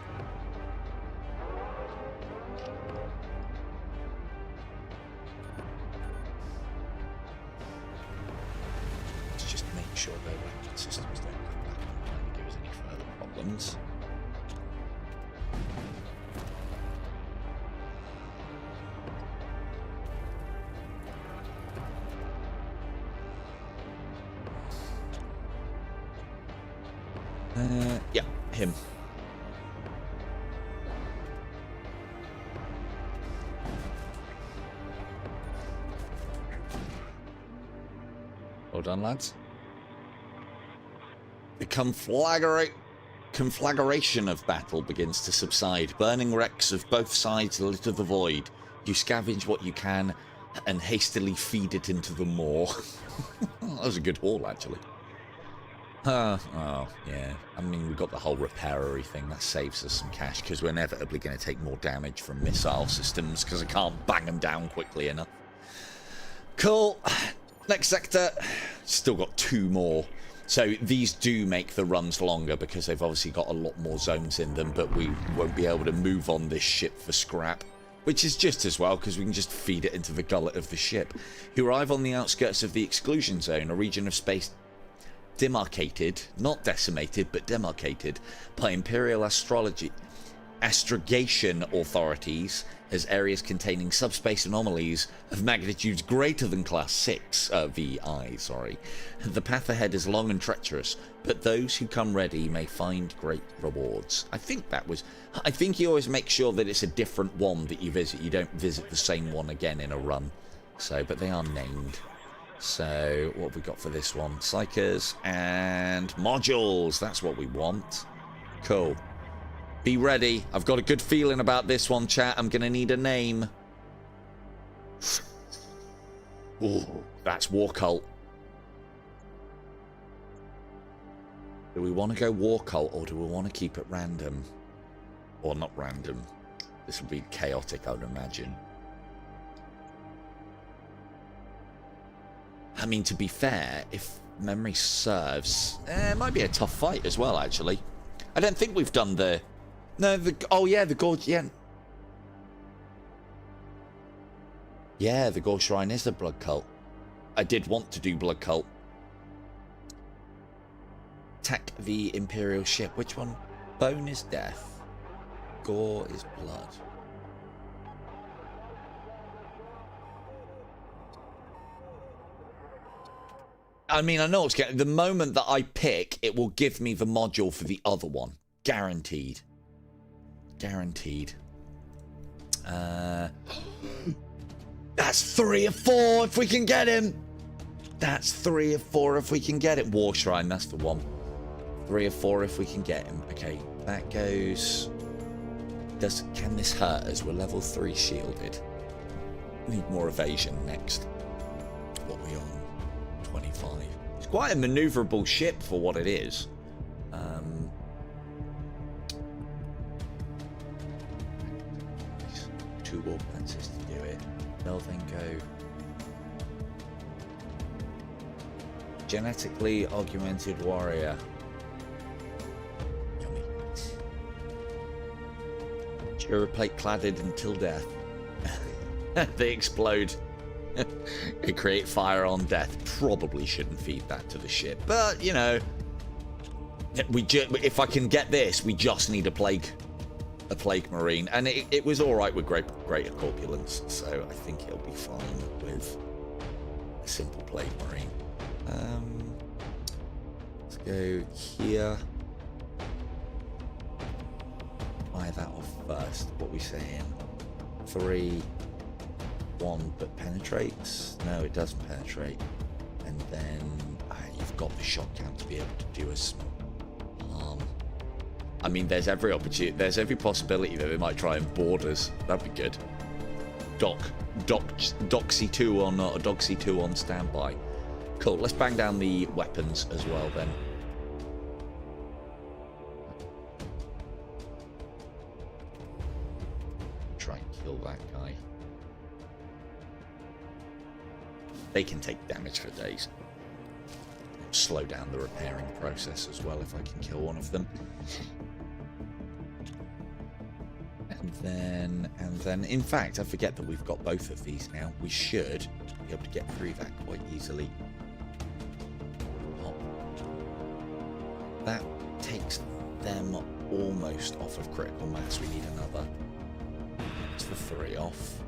Let's just make sure their weapon systems don't come back online and give us any further problems. Yeah, him. Well done, lads. The conflagration of battle begins to subside. Burning wrecks of both sides litter the void. You scavenge what you can and hastily feed it into the maw. That was a good haul, actually. Oh, yeah. I mean, we've got the whole repairery thing. That saves us some cash, because we're inevitably going to take more damage from missile systems, because I can't bang them down quickly enough. Cool. Next sector. Still got 2 more. So these do make the runs longer, because they've obviously got a lot more zones in them, but we won't be able to move on this ship for scrap. Which is just as well, because we can just feed it into the gullet of the ship. You arrive on the outskirts of the exclusion zone, a region of space demarcated, not decimated, but demarcated by Imperial astrogation authorities as areas containing subspace anomalies of magnitudes greater than Class 6 VI. The path ahead is long and treacherous, but those who come ready may find great rewards. I think you always make sure that it's a different one that you visit. You don't visit the same one again in a run. So, but they are named. So, what have we got for this one? Psychers and modules. That's what we want. Cool. Be ready. I've got a good feeling about this one, chat. I'm going to need a name. Ooh, that's War Cult. Do we want to go War Cult, or do we want to keep it random? Or not random. This would be chaotic, I would imagine. I mean, to be fair, if memory serves, it might be a tough fight as well, actually. I don't think we've done the... No, oh yeah, the Gorge, yeah. Yeah, the Gorge Shrine is the Blood Cult. I did want to do Blood Cult. Attack the Imperial ship. Which one? Bone is death. Gore is blood. I mean, I know it's getting... The moment that I pick, it will give me the module for the other one. Guaranteed. Guaranteed. That's 3 of 4 if we can get him. That's 3 of 4 if we can get it. War Shrine, that's the one. 3 or 4 if we can get him. Okay, that goes... Can this hurt us? We're level 3 shielded. Need more evasion next. What are we on? 25. It's quite a maneuverable ship for what it is. 2 warp lenses to do it. They'll then go... Genetically augmented warrior. Yummy. Duroplate cladded until death. They explode. They create fire on death. Probably shouldn't feed that to the ship, but you know, if I can get this, we just need a plague marine, and it was all right with greater corpulence, so I think it'll be fine with a simple plague marine. Let's go here. Fire that off first. What are we saying? 3, 1, but penetrates? No, it doesn't penetrate. And then you've got the shot count to be able to do us harm. I mean, there's every opportunity, there's every possibility that they might try and board us. That'd be good. Doxy 2 on or Doxy 2 on standby. Cool. Let's bang down the weapons as well then. Try and kill that guy. They can take damage for days. Slow down the repairing process as well if I can kill one of them. And then, in fact, I forget that we've got both of these now. We should be able to get through that quite easily. Oh. That takes them almost off of critical mass. We need another. It's the 3 off.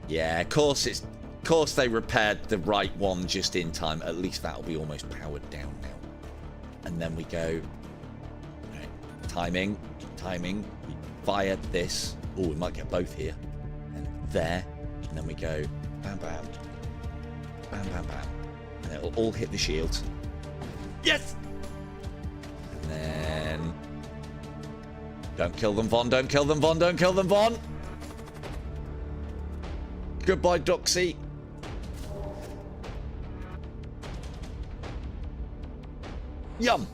Yeah, of course they repaired the right one just in time. At least that'll be almost powered down now. And then we go... Right. Timing. We fire this. Oh, we might get both here. And there. And then we go... Bam, bam. Bam, bam, bam. And it'll all hit the shields. Yes! And then... Don't kill them, Von. Don't kill them, Von. Don't kill them, Von. Goodbye, Doxy. Yum.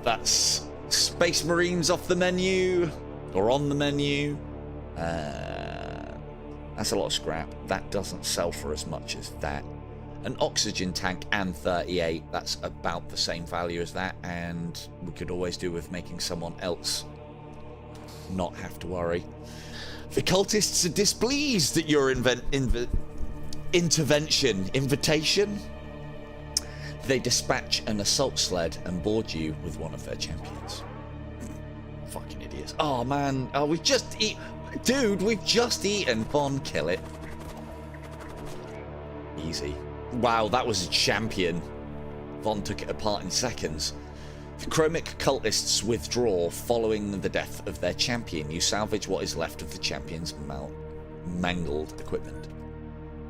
That's Space Marines off the menu. Or on the menu. That's a lot of scrap. That doesn't sell for as much as that. An oxygen tank and 38. That's about the same value as that. And we could always do with making someone else not have to worry. The cultists are displeased at your invitation. They dispatch an assault sled and board you with one of their champions. Fucking idiots. Oh man, we've just dude, we've just eaten. Von, kill it. Easy. Wow, that was a champion. Von took it apart in seconds. The chromic cultists withdraw following the death of their champion. You salvage what is left of the champion's mangled equipment.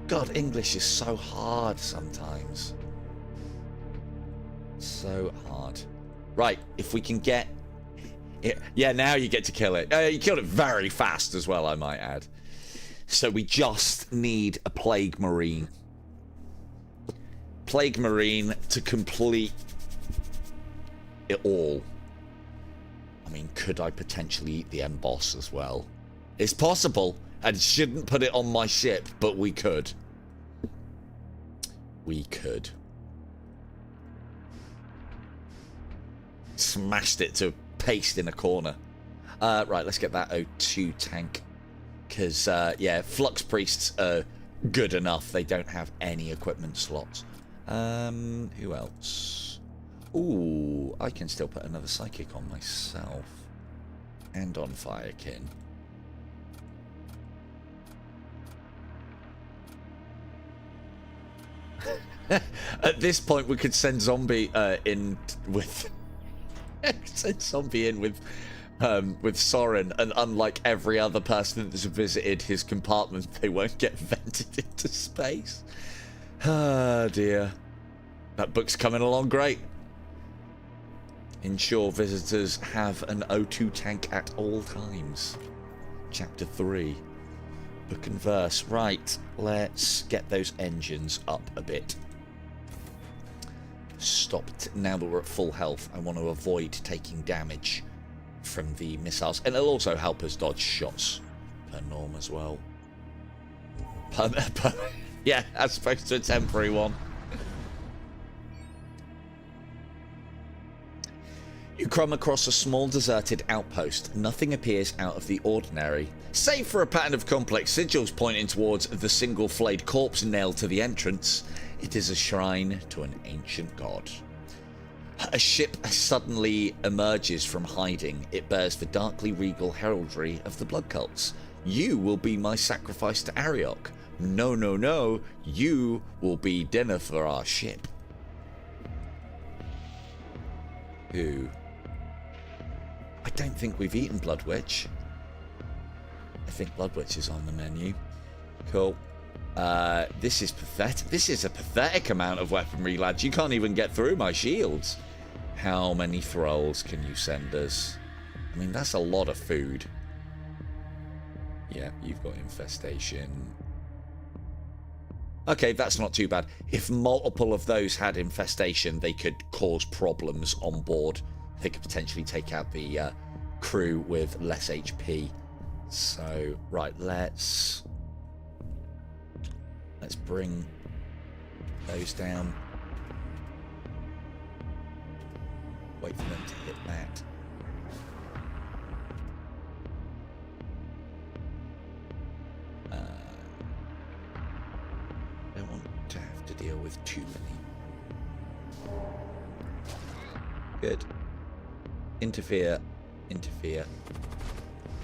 God, English is so hard sometimes. So hard. Right, if we can get... Yeah, now you get to kill it. You killed it very fast as well, I might add. So we just need a Plague Marine. Plague Marine to complete it all. I mean, could I potentially eat the M-Boss as well? It's possible. I shouldn't put it on my ship, but we could. We could. Smashed it to paste in a corner. Right, let's get that O2 tank. Because, yeah, Flux Priests are good enough. They don't have any equipment slots. Who else? Ooh, I can still put another Psychic on myself. And on Firekin. At this point, we could send Zombie in with... send Zombie in with Soren, and unlike every other person that's visited his compartment, they won't get vented into space. Ah, dear. That book's coming along great. Ensure visitors have an O2 tank at all times. Chapter 3. Book and verse. Right, let's get those engines up a bit. Stopped. Now that we're at full health, I want to avoid taking damage from the missiles. And it'll also help us dodge shots per norm as well. Yeah, as opposed to a temporary one. You come across a small deserted outpost. Nothing appears out of the ordinary, save for a pattern of complex sigils pointing towards the single flayed corpse nailed to the entrance. It is a shrine to an ancient god. A ship suddenly emerges from hiding. It bears the darkly regal heraldry of the blood cults. You will be my sacrifice to Ariok. No, no, no. You will be dinner for our ship. Who? I don't think we've eaten Blood Witch. I think Blood Witch is on the menu. Cool. This is pathetic. This is a pathetic amount of weaponry, lads. You can't even get through my shields. How many thralls can you send us? I mean, that's a lot of food. Yeah, you've got infestation. Okay, that's not too bad. If multiple of those had infestation, they could cause problems on board. They could potentially take out the crew with less HP. So, right, let's bring those down. Wait for them to hit that. I don't want to have to deal with too many. Good. Interfere.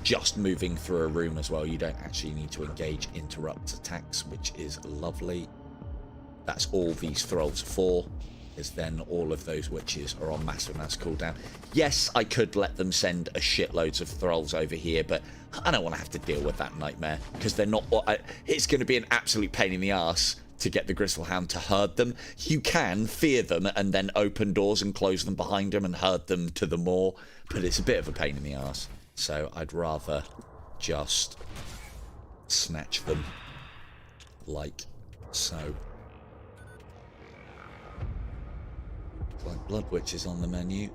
Just moving through a room as well. You don't actually need to engage interrupt attacks, which is lovely. That's all these thralls are for, is then all of those witches are on massive mass cooldown. Yes, I could let them send a shitloads of thralls over here, but I don't want to have to deal with that nightmare, because they're not... It's going to be an absolute pain in the arse to get the Gristlehound to herd them. You can fear them and then open doors and close them behind them and herd them to the moor, but it's a bit of a pain in the arse. So I'd rather just snatch them like so. Like Blood Witch is on the menu.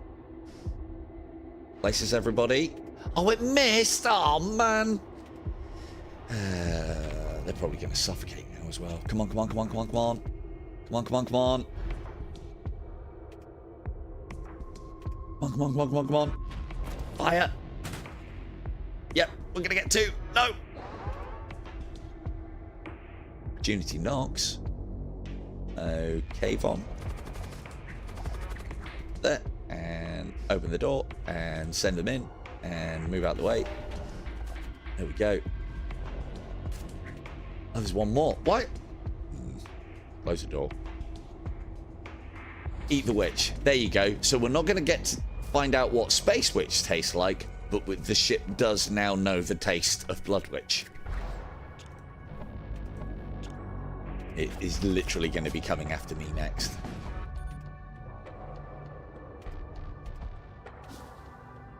Places everybody. Oh, it missed! Oh, man! They're probably going to suffocate now as well. Come on, come on, come on, come on, come on. Come on, come on, come on. Come on, come on, come on, come on, come on. Fire! Yep, we're going to get two. No! Opportunity knocks. Okay, Von. There. And open the door. And send them in. And move out the way. There we go. Oh, there's one more. What? Close the door. Eat the witch. There you go. So we're not going to get to find out what Space Witch tastes like, but the ship does now know the taste of Blood Witch. It is literally going to be coming after me next.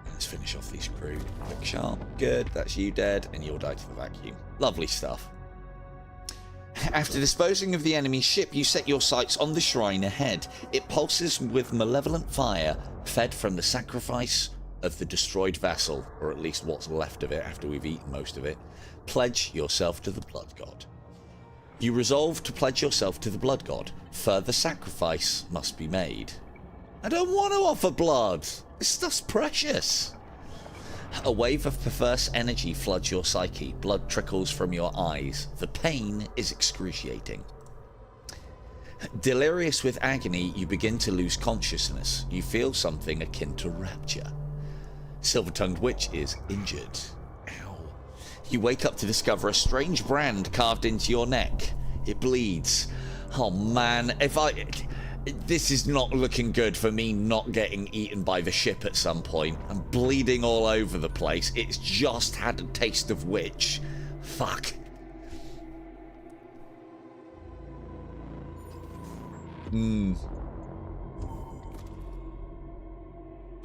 Let's finish off these crew. Quick sharp. Good. That's you dead, and you'll die to the vacuum. Lovely stuff. After disposing of the enemy ship, you set your sights on the shrine ahead. It pulses with malevolent fire, fed from the sacrifice of the destroyed vessel, or at least what's left of it after we've eaten most of it. Pledge yourself to the blood god. You resolve to pledge yourself to the blood god. Further sacrifice must be made. I don't want to offer blood. This stuff's precious. A wave of perverse energy floods your psyche. Blood trickles from your eyes. The pain is excruciating. Delirious with agony, you begin to lose consciousness. You feel something akin to rapture. Silver-tongued witch is injured. Ow. You wake up to discover a strange brand carved into your neck. It bleeds. Oh man, this is not looking good for me not getting eaten by the ship at some point. I'm bleeding all over the place. It's just had a taste of witch. Fuck.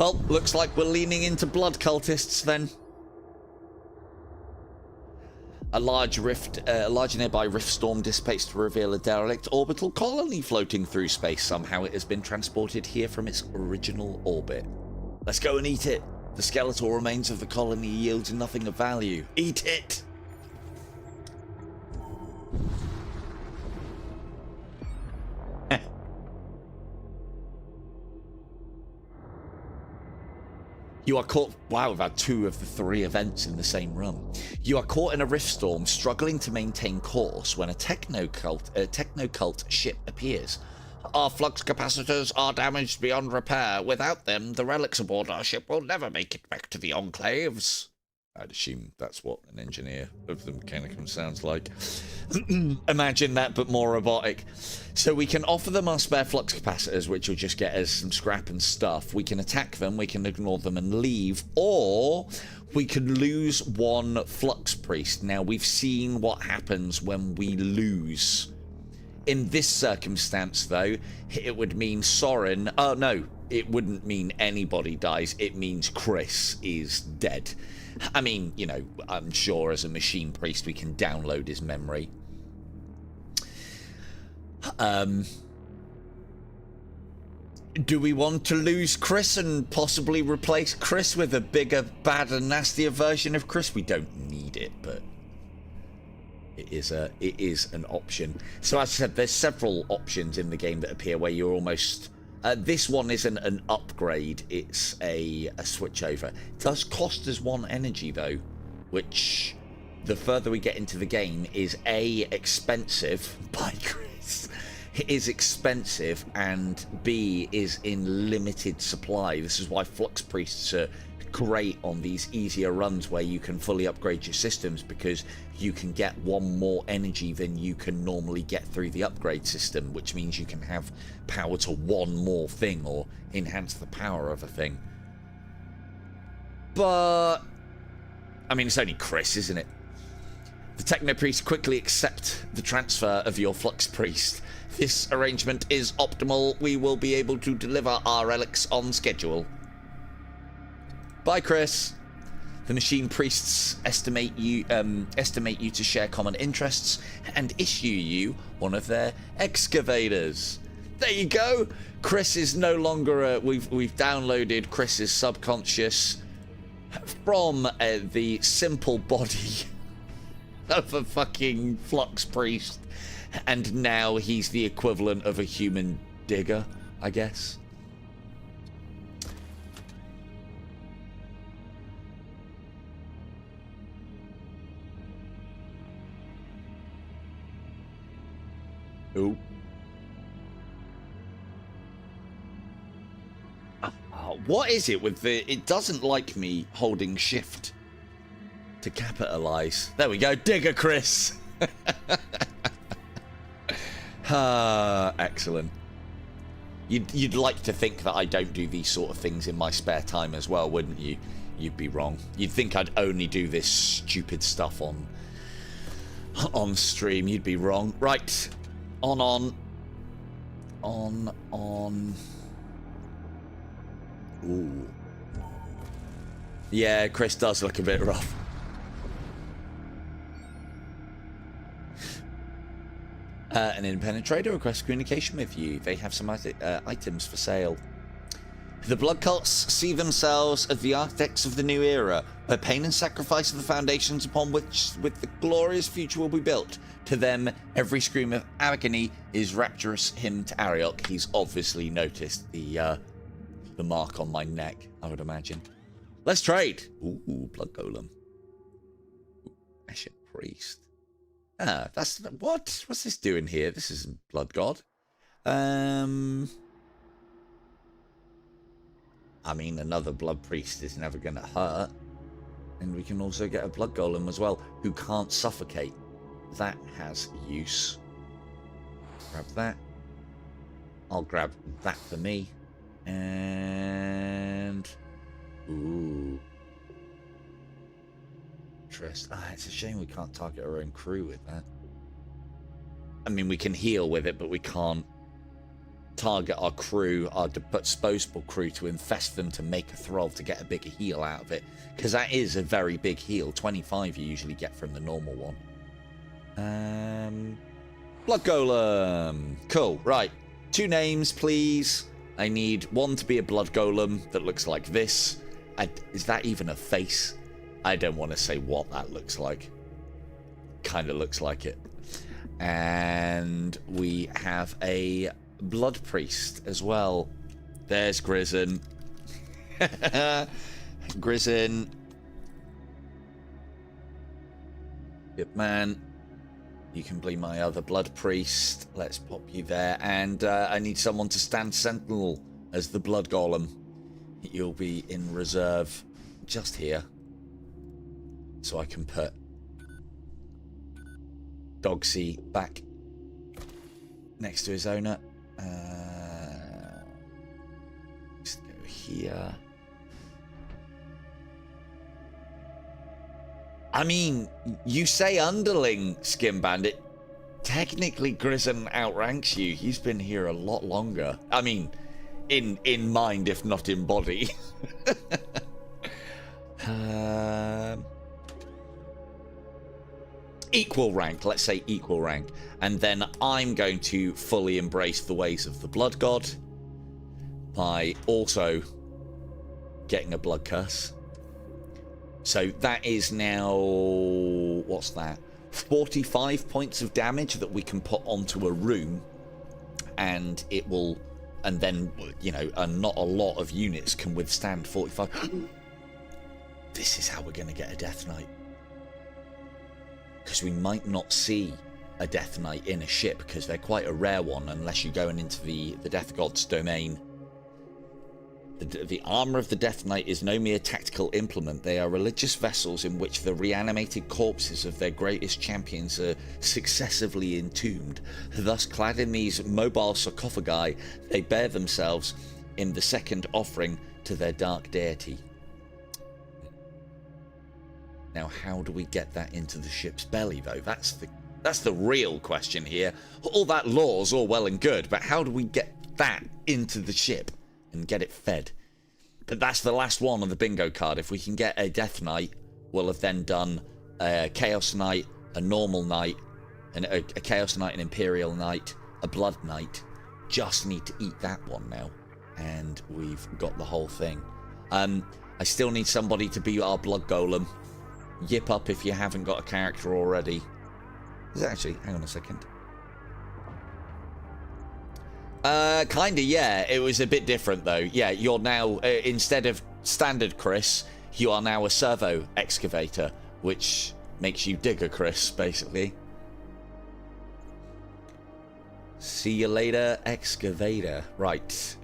Well, looks like we're leaning into blood cultists then. A large nearby rift storm dissipates to reveal a derelict orbital colony floating through space. Somehow it has been transported here from its original orbit. Let's go and eat it. The skeletal remains of the colony yields nothing of value. Eat it! You are caught... Wow, we've had 2 of the 3 events in the same run. You are caught in a rift storm, struggling to maintain course when a techno-cult ship appears. Our flux capacitors are damaged beyond repair. Without them, the relics aboard our ship will never make it back to the Enclaves. I'd assume that's what an engineer of the Mechanicum sounds like. Imagine that, but more robotic. So we can offer them our spare flux capacitors, which will just get us some scrap and stuff. We can attack them, we can ignore them and leave, or we can lose 1 flux priest. Now, we've seen what happens when we lose. In this circumstance, though, it would mean Soren... Oh, no, it wouldn't mean anybody dies. It means Chris is dead. I mean, you know, I'm sure as a machine priest we can download his memory. Do we want to lose Chris and possibly replace Chris with a bigger, badder, nastier version of Chris? We don't need it, but it is an option. So as I said, there's several options in the game that appear where you're almost... this one isn't an upgrade, it's a switchover. It does cost us 1 energy though, which the further we get into the game is A, expensive, by Chris. It is expensive, and B, is in limited supply. This is why Flux Priests are great on these easier runs where you can fully upgrade your systems, because you can get 1 more energy than you can normally get through the upgrade system, which means you can have power to 1 more thing or enhance the power of a thing. But I mean, it's only Chris, isn't it? The Techno Priest quickly accept the transfer of your Flux Priest. This arrangement is optimal. We will be able to deliver our relics on schedule. Bye, Chris. The machine priests estimate you to share common interests and issue you one of their excavators. There you go. Chris is no longer we've downloaded Chris's subconscious from the simple body of a fucking Flux Priest, and now he's the equivalent of a human digger, I guess. Ooh. What is it with the... It doesn't like me holding shift to capitalize. There we go. Digger Chris. Excellent. You'd like to think that I don't do these sort of things in my spare time as well, wouldn't you? You'd be wrong. You'd think I'd only do this stupid stuff on stream. You'd be wrong. Right. On. Ooh. Yeah, Chris does look a bit rough. An independent trader requests communication with you. They have some items for sale. The blood cults see themselves as the architects of the new era, where pain and sacrifice are the foundations upon which with the glorious future will be built. To them, every scream of agony is rapturous hymn to Ariok. He's obviously noticed the mark on my neck, I would imagine. Let's trade. Ooh, blood golem. Ashen priest. Ah, that's what? What's this doing here? This isn't blood god. I mean, another blood priest is never going to hurt. And we can also get a blood golem as well, who can't suffocate. That has use. Grab that. I'll grab that for me. And... Ooh. Interest. It's a shame we can't target our own crew with that. I mean, we can heal with it, but we can't target our crew, our disposable crew, to infest them to make a throw to get a bigger heal out of it. Because that is a very big heal. 25 you usually get from the normal one. Blood Golem. Cool. Right. 2 names, please. I need one to be a Blood Golem that looks like this. Is that even a face? I don't want to say what that looks like. Kind of looks like it. And we have a Blood Priest as well. There's Grizzin. Grizzin. Yep, man. You can be my other Blood Priest. Let's pop you there. And I need someone to stand sentinel as the Blood Golem. You'll be in reserve just here. So I can put Dogsy back next to his owner. Let's go here. I mean, you say underling, Skin Bandit. Technically, Grizzin outranks you. He's been here a lot longer. I mean, in mind, if not in body. Equal rank, let's say equal rank. And then I'm going to fully embrace the ways of the Blood God by also getting a Blood Curse. So that is now, what's that? 45 points of damage that we can put onto a room, and it will, and then, you know, not a lot of units can withstand 45. This is how we're going to get a Death Knight. Because we might not see a Death Knight in a ship, because they're quite a rare one unless you're going into the Death God's domain. The armor of the Death Knight is no mere tactical implement. They are religious vessels in which the reanimated corpses of their greatest champions are successively entombed. Thus, clad in these mobile sarcophagi, they bear themselves in the second offering to their dark deity. Now, how do we get that into the ship's belly, though? That's the real question here. All that lore's all well and good, but how do we get that into the ship and get it fed? But that's the last one on the bingo card. If we can get a Death Knight, we'll have then done a Chaos Knight, a Normal Knight, and a Chaos Knight, an Imperial Knight, a Blood Knight. Just need to eat that one now, and we've got the whole thing. I still need somebody to be our Blood Golem. Yip up if you haven't got a character already. Is it actually? Hang on a second. Kinda, yeah. It was a bit different, though. Yeah, you're now, instead of standard Chris, you are now a servo excavator, which makes you Digger Chris, basically. See you later, excavator. Right.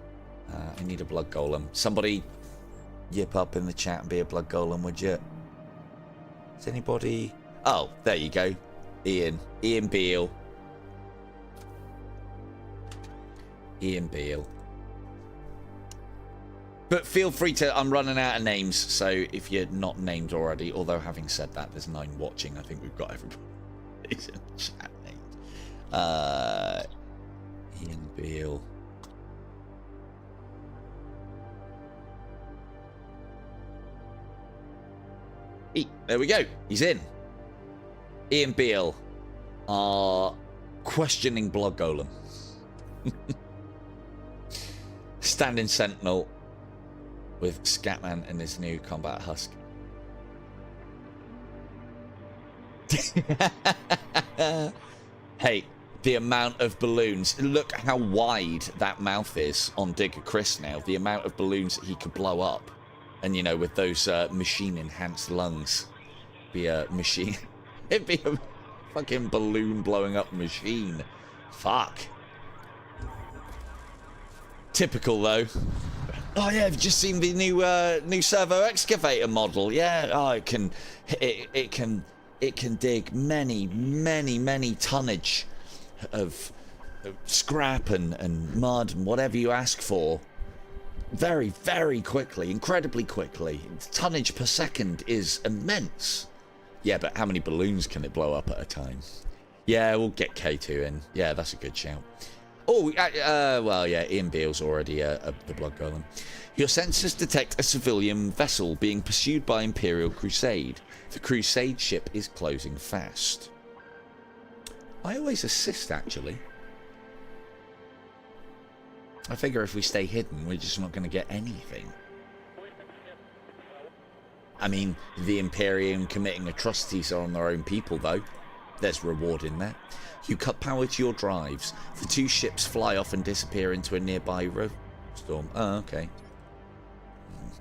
I need a Blood Golem. Somebody yip up in the chat and be a Blood Golem, would you? Is anybody... Oh, there you go. Ian Beale. Ian Beale. But feel free to... I'm running out of names, so if you're not named already, although having said that, there's 9 watching. I think we've got everybody in the chat named. Ian Beale. There we go. He's in. Ian Beale are questioning Blood Golem. Standing sentinel with Scatman and his new combat husk. Hey, the amount of balloons. Look how wide that mouth is on Digger Chris now. The amount of balloons that he could blow up. And, you know, with those machine-enhanced lungs. Be a machine. It'd be a fucking balloon blowing up machine. Fuck. Typical, though. Oh, yeah, I've just seen the new servo excavator model. Yeah, oh, it can dig many tonnage of scrap and mud and whatever you ask for. Very, very quickly, incredibly quickly. Tonnage per second is immense. Yeah, but how many balloons can it blow up at a time? Yeah, we'll get K2 in. Yeah, that's a good shout. Oh, well, yeah, Ian Beale's already the blood golem. Your sensors detect a civilian vessel being pursued by Imperial Crusade. The Crusade ship is closing fast. I always assist, actually. I figure if we stay hidden, we're just not going to get anything. I mean, the Imperium committing atrocities are on their own people, though. There's reward in there. You cut power to your drives. The two ships fly off and disappear into a nearby storm. Oh, okay.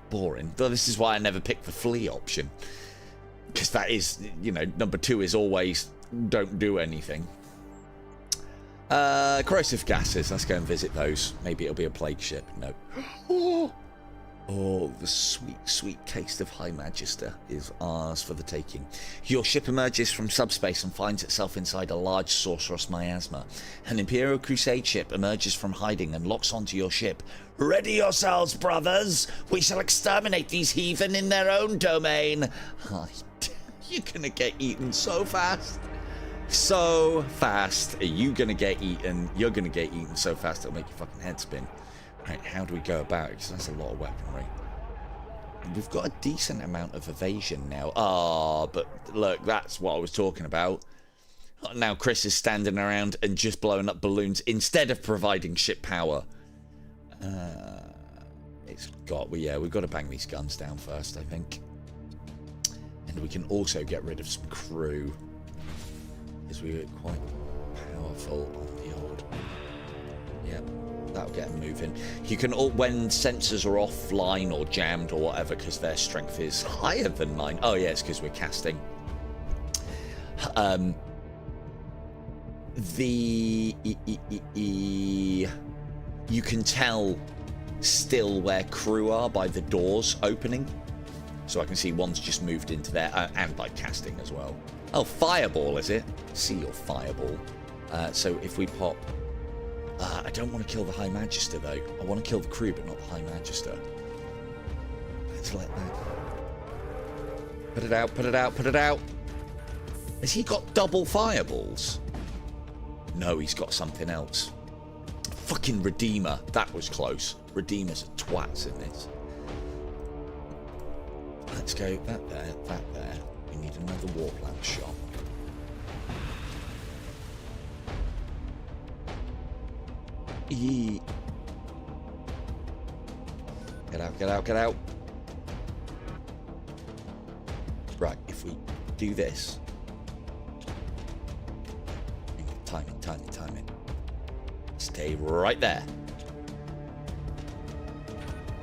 Boring. Though this is why I never picked the flee option. Because that is, you know, number 2 is always don't do anything. Corrosive gases. Let's go and visit those. Maybe it'll be a plague ship. No. Oh, the sweet, sweet taste of High Magister is ours for the taking. Your ship emerges from subspace and finds itself inside a large sorcerous miasma. An Imperial Crusade ship emerges from hiding and locks onto your ship. Ready yourselves, brothers! We shall exterminate these heathen in their own domain! You're gonna get eaten so fast. So fast. Are you gonna get eaten? You're gonna get eaten so fast it'll make your fucking head spin. Right, how do we go about it? Because that's a lot of weaponry. We've got a decent amount of evasion now. Ah, but look, that's what I was talking about. Now Chris is standing around and just blowing up balloons instead of providing ship power. We've got to bang these guns down first, I think. And we can also get rid of some crew. Because we're quite powerful on the old... Yep. That'll get them moving. You can, when sensors are offline or jammed or whatever, because their strength is higher than mine. Oh yeah, it's because we're casting. You can tell still where crew are by the doors opening. So I can see one's just moved into there, and by casting as well. Oh, fireball, is it? See your fireball. So if we pop... I don't want to kill the High Magister, though. I want to kill the crew, but not the High Magister. Let's let that... Put it out, put it out, put it out! Has he got double fireballs? No, he's got something else. Fucking Redeemer. That was close. Redeemers are twats in this. Let's go that there, that there. We need another warplant shot. Get out, get out, get out. Right, if we do this. Timing, timing, timing. Stay right there.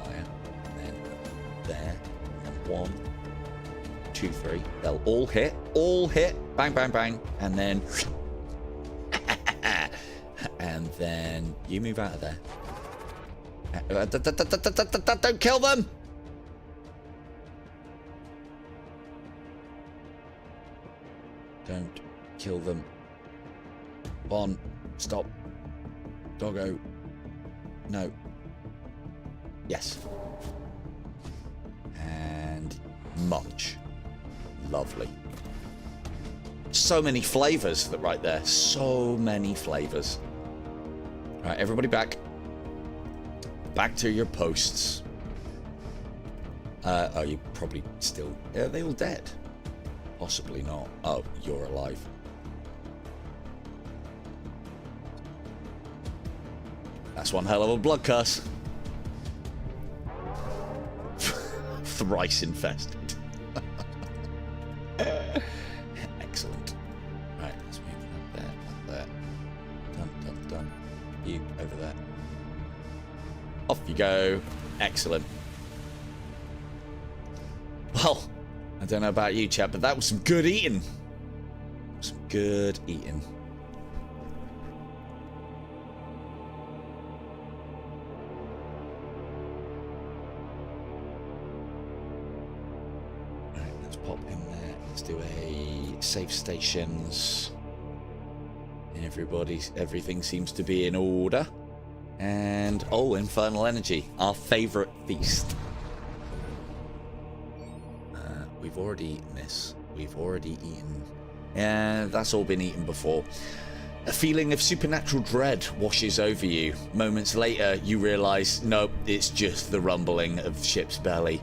Fire, and then there. And 1, 2, 3. They'll all hit. All hit. Bang, bang, bang. And then... And then you move out of there. Don't kill them! Don't kill them. On. Stop. Doggo. No. Yes. And munch. Lovely. So many flavors that right there. So many flavors. Right, everybody back. Back to your posts. Oh, you probably still... Are they all dead? Possibly not. Oh, you're alive. That's one hell of a blood curse. Thrice infested. Excellent. Right, let's move that there. Done, done, done. You over there. Off you go. Excellent. Well, I don't know about you, chap, but that was some good eating. Some good eating. Right, let's pop in there. Let's do a save stations. Everything seems to be in order. And, oh, infernal energy, our favorite feast. We've already eaten this. We've already eaten. Yeah, that's all been eaten before. A feeling of supernatural dread washes over you. Moments later, you realise, nope, it's just the rumbling of the ship's belly.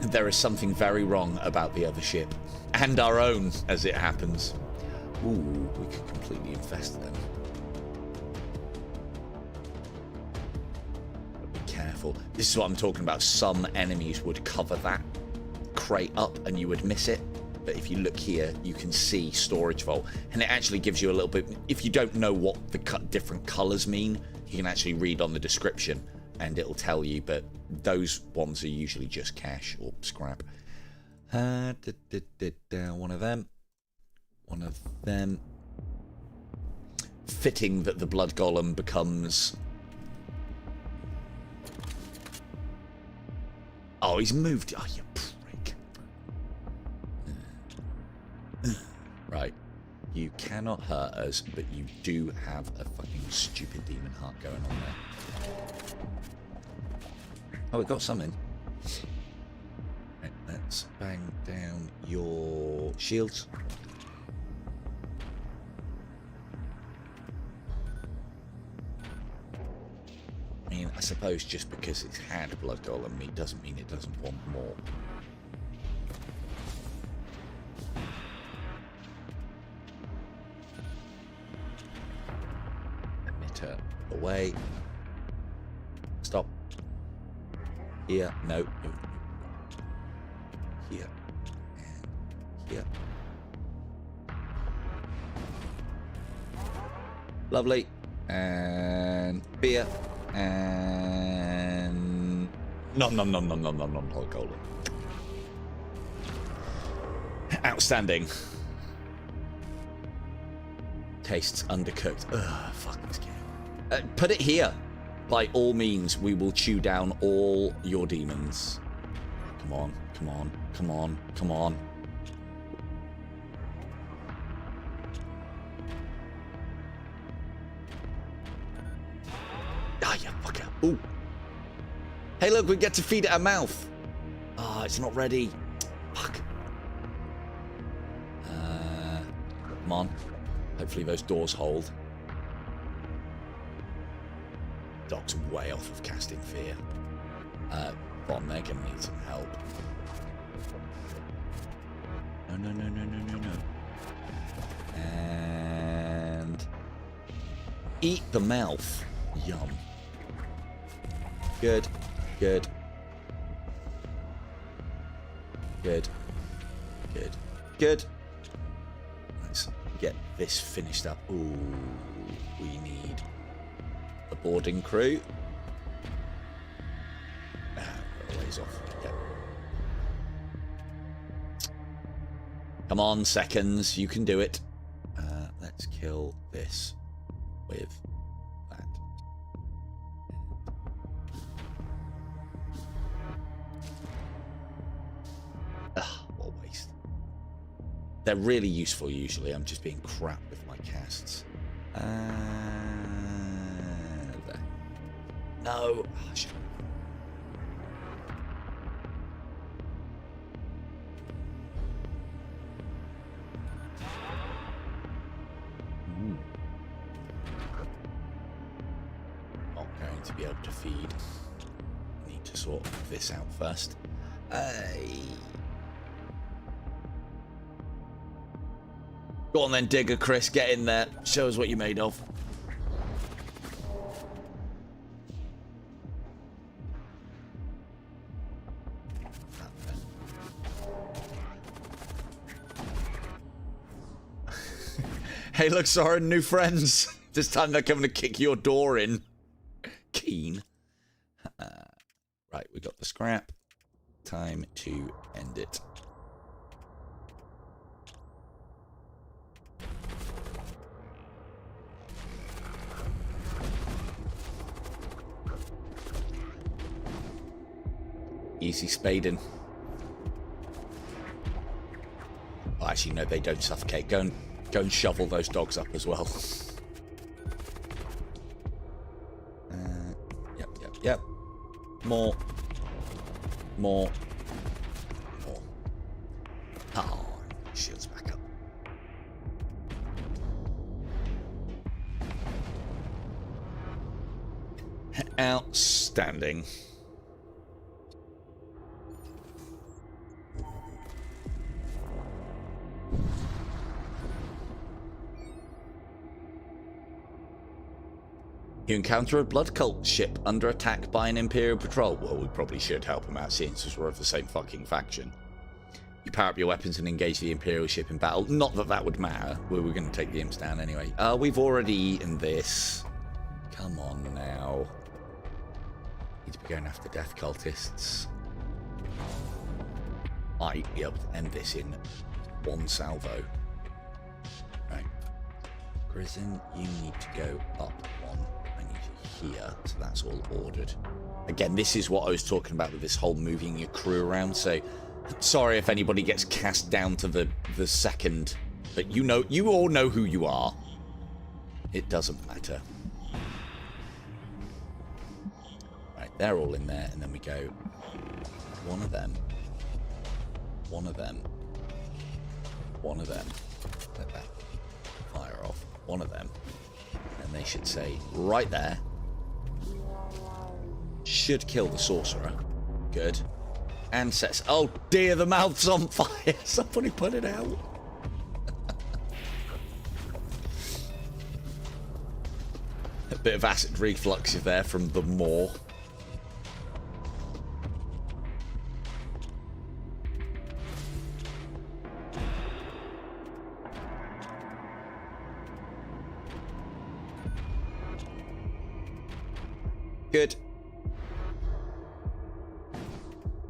There is something very wrong about the other ship. And our own, as it happens. Ooh, we could completely infest them. But be careful. This is what I'm talking about. Some enemies would cover that crate up and you would miss it. But if you look here, you can see storage vault. And it actually gives you a little bit... If you don't know what the different colours mean, you can actually read on the description and it'll tell you. But those ones are usually just cash or scrap. One of them. One of them. Fitting that the blood golem becomes... Oh, he's moved. Oh, you prick. Right. You cannot hurt us, but you do have a fucking stupid demon heart going on there. Oh, we got some in. Right, let's bang down your shields. I mean, I suppose just because it's had blood golem meat doesn't mean it doesn't want more. Emitter away. Stop. Here, no. Here. And here. Lovely. And beer. And nom golem. Outstanding. Tastes undercooked. Ugh, fuck this game. Put it here. By all means, we will chew down all your demons. Come on, come on, come on, come on. Ah, you fucker. Ooh. Hey, look, we get to feed it a mouth. Ah, it's not ready. Fuck. Come on. Hopefully those doors hold. Doc's way off of casting fear. Bon, they're gonna need some help. No, no, no, no, no, no, no. And eat the mouth. Yum. Good, good. Good, good, good. Let's get this finished up. Ooh, we need the boarding crew. We're a ways off. Yep. Come on, seconds. You can do it. Let's kill this with that. Ugh, what a waste. They're really useful usually. I'm just being crap with my casts. There. No. Oh, shit. Not going to be able to feed. Need to sort this out first. Go on then, Digger Chris, get in there. Show us what you're made of. Hey, look, Soren, new friends. This time they're coming to kick your door in. Keen. Right, we got the scrap. Time to end it. Easy spading. Oh, actually, no, they don't suffocate. Go and shovel those dogs up as well. Yep. More. Oh, shields back up. Outstanding. You encounter a blood cult ship under attack by an Imperial patrol. Well, we probably should help them out, seeing as we're of the same fucking faction. You power up your weapons and engage the Imperial ship in battle. Not that that would matter. We're going to take the imps down anyway. We've already eaten this. Come on now. Need to be going after death cultists. Might be able to end this in one salvo. Right. Grison, you need to go up one. I need you here. So that's all ordered. Again, this is what I was talking about with this whole moving your crew around. So, sorry if anybody gets cast down to the second. But you all know who you are. It doesn't matter. Right, they're all in there. And then we go one of them. One of them. One of them. Let that fire off. One of them. And they should say, right there. Should kill the sorcerer. Good. And sets... Oh dear, the mouth's on fire. Somebody put it out. A bit of acid reflux there from the maw. Good.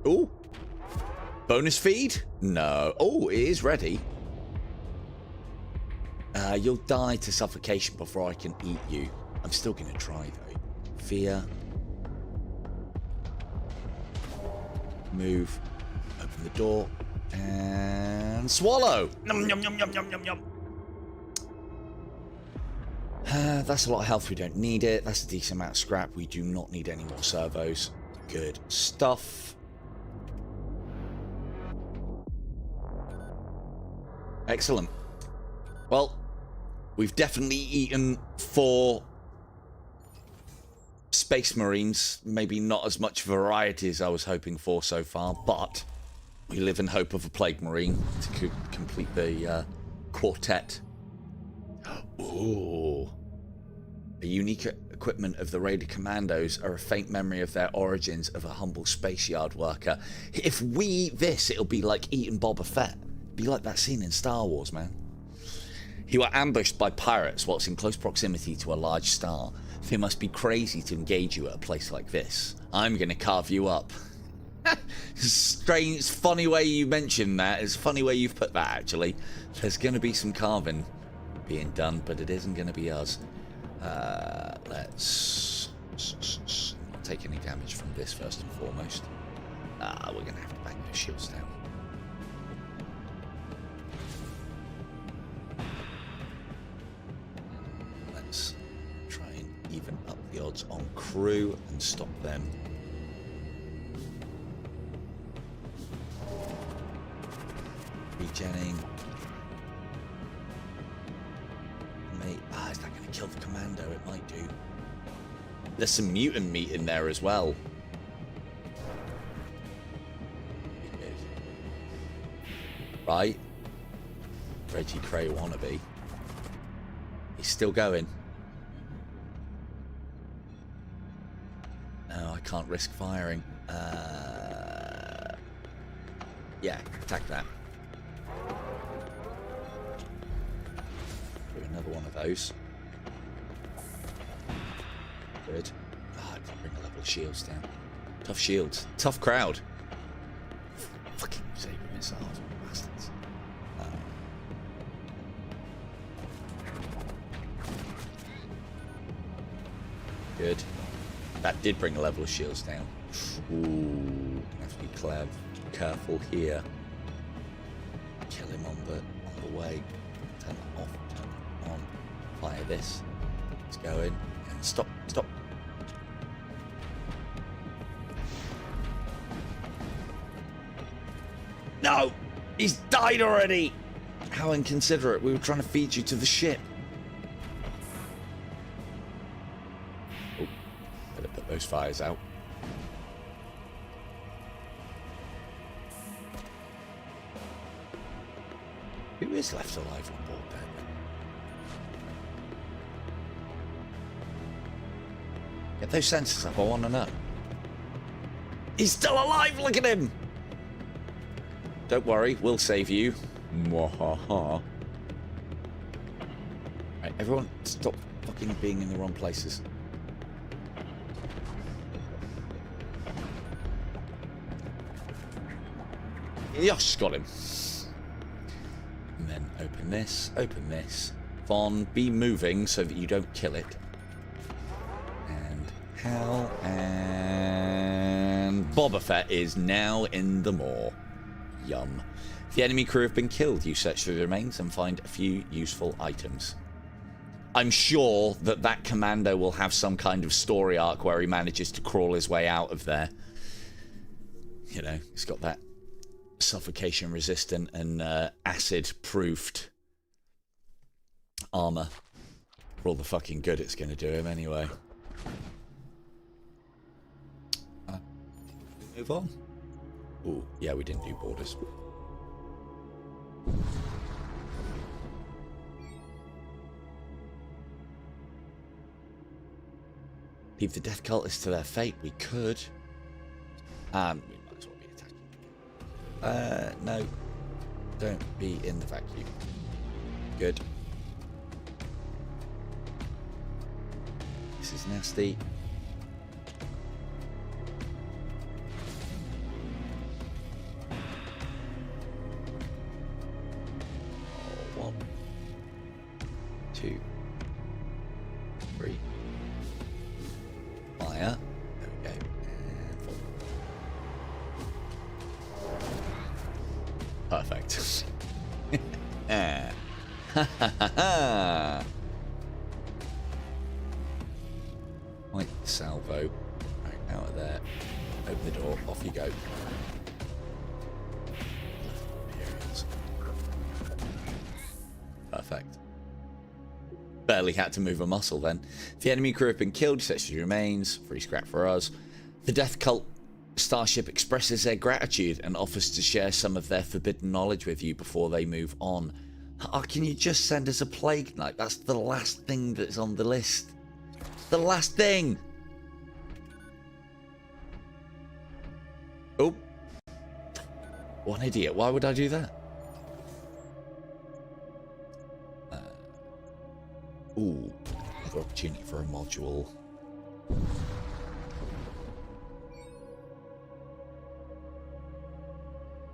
Ooh. Bonus feed? No. Oh, it is ready. You'll die to suffocation before I can eat you. I'm still going to try, though. Fear. Move. Open the door. And swallow. Yum, yum, yum, yum, yum, yum, yum. That's a lot of health. We don't need it. That's a decent amount of scrap. We do not need any more servos. Good stuff. Excellent. Well, we've definitely eaten 4 Space Marines. Maybe not as much variety as I was hoping for so far, but we live in hope of a Plague Marine to complete the quartet. Ooh. The unique equipment of the Raider Commandos are a faint memory of their origins of a humble space yard worker. If we eat this, it'll be like eating Boba Fett. Be like that scene in Star Wars, man. You are ambushed by pirates whilst in close proximity to a large star. They must be crazy to engage you at a place like this. I'm going to carve you up. Strange, funny way you mentioned that. It's a funny way you've put that, actually. There's going to be some carving being done, but it isn't going to be us. Let's not take any damage from this first and foremost. We're going to have to bang those shields down. Let's try and even up the odds on crew and stop them. Regenning. Is that going to kill the commando? It might do. There's some mutant meat in there as well. Right. Reggie Cray wannabe. He's still going. No, I can't risk firing. Yeah, attack that. Another one of those. Good. I didn't bring a level of shields down. Tough shields. Tough crowd. Fucking saber missiles, bastards. Good. That did bring a level of shields down. Ooh, gonna have to be careful here. Kill him on the way. Turn it off. Turn it on. Fire this. Let's go in. And stop. Stop. No! He's died already! How inconsiderate. We were trying to feed you to the ship. Oh. Better put put those fires out. Who is left alive on board then? Get those sensors up, I want to know. He's still alive, look at him! Don't worry, we'll save you. Mwahaha. Right, everyone, stop fucking being in the wrong places. Yosh, got him. And then open this, open this. Von, be moving so that you don't kill it. And Hal and Boba Fett is now in the maw. Yum. If the enemy crew have been killed, you search through the remains and find a few useful items. I'm sure that that commando will have some kind of story arc where he manages to crawl his way out of there. You know, he's got that suffocation resistant and acid proofed armor for all the fucking good it's going to do him anyway. Move on. Oh yeah, we didn't do borders. Leave the death cultists to their fate. We could. We might as well be attacking. No. Don't be in the vacuum. Good. This is nasty. Oh, 1, 2, 3. Fire. There we go. And 4. Perfect. Right, salvo. Right, out of there. Open the door. Off you go. Imperials. Perfect. Barely had to move a muscle then. The enemy crew have been killed, such as remains. Free scrap for us. The death cult starship expresses their gratitude and offers to share some of their forbidden knowledge with you before they move on. Oh, can you just send us a plague knight? That's the last thing that's on the list. The last thing! Oh. What an idiot. Why would I do that? Ooh. Another opportunity for a module.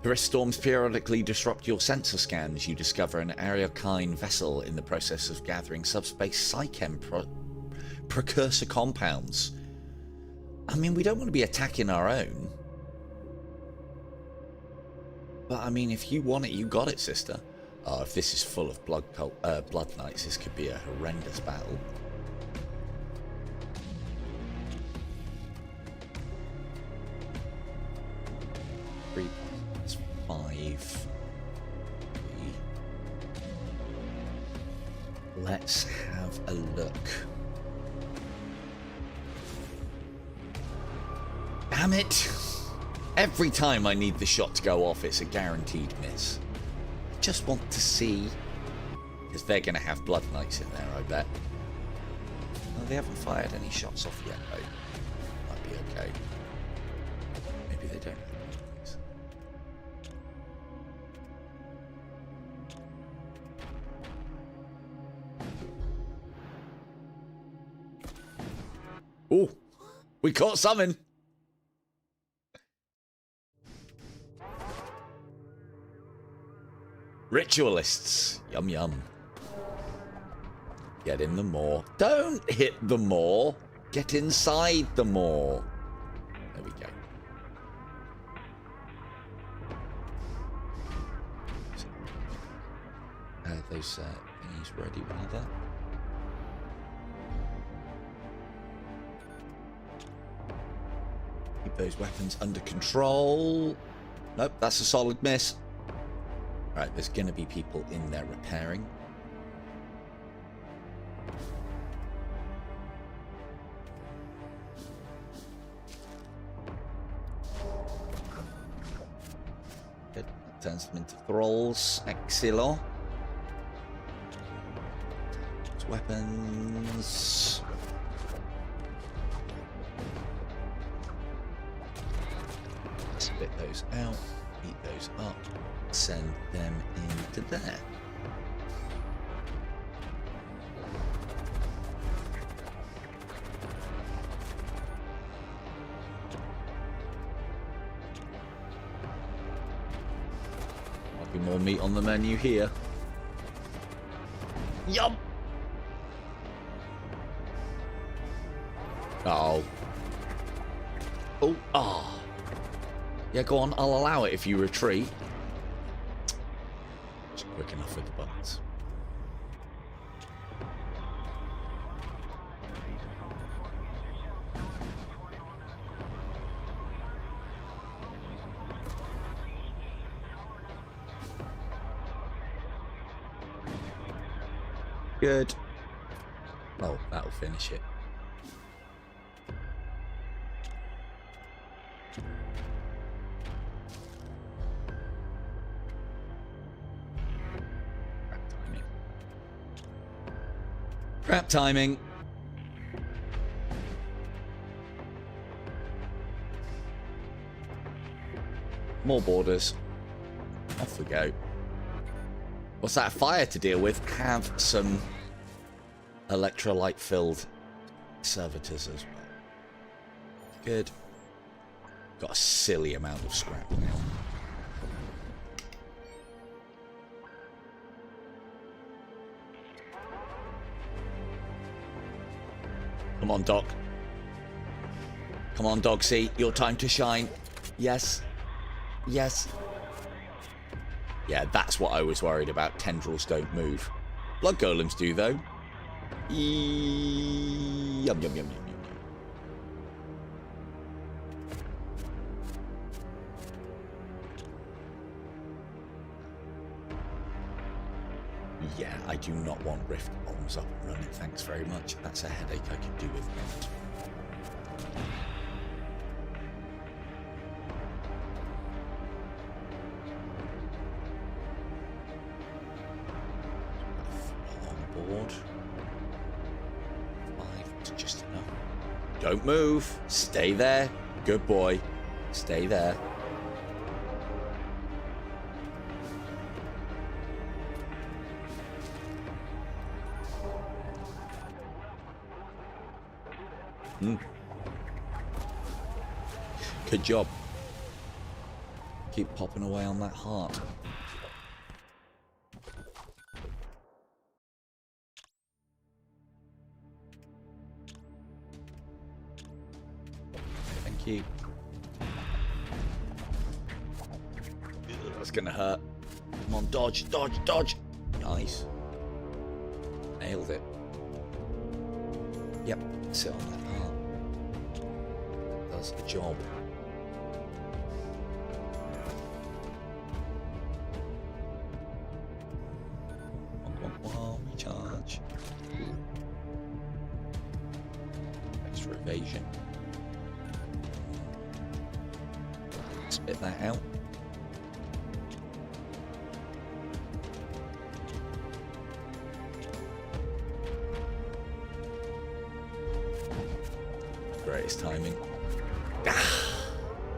Terrorist storms periodically disrupt your sensor scans. You discover an arcane vessel in the process of gathering subspace psychem precursor compounds. I mean, we don't want to be attacking our own. But I mean, if you want it, you got it, sister. Oh, if this is full of blood knights, this could be a horrendous battle. Three. 5. Let's have a look. Damn it! Every time I need the shot to go off, it's a guaranteed miss. Just want to see, because they're going to have blood knights in there, I bet. Oh, they haven't fired any shots off yet, though. Might be okay. Maybe they don't. Oh, we caught something. Ritualists. Yum, yum. Get in the maw. Don't hit the maw. Get inside the maw. There we go. Those thingies ready when you're there. Keep those weapons under control. Nope, that's a solid miss. Right, there's going to be people in there repairing. Turns them into thralls. Exilo. Weapons. Spit those out. Eat those up. Send them into there. Might be more meat on the menu here. Yum! Oh. Oh, ah. Yeah, go on. I'll allow it if you retreat. Just quick enough with the buttons. Good. Oh, that'll finish it. Crap timing. More borders. Off we go. What's that? Fire to deal with? Have some electrolyte filled servitors as well. Good. Got a silly amount of scrap now. Come on, Doc. Come on, Dogsy. Your time to shine. Yes. Yes. Yeah, that's what I was worried about. Tendrils don't move. Blood golems do, though. Yum, yum, yum, yum, yum. Yeah, I do not want rift bombs up and running. Thanks very much. That's a headache I could do with that. On board. 5 is just enough. Don't move. Stay there. Good boy. Stay there. Good job. Keep popping away on that heart. Thank you. That's gonna hurt. Come on, dodge, dodge, dodge. Nice. Nailed it. Yep, sit on that heart. Does the job. Recharge. Extra evasion. Spit that out. Greatest timing. Ah,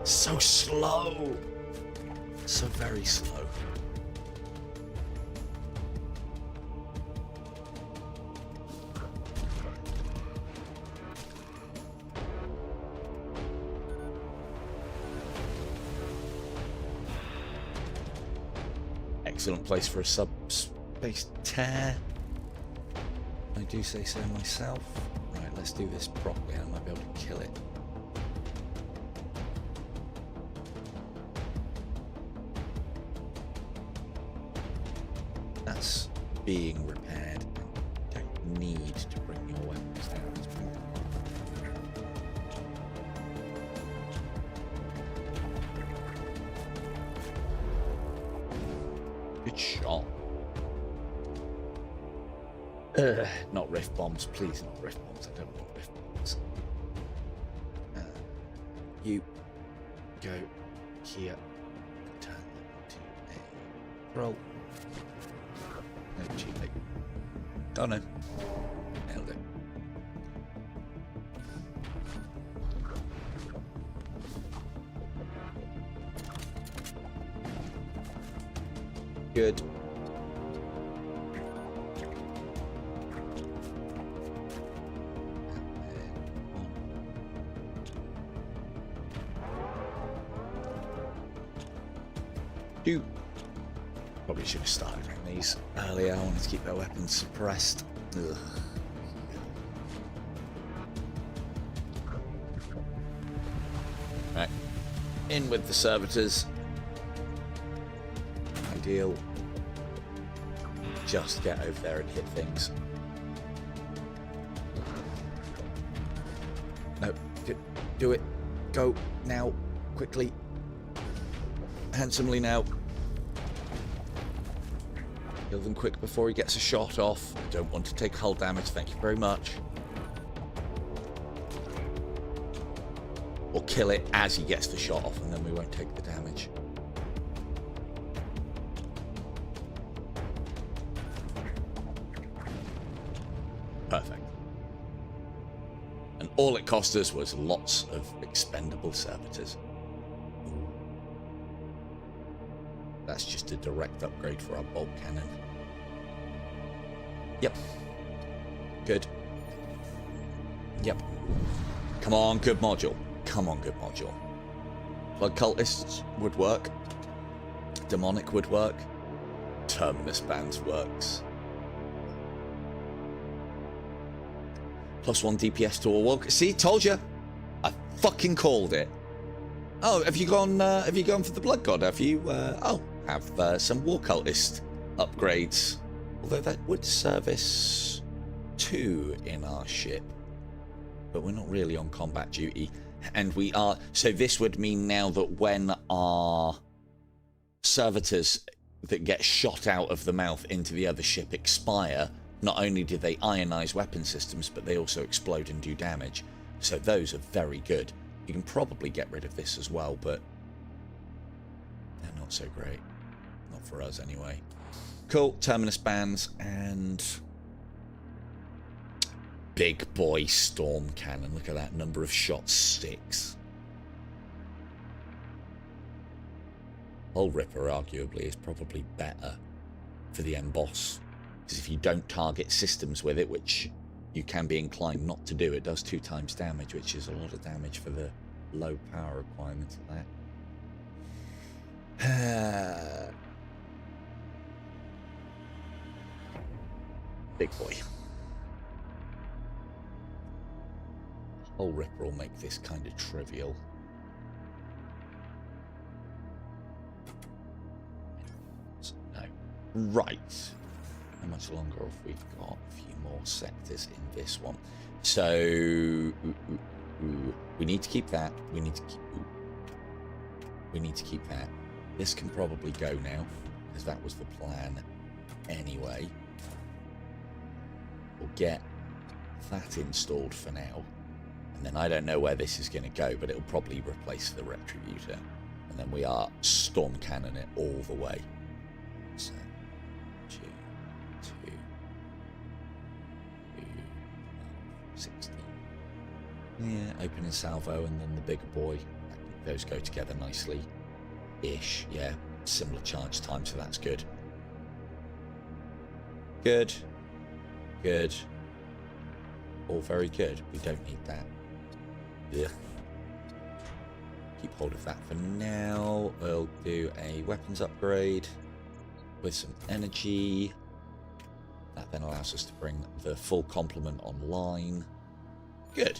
so slow. So very slow. Excellent place for a subspace tear. I do say so myself. Right, let's do this properly. I might be able to kill it. That's being repaired. I don't need to bring your weapons down at this point. Good shot. Not rift bombs, please, not rift bombs. I don't want rift bombs. You go here. Turn them into a Roll. No, cheaply. Oh no. Nailed it. Good. Two. Probably should have started on these earlier. I wanted to keep their weapons suppressed. Ugh. Right. In with the servitors. Ideal. Just get over there and hit things. No. Do it. Go. Now. Quickly. Handsomely now. Kill them quick before he gets a shot off. Don't want to take hull damage, thank you very much. Or kill it as he gets the shot off, and then we won't take the damage. Perfect. And all it cost us was lots of expendable servitors. That's just a direct upgrade for our bolt cannon. Yep. Good. Yep. Come on, good module. Come on, good module. Blood cultists would work. Demonic would work. Terminus bands works. +1 DPS to all walk. See, told you. I fucking called it. Oh, have you gone for the blood god? Have you? Have some war cultist upgrades. Although that would service 2 in our ship. But we're not really on combat duty. And we are... So this would mean now that when our servitors that get shot out of the mouth into the other ship expire, not only do they ionize weapon systems, but they also explode and do damage. So those are very good. You can probably get rid of this as well, but they're not so great. Not for us, anyway. Cool. Terminus bands and big boy storm cannon. Look at that number of shots. 6. Hull Ripper, arguably, is probably better for the end boss. Because if you don't target systems with it, which you can be inclined not to do, it does 2 times damage, which is a lot of damage for the low power requirements of that. Big boy. Hull Ripper will make this kind of trivial. No. Right. How much longer have we got? A few more sectors in this one. So we need to keep that. We need to keep that. This can probably go now, because that was the plan anyway. We'll get that installed for now. And then I don't know where this is going to go, but it'll probably replace the Retributor. And then we are storm cannon it all the way. So, 2, 16. Yeah, open and salvo, and then the bigger boy. Those go together nicely. Ish, yeah. Similar charge time, so that's good. Good. Good. All very good. We don't need that. Yeah. Keep hold of that for now. We'll do a weapons upgrade with some energy. That then allows us to bring the full complement online. Good.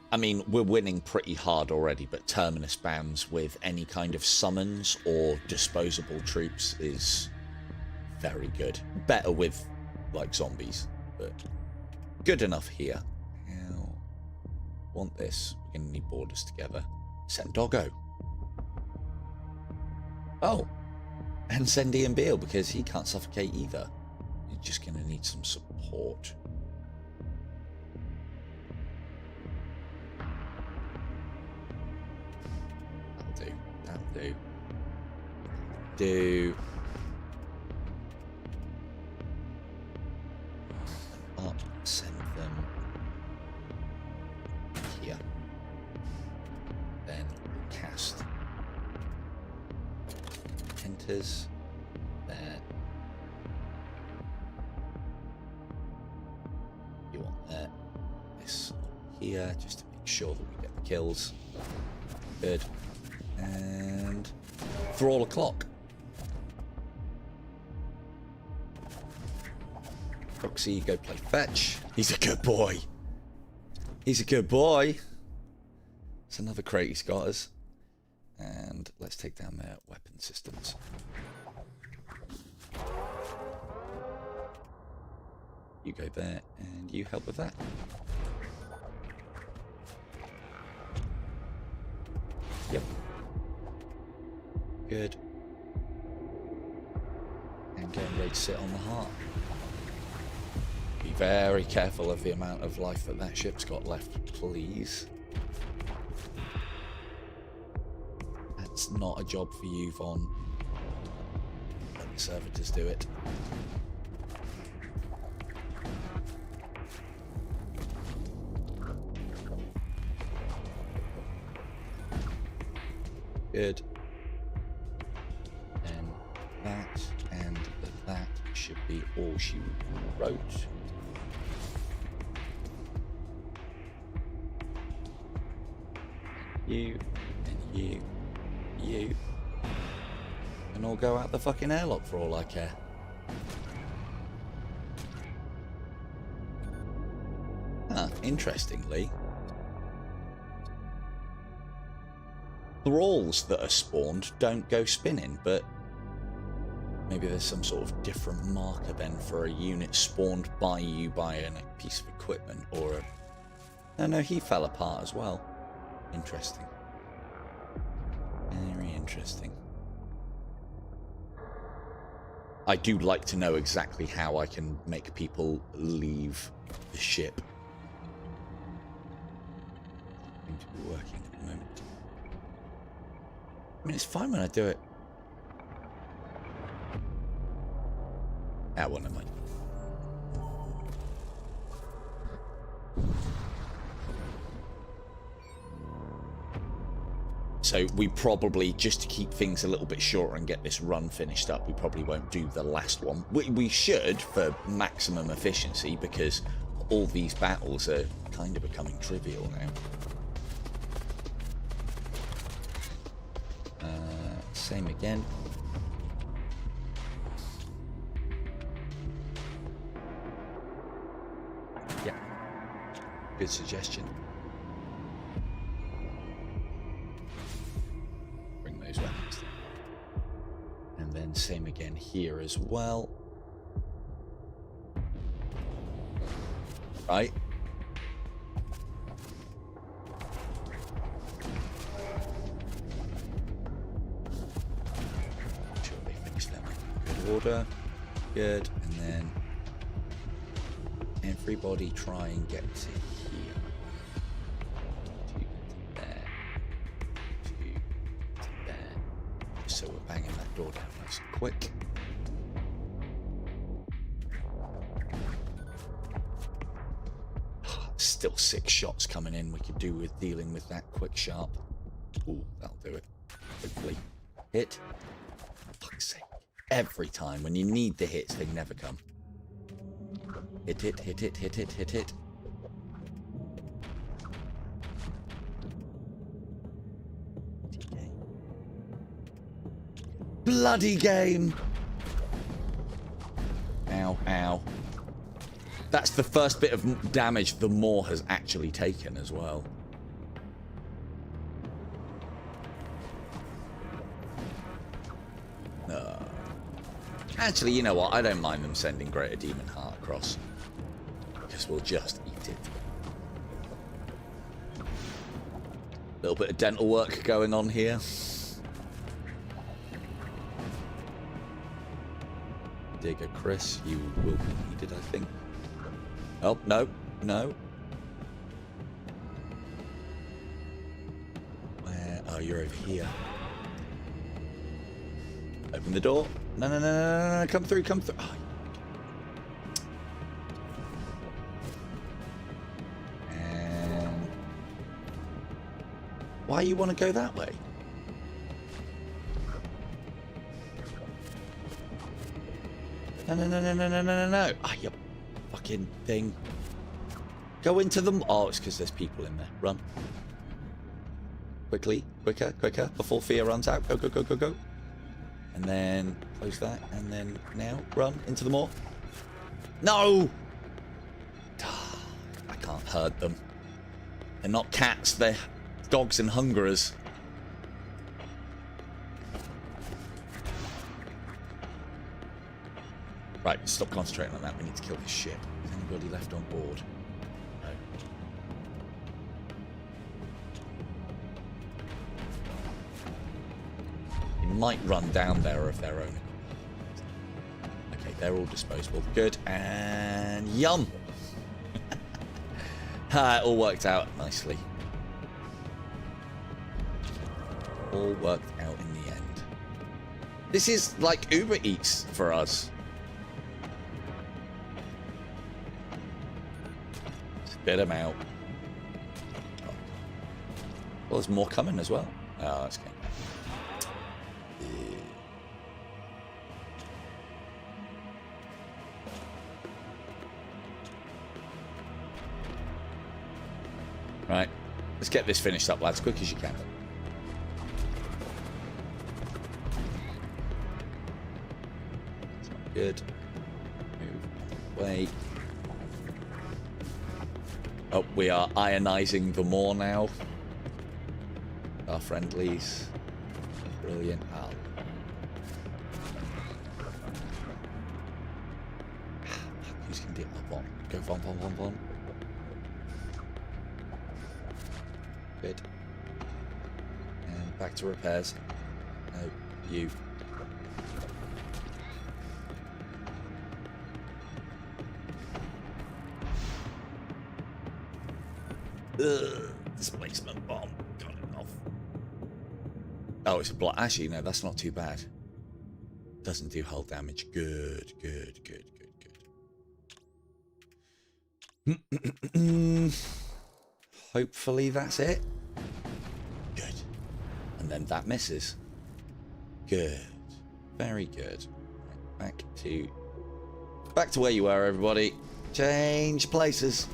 I mean, we're winning pretty hard already, but Terminus bans with any kind of summons or disposable troops is very good. Better with, like, zombies, but good enough here. Now, want this. We're going to need borders together. Send Doggo. Oh, and send Ian Beale, because he can't suffocate either. You're just going to need some support. do. Up, send them here. Then cast enters there. You want that. This here, just to make sure that we get the kills. Good. And thrall a clock. Proxy, go play fetch. He's a good boy. He's a good boy. It's another crate he's got us. And let's take down their weapon systems. You go there and you help with that. Yep. Good. And getting ready to sit on the heart. Be very careful of the amount of life that that ship's got left, please. That's not a job for you, Von. Let the servitors do it. Good. And that should be all she wrote. You, and you, and all go out the fucking airlock for all I care. Interestingly, thralls that are spawned don't go spinning, but maybe there's some sort of different marker then for a unit spawned by you by a piece of equipment or a... No, he fell apart as well. Interesting. Very interesting. I do like to know exactly how I can make people leave the ship. Seems to be working at the moment. I mean, it's fine when I do it. That one, am I? So we probably, just to keep things a little bit shorter and get this run finished up, we probably won't do the last one. We should for maximum efficiency, because all these battles are kind of becoming trivial now. Same again. Yeah. Good suggestion. Bring those weapons. And then same again here as well. Right. Order, good, and then everybody try and get to here, to there, to there, just so we're banging that door down nice and quick. Still 6 shots coming in. We could do with dealing with that quick sharp. Ooh, that'll do it. Hopefully, hit. Fuck's sake. Every time when you need the hits, they never come. Hit it, hit it, hit it, hit it. Bloody game! Ow, ow. That's the first bit of damage the Maw has actually taken as well. Actually, you know what? I don't mind them sending Greater Demon Heart across, because we'll just eat it. A little bit of dental work going on here. Digger Chris, you will be needed, I think. Oh, no, no. Where? Oh, you're over here. Open the door. No, no, no, no, no, no. Come through, come through. Oh. And why you want to go that way? No, no, no, no, no, no, no, no, no. Ah, you fucking thing. Go into them. Oh, it's because there's people in there. Run. Quickly. Quicker, quicker. Before fear runs out. Go, go, go, go, go. And then close that. And then now run into the maw. No! I can't herd them. They're not cats. They're dogs and hungerers. Right, stop concentrating on that. We need to kill this ship. Is anybody left on board? No. You might run down there of their own. Okay, they're all disposable. Good. And yum! It all worked out nicely. All worked out in the end. This is like Uber Eats for us. Spit them out. Oh. Well, there's more coming as well. Oh, that's good. Right. Let's get this finished up, lads, as quick as you can. That's not good. Move away. Oh, we are ionizing the maw now. Our friendlies. Brilliant. Oh. Who's going to do my bomb? Go bomb, bomb, bomb, bomb. Good. And back to repairs. No, you. Displacement bomb. Got it off. Oh, it's a block. Actually, no, that's not too bad. Doesn't do hull damage. Good, good, good, good, good. Hopefully that's it. Good. And then that misses. Good. Very good. Right, back to where you were, everybody. Change places.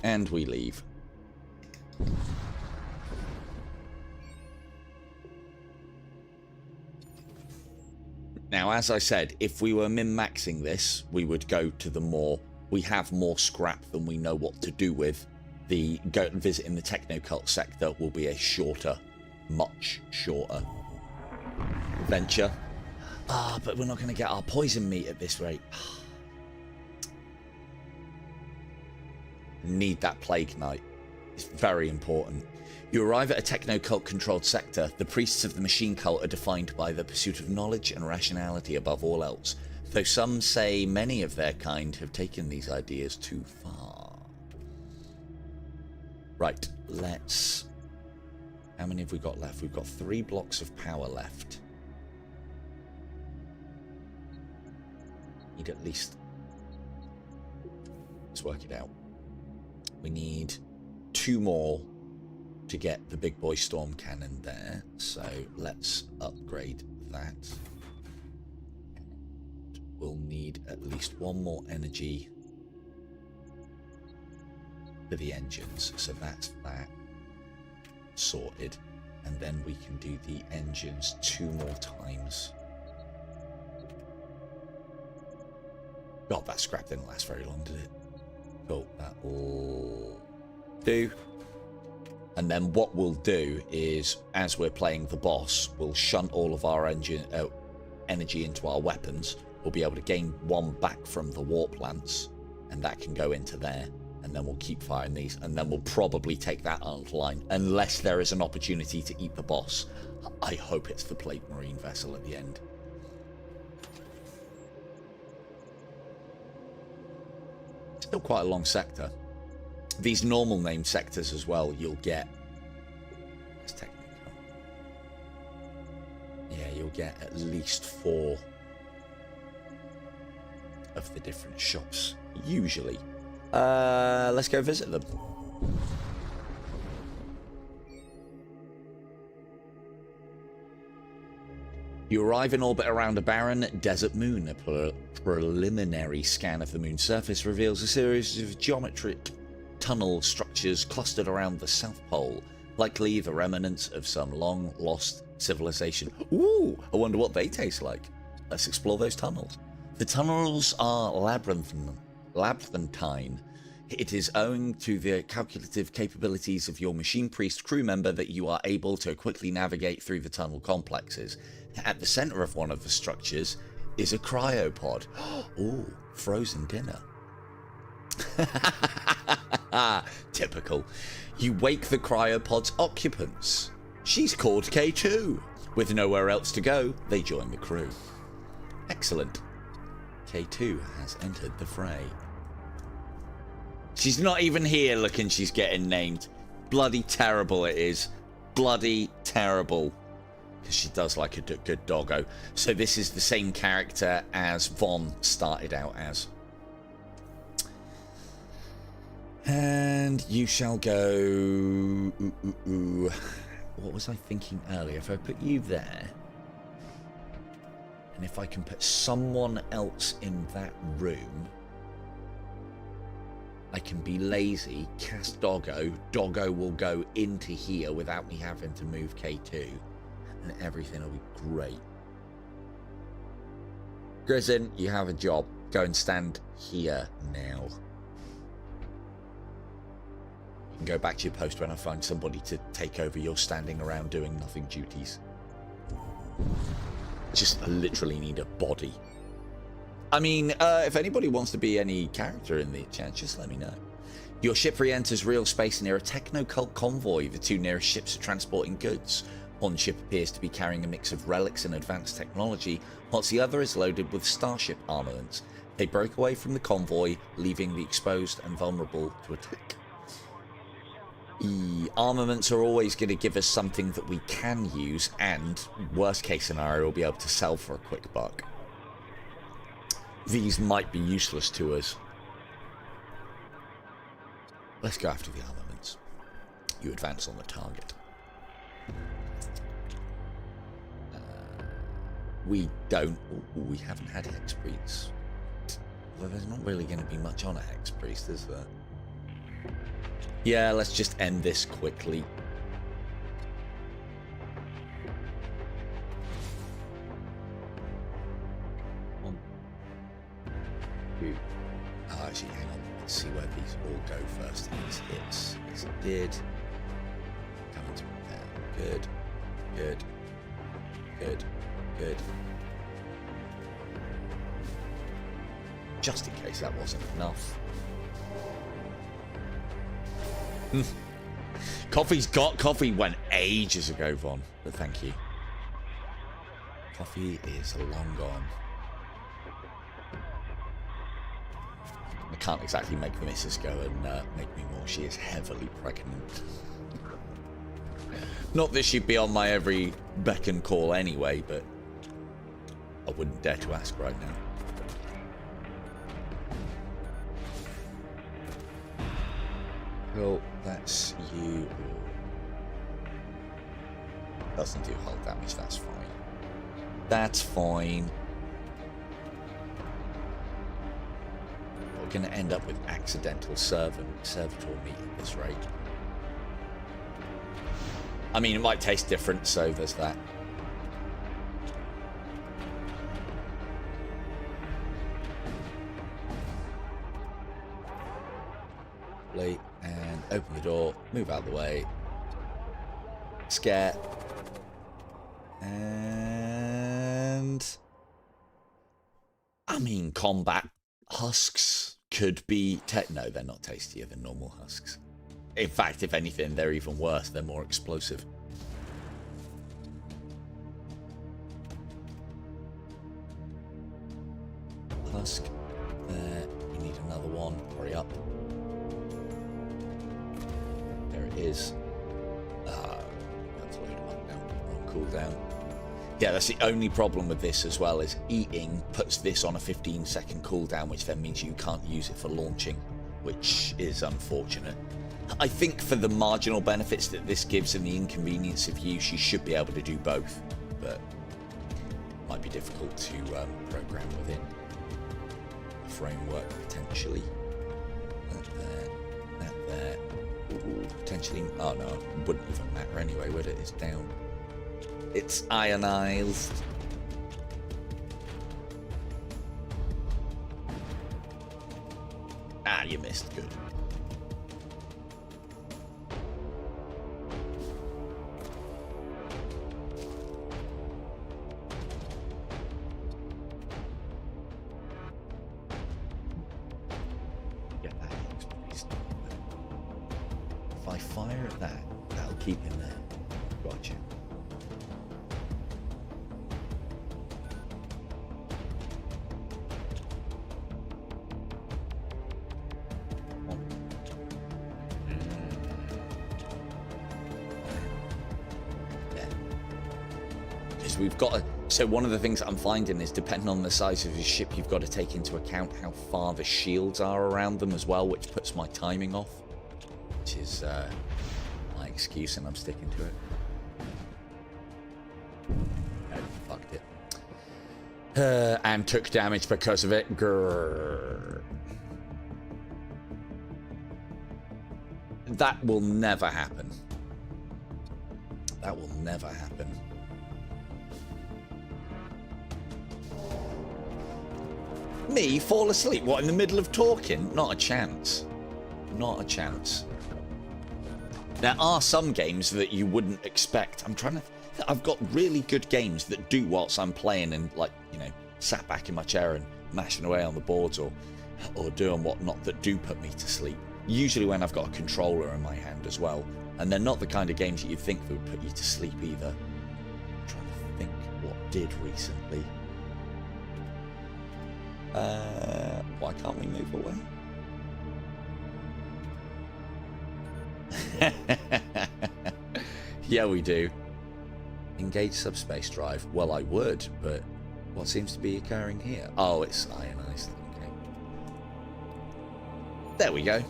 And we leave. Now, as I said, if we were min-maxing this, we would go to the more... We have more scrap than we know what to do with. The visiting the techno-cult sector will be a shorter, much shorter venture. But we're not going to get our poison meat at this rate. Need that plague knight. It's very important. You arrive at a techno-cult controlled sector. The priests of the machine cult are defined by the pursuit of knowledge and rationality above all else. Though some say many of their kind have taken these ideas too far. Right, let's... How many have we got left? We've got 3 blocks of power left. Need at least... Let's work it out. We need 2 more to get the big boy storm cannon there. So let's upgrade that. We'll need at least 1 more energy for the engines. So that's that sorted. And then we can do the engines 2 more times. God, that scrap didn't last very long, did it? Cool, that'll do. And then what we'll do is, as we're playing the boss, we'll shunt all of our energy into our weapons. We'll be able to gain 1 back from the warp lance, and that can go into there. And then we'll keep firing these, and then we'll probably take that offline, unless there is an opportunity to eat the boss. I hope it's the plate marine vessel at the end. Still quite a long sector. These normal named sectors as well, you'll get... Let's technically... get at least 4 of the different shops, usually. Let's go visit them. You arrive in orbit around a barren desert moon. A preliminary scan of the moon's surface reveals a series of geometric tunnel structures clustered around the South Pole, likely the remnants of some long-lost civilization. Ooh, I wonder what they taste like. Let's explore those tunnels. The tunnels are labyrinthine. It is owing to the calculative capabilities of your machine priest crew member that you are able to quickly navigate through the tunnel complexes. At the center of one of the structures is a cryopod. Ooh, frozen dinner. Typical. You wake the cryopod's occupants. She's called K2. With nowhere else to go, they join the crew. Excellent. K2 has entered the fray. She's not even here looking, she's getting named. Bloody terrible it is. Bloody terrible. Because she does like a good doggo. So this is the same character as Von started out as. And you shall go... What was I thinking earlier? If I put you there, and if I can put someone else in that room, I can be lazy, cast Doggo. Doggo will go into here without me having to move K2, and everything will be great. Grizzin, you have a job. Go and stand here now. You can go back to your post when I find somebody to take over your standing around doing nothing duties. Just literally need a body. I mean, if anybody wants to be any character in the chat, just let me know. Your ship re-enters real space near a techno-cult convoy. The 2 nearest ships are transporting goods. One ship appears to be carrying a mix of relics and advanced technology, whilst the other is loaded with starship armaments. They break away from the convoy, leaving the exposed and vulnerable to attack. Armaments are always going to give us something that we can use, and worst case scenario, we'll be able to sell for a quick buck. These might be useless to us. Let's go after the armaments. You advance on the target. We don't... we haven't had Hex Priests. Well, there's not really going to be much on a Hex Priest, is there? Yeah, let's just end this quickly. One, two. Oh, actually, hang on. Let's see where these all go first. These hits. Yes, it did. Coming to repair. Good. Good. Good. Good. Just in case that wasn't enough. Coffee went ages ago, Von, but thank you. Coffee is long gone. I can't exactly make the missus go and make me more. She is heavily pregnant. Not that she'd be on my every beck and call anyway, but I wouldn't dare to ask right now. Well, that's you. Doesn't do hull damage, that's fine. That's fine. We're going to end up with accidental servitor meat at this rate. I mean, it might taste different, so there's that. And open the door, move out of the way, scare, and I mean, combat husks could be no, they're not tastier than normal husks. In fact, if anything, they're even worse. They're more explosive. Husk there. We need another one. Hurry up. There it is. Let's load them up now. On cooldown. Yeah, that's the only problem with this as well, is eating puts this on a 15-second cooldown, which then means you can't use it for launching, which is unfortunate. I think for the marginal benefits that this gives and the inconvenience of use, you should be able to do both, but it might be difficult to program within the framework, potentially. That there. Ooh, potentially, oh no, it wouldn't even matter anyway, would it? It's down. It's ionized. Ah, you missed. Good. Get that placed. If I fire at that, that'll keep him there. Gotcha. We've got to, so one of the things I'm finding is, depending on the size of your ship, you've got to take into account how far the shields are around them as well, which puts my timing off, which is my excuse, and I'm sticking to it. Oh, fucked it. And took damage because of it. Grrr. That will never happen. That will never happen. Me fall asleep? What, in the middle of talking? Not a chance. Not a chance. There are some games that you wouldn't expect. I've got really good games that do whilst I'm playing and, like, you know, sat back in my chair and mashing away on the boards or doing whatnot, that do put me to sleep. Usually when I've got a controller in my hand as well. And they're not the kind of games that you'd think that would put you to sleep either. I'm trying to think what did recently. Why can't we move away? Yeah, we do. Engage subspace drive. Well, I would, but what seems to be occurring here? Oh, it's ionized. Okay. There we go.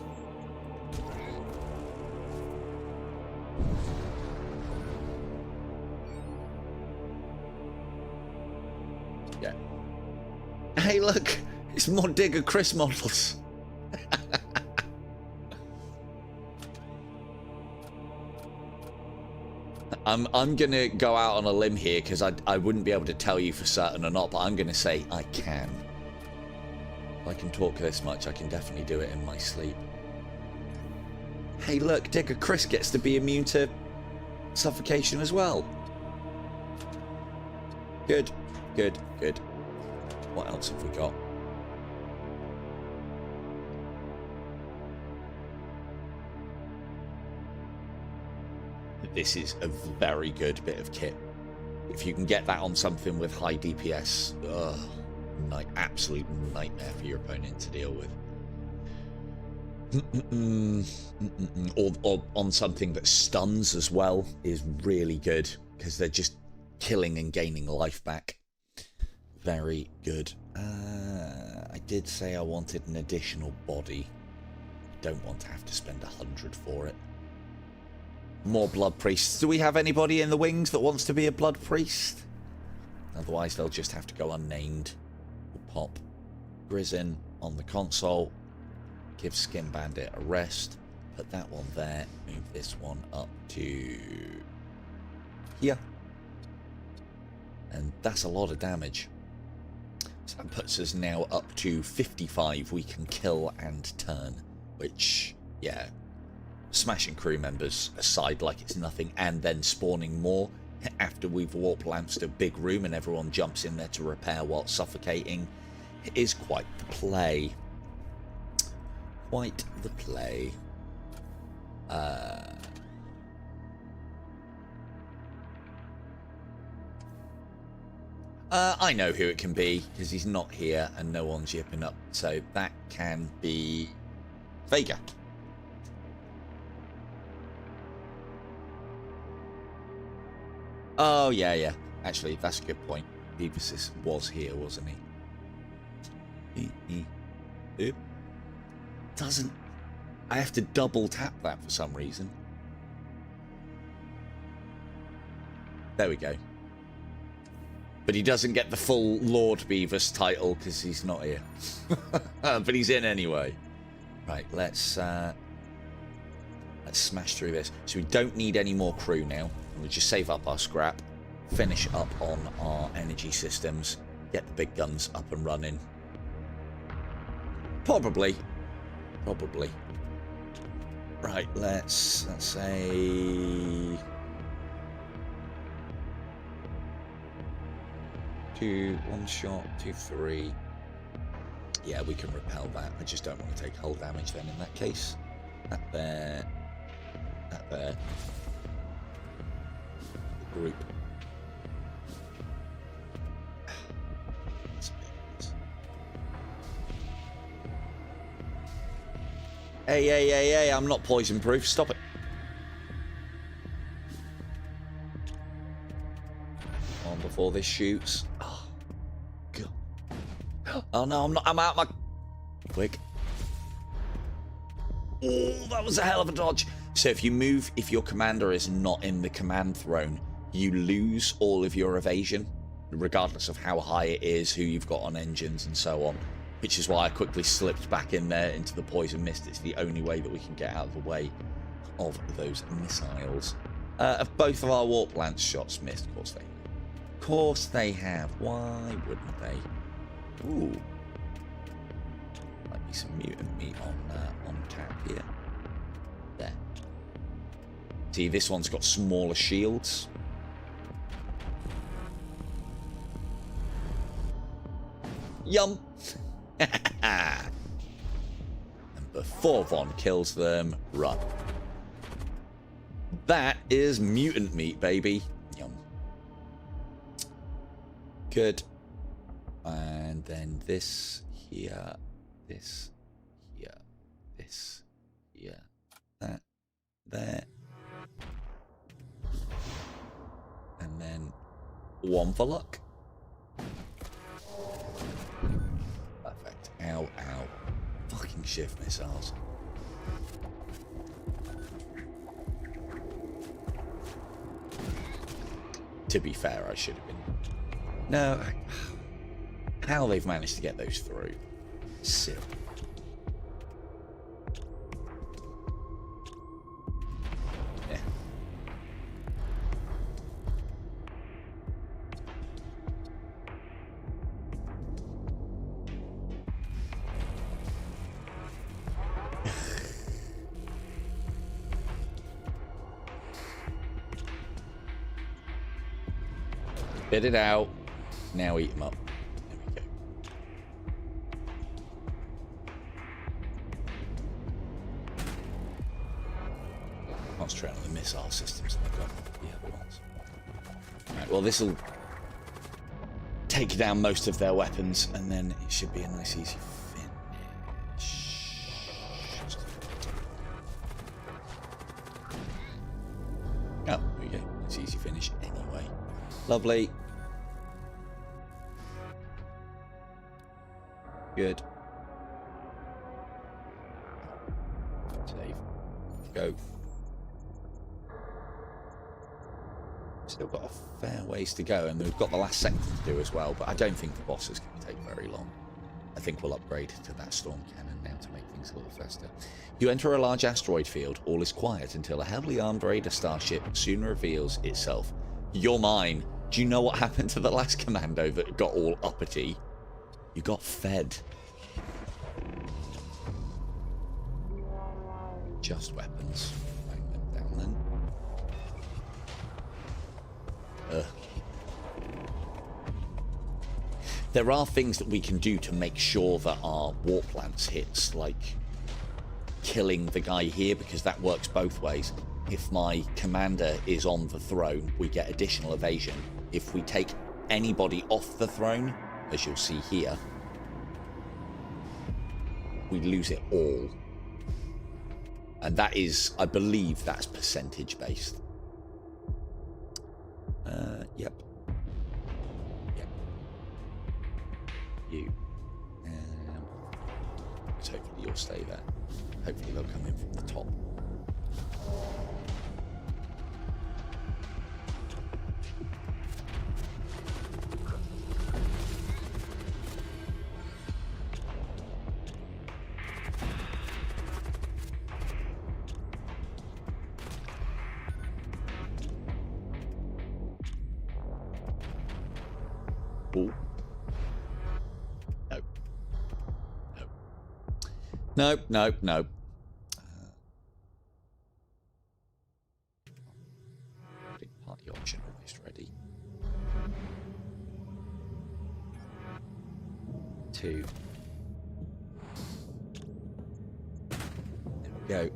Yeah. Hey, look, it's more Digger Chris models. I'm gonna go out on a limb here because I wouldn't be able to tell you for certain or not, but I'm gonna say I can. If I can talk this much, I can definitely do it in my sleep. Hey, look, Digger Chris gets to be immune to suffocation as well. Good, good, good. What else have we got? This is a very good bit of kit. If you can get that on something with high DPS, absolute nightmare for your opponent to deal with. Or on something that stuns as well is really good, because they're just killing and gaining life back. Very good. I did say I wanted an additional body. Don't want to have to spend 100 for it. More blood priests. Do we have anybody in the wings that wants to be a blood priest? Otherwise, they'll just have to go unnamed. We'll pop Grizzin on the console. Give Skin Bandit a rest. Put that one there. Move this one up to here. And that's a lot of damage. So that puts us now up to 55 we can kill and turn. Which, yeah, smashing crew members aside like it's nothing, and then spawning more after we've warp lanced a big room and everyone jumps in there to repair while suffocating, it is quite the play. Quite the play. I know who it can be, because he's not here and no one's yipping up, so that can be Vega. Oh, yeah. Actually, that's a good point. Beavis was here, wasn't he? Oop. Doesn't... I have to double tap that for some reason. There we go. But he doesn't get the full Lord Beavis title because he's not here. But he's in anyway. Right, let's smash through this. So we don't need any more crew now. We'll just save up our scrap, finish up on our energy systems, get the big guns up and running. Probably. Right, let's say 2, 1 shot, 2, 3. Yeah, we can repel that. I just don't want to take hull damage then in that case. That there. That there. The group. Hey, I'm not poison proof. Stop it. On before this shoots. Oh, God. Oh, no, I'm not. I'm out my... Quick. Oh, that was a hell of a dodge. So if you move, if your commander is not in the command throne, you lose all of your evasion, regardless of how high it is, who you've got on engines and so on. Which is why I quickly slipped back in there into the poison mist. It's the only way that we can get out of the way of those missiles. Have both of our warp lance shots missed? Of course they have. Why wouldn't they? Ooh. Might be some mutant meat on tap here. There. See, this one's got smaller shields. Yum. And before Von kills them, run. That is mutant meat, baby. Yum. Good. And then this here, this here, this here, that there. And then one for luck. Ow, ow. Fucking shift missiles. To be fair, I should have been... No. How they've managed to get those through. Silly. Yeah. Spit it out. Now eat them up. There we go. Concentrate on the missile systems that I've got. The other ones. Right, well, this will take down most of their weapons, and then it should be a nice, easy finish. Oh, there we go. Nice, easy finish anyway. Lovely. Good. Save. Go. Still got a fair ways to go, and we've got the last sector to do as well, but I don't think the boss is going to take very long. I think we'll upgrade to that storm cannon now to make things a little faster. You enter a large asteroid field. All is quiet until a heavily armed raider starship soon reveals itself. You're mine. Do you know what happened to the last commando that got all uppity? You got fed. Just weapons. Bang them down then. There are things that we can do to make sure that our warp lance hits, like killing the guy here, because that works both ways. If my commander is on the throne, we get additional evasion. If we take anybody off the throne, as you'll see here, we lose it all. And that is, I believe that's percentage based. Yep. you. So hopefully you'll stay there. Hopefully they'll come in from the top. Ooh. No. No. Party option almost ready. 2. There we go.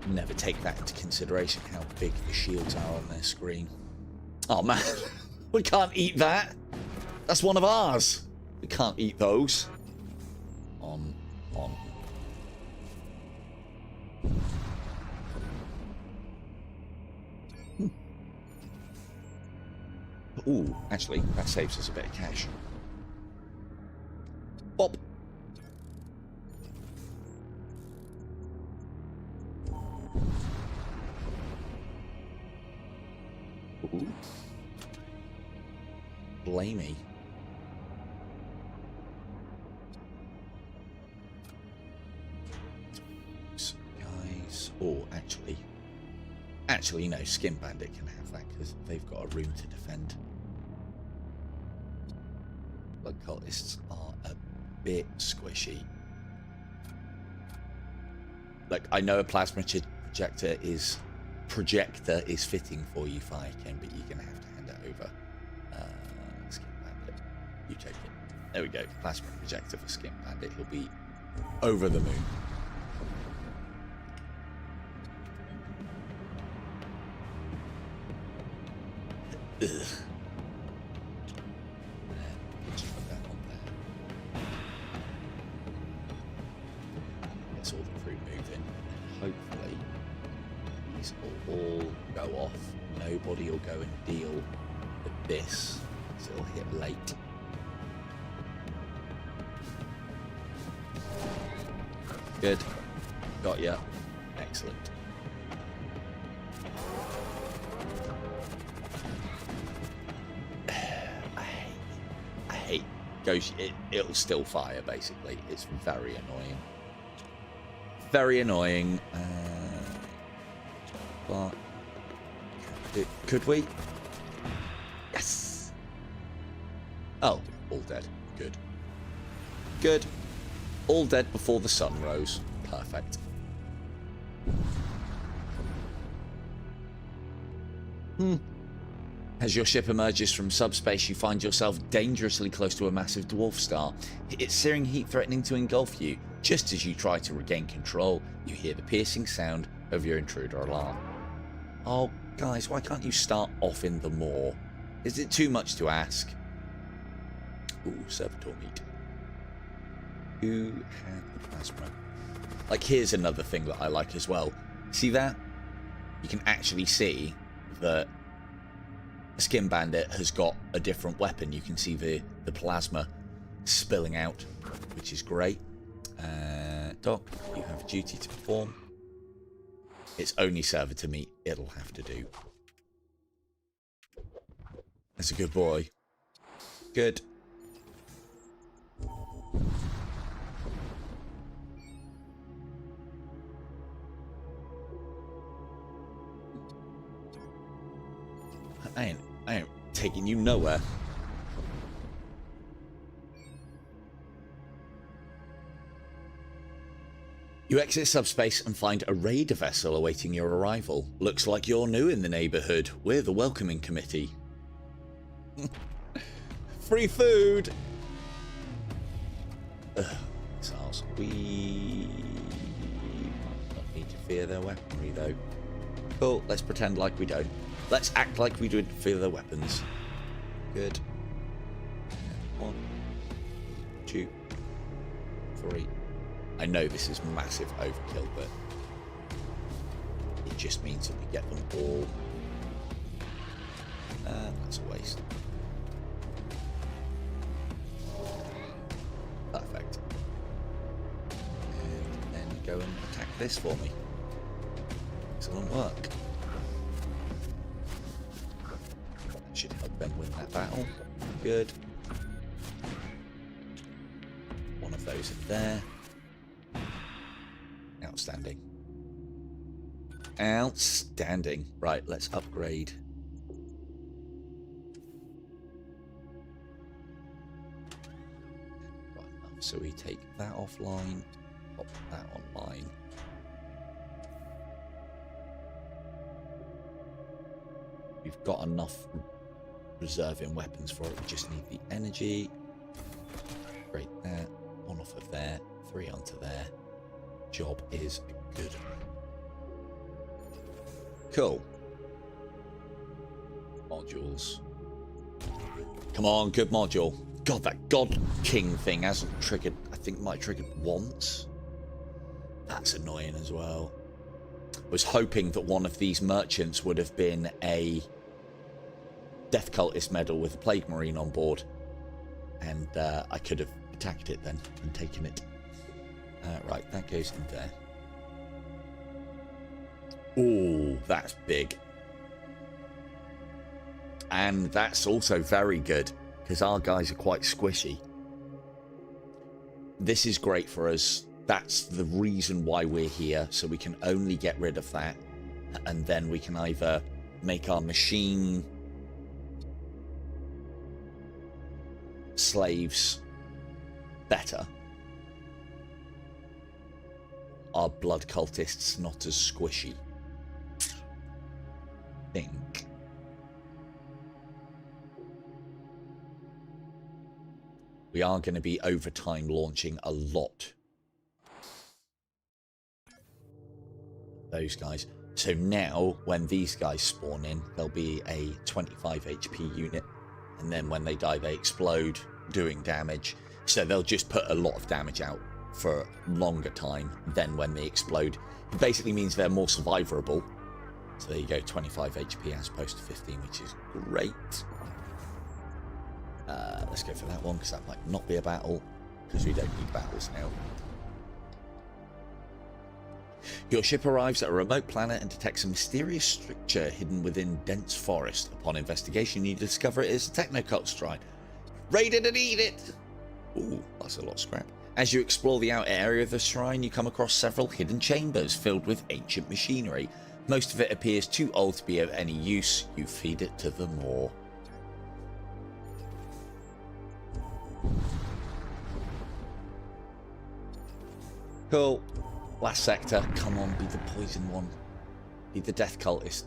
Never take that into consideration, how big the shields are on their screen. Oh man, we can't eat that. That's one of ours. We can't eat those. On. Ooh, actually, that saves us a bit of cash. Bop. Ooh. Blamey. Guys, or actually, no, Skin Bandit can have that because they've got a room to defend. Blood cultists are a bit squishy. Like, I know a plasma projector is fitting for you, Firekin, but you're gonna have to hand it over. Skin Bandit, you take it. There we go. Plasma projector for Skin Bandit. He'll be over the moon. Ugh. Just put that on there. Let's all the crew move in. Hopefully these will all go off. Nobody will go and deal with this, so it'll hit late. Good. Got ya. Excellent. I hate goes. It'll still fire. Basically, it's very annoying. Very annoying. But could we? Yes. Oh, all dead. Good. Good. All dead before the sun rose. Perfect. As your ship emerges from subspace, you find yourself dangerously close to a massive dwarf star, its searing heat threatening to engulf you. Just as you try to regain control, you hear the piercing sound of your intruder alarm. Oh, guys, why can't you start off in the maw? Is it too much to ask? Ooh, servitor meat. Who had the plasma? Like, here's another thing that I like as well. See that? You can actually see that the Skin Bandit has got a different weapon. You can see the plasma spilling out, which is great. Doc, you have a duty to perform. It's only servitor meat. It'll have to do. That's a good boy. Good. I ain't taking you nowhere. You exit subspace and find a raider vessel awaiting your arrival. Looks like you're new in the neighborhood. We're the welcoming committee. Free food! Missiles. We not need to fear their weaponry, though. Cool, let's pretend like we don't. Let's act like we don't fear their weapons. Good. 1, 2, 3. I know this is massive overkill, but it just means that we get them all. That's a waste. Perfect. And then go and attack this for me. Excellent work. That should help them win that battle. Good. One of those in there. Outstanding. Outstanding. Right, let's upgrade. Got enough. So we take that offline, pop that online. We've got enough reserving weapons for it. We just need the energy. Great, that. 1 off of there. 3 onto there. Job is good. Cool. Modules. Come on, good module. God, that God King thing hasn't triggered. I think it might have triggered once. That's annoying as well. Was hoping that one of these merchants would have been a Death Cultist medal with a Plague Marine on board, and I could have attacked it then and taken it. Right, that goes in there. Oh, that's big. And that's also very good, because our guys are quite squishy. This is great for us. That's the reason why we're here, so we can only get rid of that, and then we can either make our machine slaves better, our blood cultists not as squishy. Think. We are going to be over time launching a lot. Those guys. So now, when these guys spawn in, there'll be a 25 HP unit. And then when they die, they explode, doing damage. So they'll just put a lot of damage out for a longer time than when they explode. It basically means they're more survivable. So there you go, 25 HP as opposed to 15, which is great. Let's go for that one, because that might not be a battle, because we don't need battles now. Your ship arrives at a remote planet and detects a mysterious structure hidden within dense forest. Upon investigation, you discover it is a technocult shrine. Raid it and eat it! Ooh, that's a lot of scrap. As you explore the outer area of the shrine, you come across several hidden chambers filled with ancient machinery. Most of it appears too old to be of any use. You feed it to the maw. Cool. Last sector. Come on, be the poison one. Be the death cultist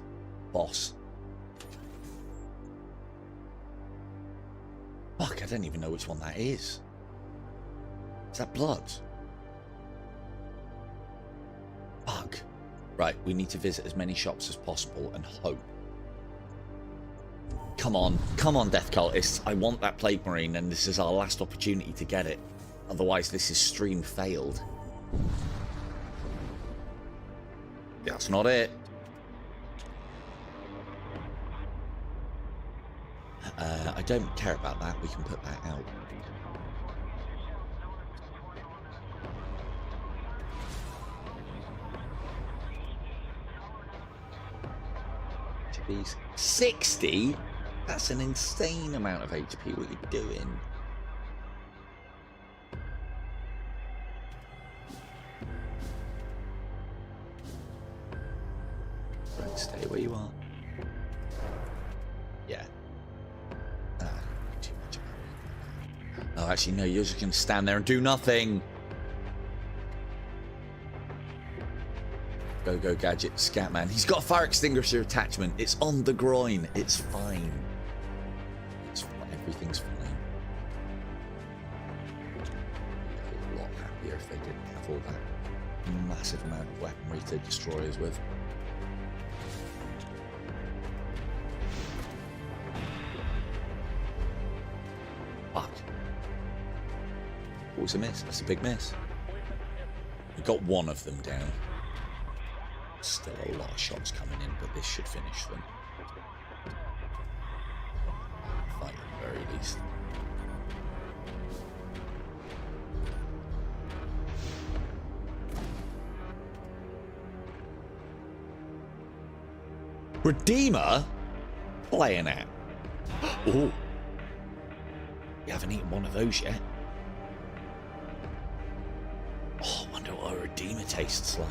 boss. Fuck, I don't even know which one that is. Is that blood? Fuck. Right, we need to visit as many shops as possible and hope. Come on, death cultists. I want that plague marine, and this is our last opportunity to get it. Otherwise, this is stream failed. That's not it. I don't care about that. We can put that out. HP's 60? That's an insane amount of HP. What are you doing? Right, stay where you are. Yeah. Too much. Oh, actually, no, you're just going to stand there and do nothing. Go, go, gadget, Scatman. He's got a fire extinguisher attachment. It's on the groin. It's fine. Everything's fine. I'd be a lot happier if they didn't have all that massive amount of weaponry to destroy us with. was a miss. That's a big miss. We got one of them down. Still a lot of shots coming in, but this should finish them. Fight at the very least. Redeemer? Playing out. Ooh. You haven't eaten one of those yet. Oh, I wonder what a Redeemer tastes like.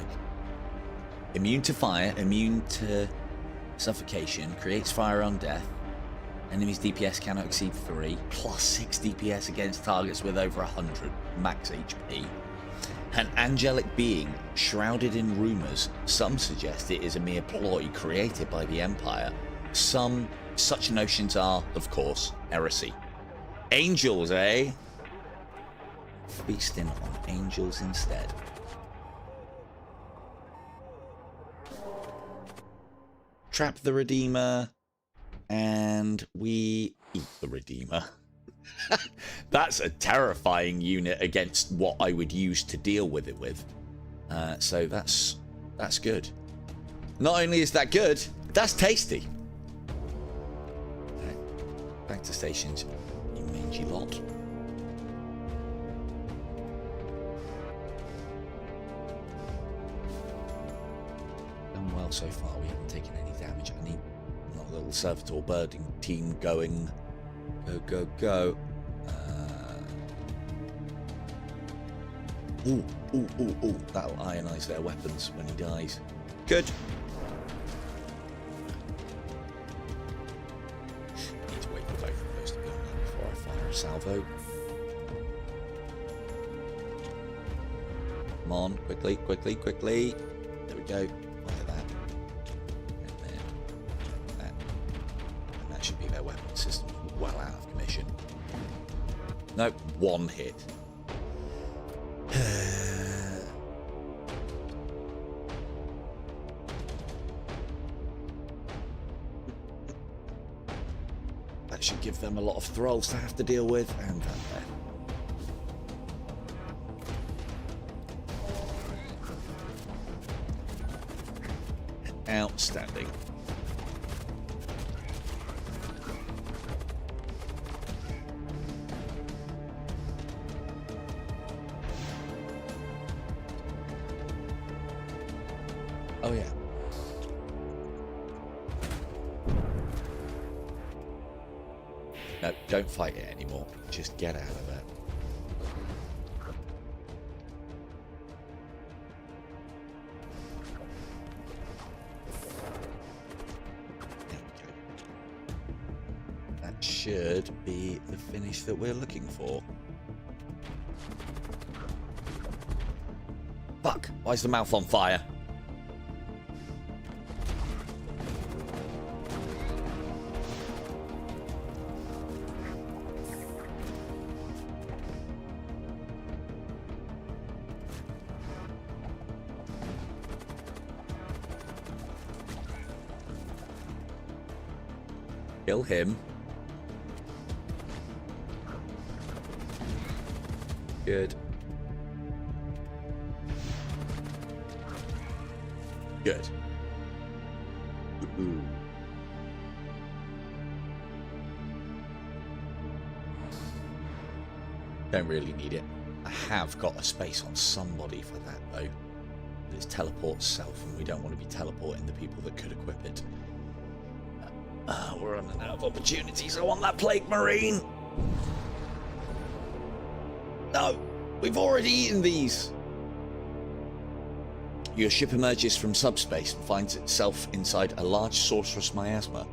Immune to fire, immune to suffocation, creates fire on death. Enemy's DPS cannot exceed 3, plus 6 DPS against targets with over 100 max HP. An angelic being shrouded in rumours. Some suggest it is a mere ploy created by the Empire. Some such notions are, of course, heresy. Angels, eh? Feasting on angels instead. Trap the Redeemer, and we eat the Redeemer. That's a terrifying unit against what I would use to deal with it with. So that's good. Not only is that good, that's tasty. Right, back to stations, you mangy lot. Done well so far. We haven't taken any damage. I need a little servitor birding team going. Go, go, go. Ooh, ooh, ooh, ooh. That'll ionize their weapons when he dies. Good. Need to wait for both of those to go down before I fire a salvo. Come on, quickly, quickly, quickly. There we go. Fire that. And then that. And that should be their weapon system well out of commission. Nope, one hit. That should give them a lot of thralls to have to deal with, and that there. Outstanding. Oh yeah. No, don't fight it anymore. Just get out of there. There we go. That should be the finish that we're looking for. Fuck! Why is the mouth on fire? Kill him. Good. Good. Ooh. Don't really need it. I have got a space on somebody for that though. It's teleport self, and we don't want to be teleporting the people that could equip it. We're running out of opportunities. I want that plague marine. No, we've already eaten these. Your ship emerges from subspace and finds itself inside a large sorceress miasma.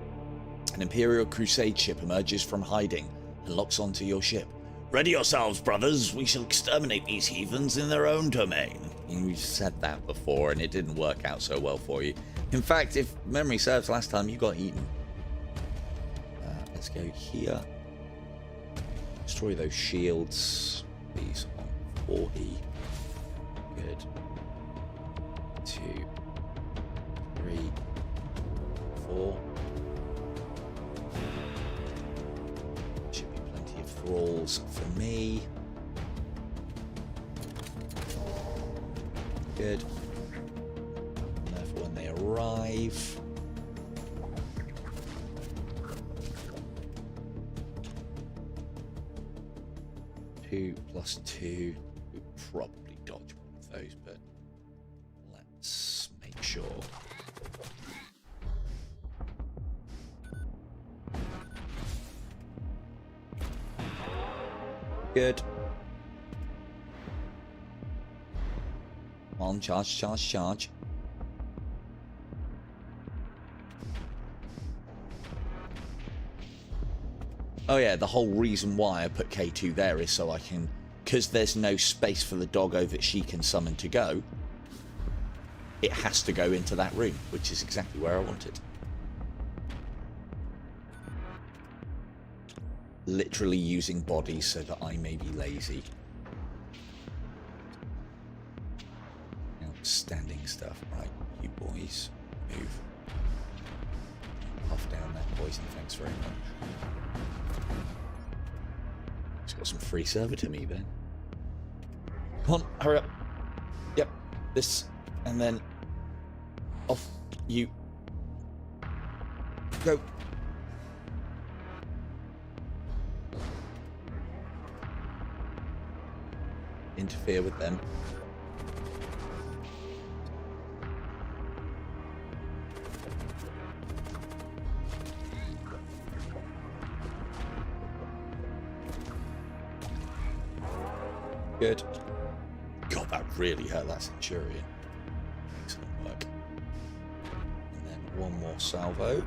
An Imperial Crusade ship emerges from hiding and locks onto your ship. Ready yourselves, brothers. We shall exterminate these heathens in their own domain. We've said that before, and it didn't work out so well for you. In fact, if memory serves, last time you got eaten. Let's go here. Destroy those shields. These on 40. Good. 2, 3, 4. Should be plenty of thralls for me. Good. Enough when they arrive. Two plus two. We'll probably dodge one of those, but let's make sure. Good. Come on, charge, charge, charge. Oh yeah, the whole reason why I put K2 there is so I can, because there's no space for the doggo that she can summon to go, it has to go into that room, which is exactly where I want it. Literally using bodies so that I may be lazy. Outstanding stuff. Right, you boys, move. Puff down that poison, thanks very much. It's got some free server to me then. Come on, hurry up. Yep, this, and then off you go. Interfere with them. Good. God, that really hurt that Centurion. Excellent work. And then one more salvo.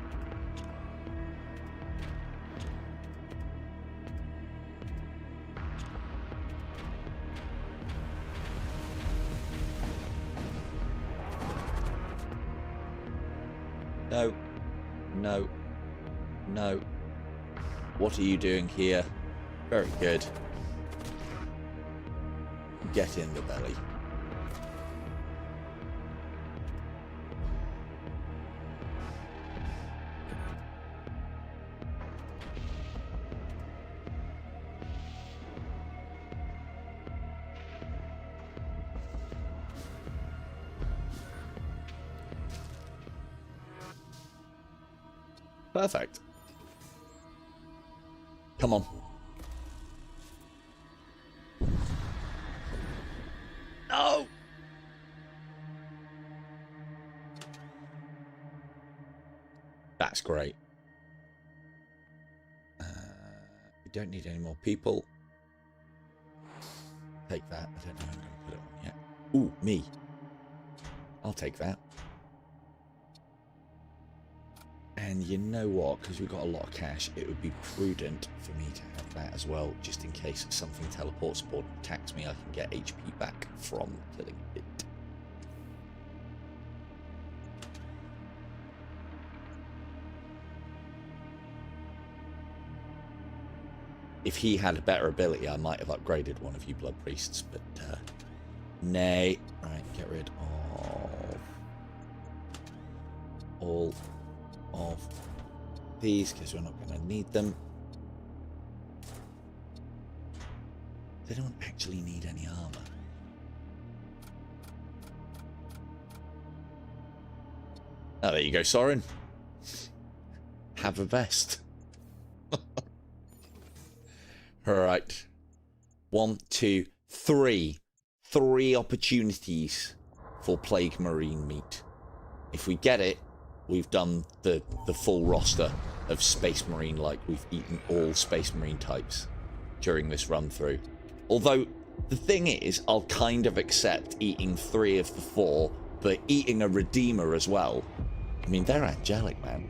No. No. No. What are you doing here? Very good. Get in the belly. Perfect. Come on. No! That's great. We don't need any more people. Take that. I don't know if I'm going to put it on yet. Ooh, me. I'll take that. And you know what? Because we've got a lot of cash, it would be prudent for me to have that as well, just in case something teleports aboard and attacks me, I can get HP back from killing it. If he had a better ability, I might have upgraded one of you blood priests, but nay. Right, get rid of all of these because we're not going to need them. They don't actually need any armor. Oh, there you go, Soren. Have a vest. All right. 1, 2, 3. 3 opportunities for Plague Marine meat. If we get it, we've done the full roster of Space Marine, like we've eaten all Space Marine types during this run through. Although, the thing is, I'll kind of accept eating 3 of the 4, but eating a Redeemer as well. I mean, they're angelic, man.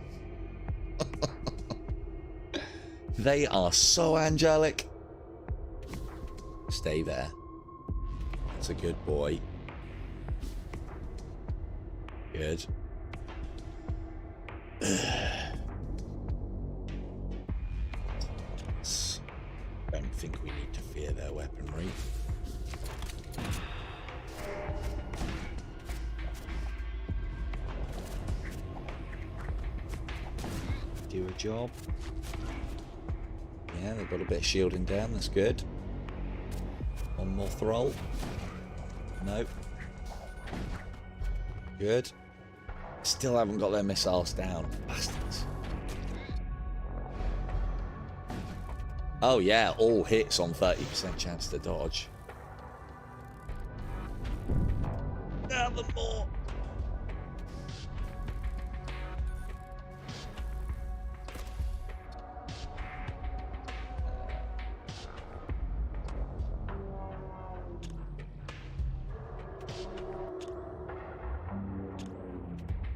They are so angelic. Stay there. That's a good boy. Good. Don't think we need to fear their weaponry. Do a job. Yeah, they've got a bit of shielding down, that's good. One more throw. Nope. Good. Still haven't got their missiles down. Bastards. Oh yeah, all hits on 30% chance to dodge. Never more.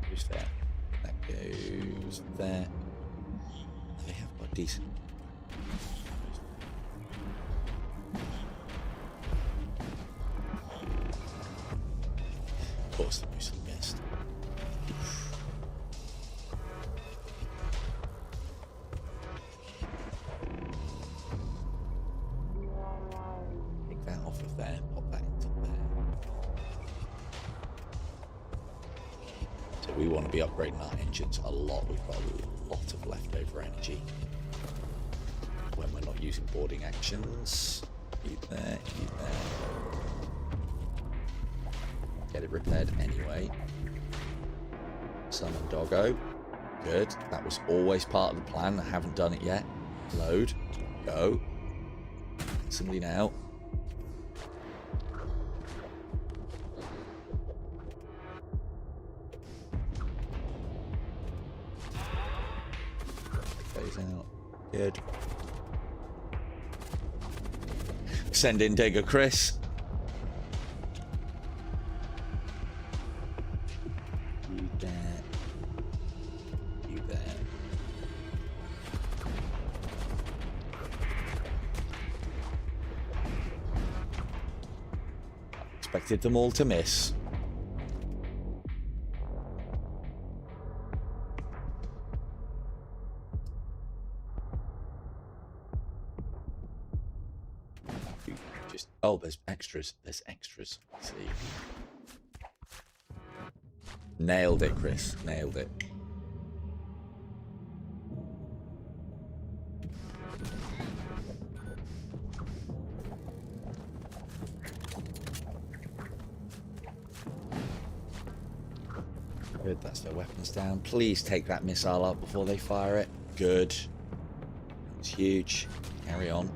Who's there? That goes there. They have got decent. Of course, the missile missed. Take that off of there, pop that into there. So we want to be upgrading our engines a lot. We've got a lot of leftover energy when we're not using boarding actions. You there, you there. Get it repaired anyway. Summon doggo. Good. That was always part of the plan. I haven't done it yet. Load. Go. Somebody now. Phase out. Good. Send in Digger Chris. You there. You there. Expected them all to miss. Oh, there's extras. There's extras. Let's see. Nailed it, Chris. Nailed it. Good, that's their weapons down. Please take that missile out before they fire it. Good. It's huge. Carry on.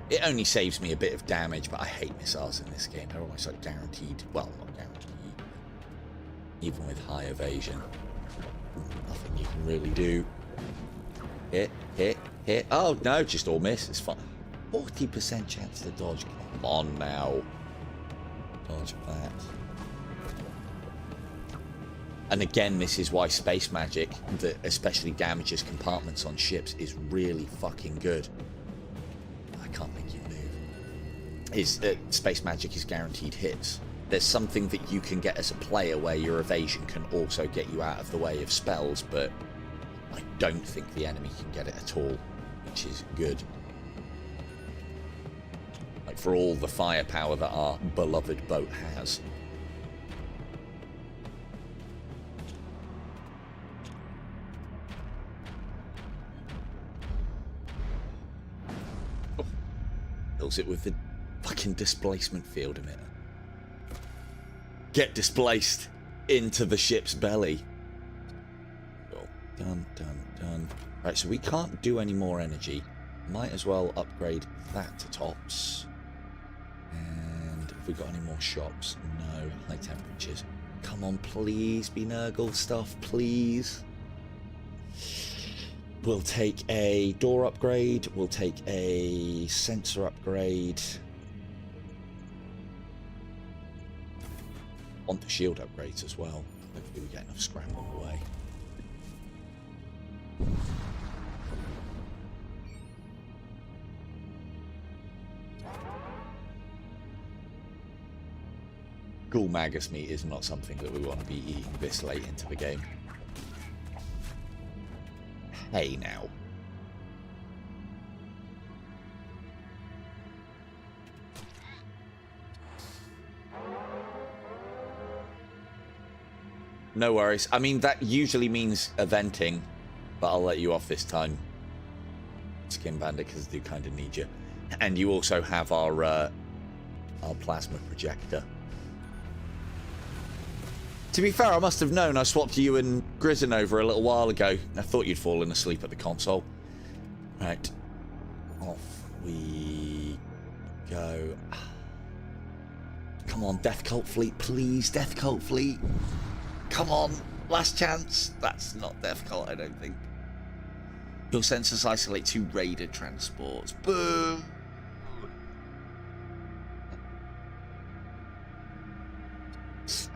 It only saves me a bit of damage, but I hate missiles in this game. They're almost like guaranteed. Well, not guaranteed. Even with high evasion. Nothing you can really do. Hit, hit, hit. Oh, no, just all miss. It's fine. 40% chance to dodge. Come on now. Dodge that. And again, this is why space magic, that especially damages compartments on ships, is really fucking good. Can't make you move. Is space magic is guaranteed hits. There's something that you can get as a player where your evasion can also get you out of the way of spells, but I don't think the enemy can get it at all, which is good. Like, for all the firepower that our beloved boat has. Fills it with the fucking displacement field emitter. Get displaced into the ship's belly. Cool. Done, done, done. Right, so we can't do any more energy. Might as well upgrade that to tops. And have we got any more shops? No. High temperatures. Come on, please be Nurgle stuff, please. We'll take a door upgrade. We'll take a sensor upgrade. Want the shield upgrades as well. Hopefully we get enough scrap on the way. Ghoul Magus meat is not something that we want to be eating this late into the game. Hey now. No worries. I mean, that usually means eventing, but I'll let you off this time, Skin Bandit, because I do kind of need you. And you also have our plasma projector. To be fair, I must have known. I swapped you and Grizzin over a little while ago. I thought you'd fallen asleep at the console. Right. Off we go. Come on, Death Cult Fleet, please. Death Cult Fleet. Come on. Last chance. That's not Death Cult, I don't think. Your sensors isolate 2 raider transports. Boo!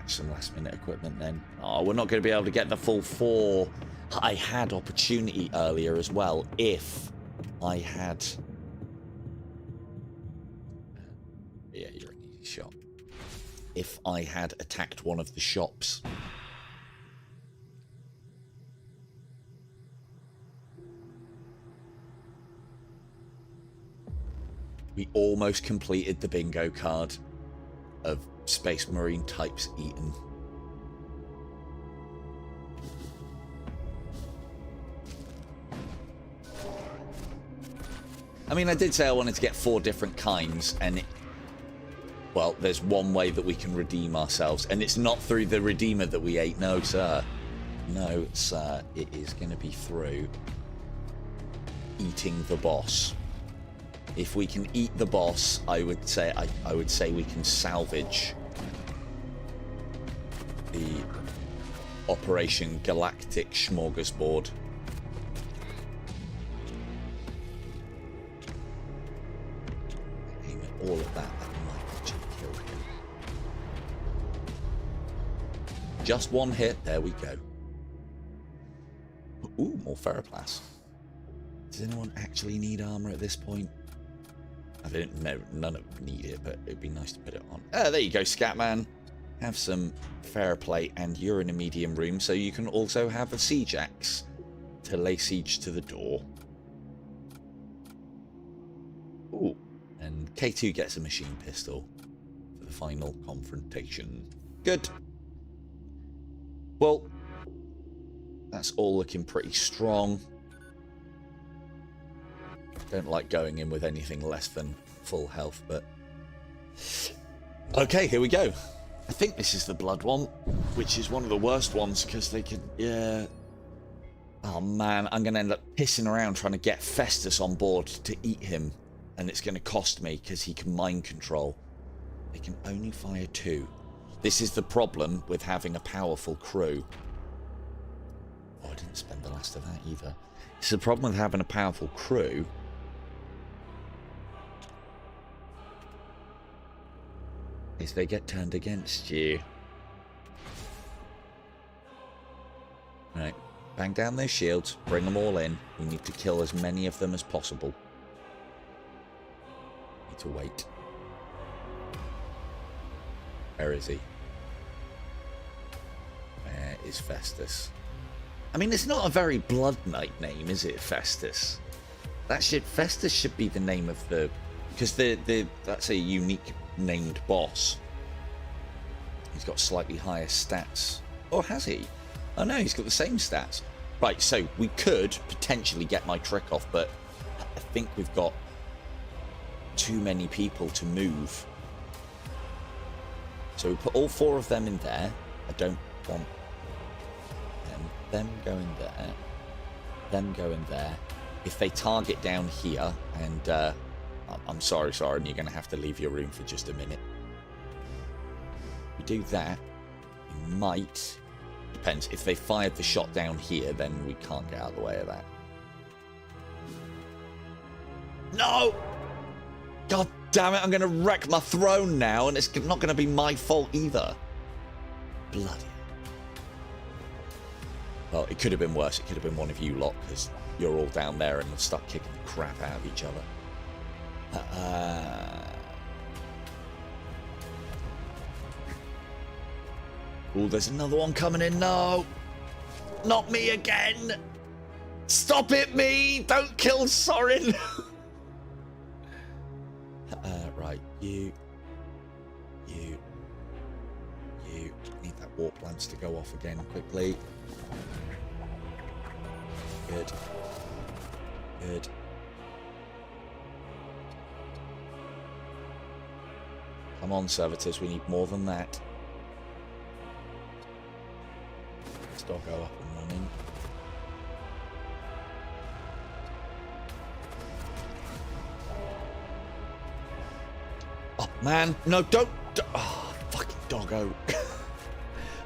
Some last minute equipment then. Oh, we're not going to be able to get the full 4. I had opportunity earlier as well if I had... yeah, you're an easy shot. If I had attacked one of the shops. We almost completed the bingo card of Space Marine types eaten. I mean, I did say I wanted to get 4 different kinds, and well, there's one way that we can redeem ourselves, and it's not through the Redeemer that we ate. No, sir. No, sir. It is going to be through eating the boss. If we can eat the boss, I would say we can salvage the Operation Galactic Smorgasbord. Aim at all of that. That might actually kill him. Just one hit. There we go. Ooh, more ferroplast. Does anyone actually need armor at this point? I didn't know, none of them need it, but it'd be nice to put it on. There you go, Scatman. Have some ferroplate, and you're in a medium room, so you can also have a siege axe to lay siege to the door. Ooh, and K2 gets a machine pistol for the final confrontation. Good. Well, that's all looking pretty strong. Don't like going in with anything less than full health, but... okay, here we go. I think this is the blood one, which is one of the worst ones, because they can... yeah... oh man, I'm going to end up pissing around trying to get Festus on board to eat him, and it's going to cost me, because he can mind control. They can only fire 2. This is the problem with having a powerful crew. Oh, I didn't spend the last of that either. It's the problem with having a powerful crew... is they get turned against you. Right, bang down those shields, bring them all in. We need to kill as many of them as possible. Need to wait. Where is he? Where is Festus? I mean, it's not a very Blood Knight name, is it, Festus? Festus should be the name of the... because that's a unique named boss. He's got slightly higher stats. Or has he? Oh no, he's got the same stats. Right, so we could potentially get my trick off, but I think we've got too many people to move. So we put all 4 of them in there. I don't want them going there. Them going there. If they target down here, and I'm sorry, Soren, you're going to have to leave your room for just a minute. If we do that, we might... depends. If they fired the shot down here, then we can't get out of the way of that. No! God damn it, I'm going to wreck my throne now, and it's not going to be my fault either. Bloody. Well, it could have been worse. It could have been one of you lot, because you're all down there and start kicking the crap out of each other. Oh, there's another one coming in. No! Not me again! Stop it, me! Don't kill Soren! Right, you. Need that warp lance to go off again quickly. Good. Good. Come on, servitors, we need more than that. doggo up and running. Oh, man. No, don't. Oh, fucking doggo.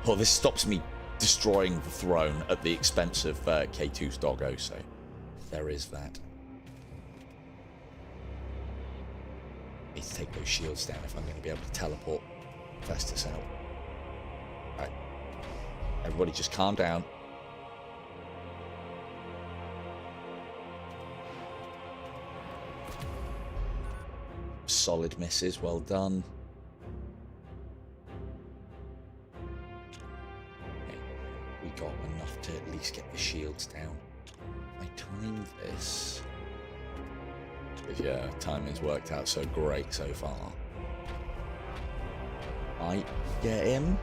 Oh, this stops me destroying the throne at the expense of K2's doggo, so there is that. Need to take those shields down if I'm going to be able to teleport Festus out. Right. Everybody just calm down. Solid misses, well done. Okay. We got enough to at least get the shields down. I timed this. But yeah, timing's worked out so great so far. I get him.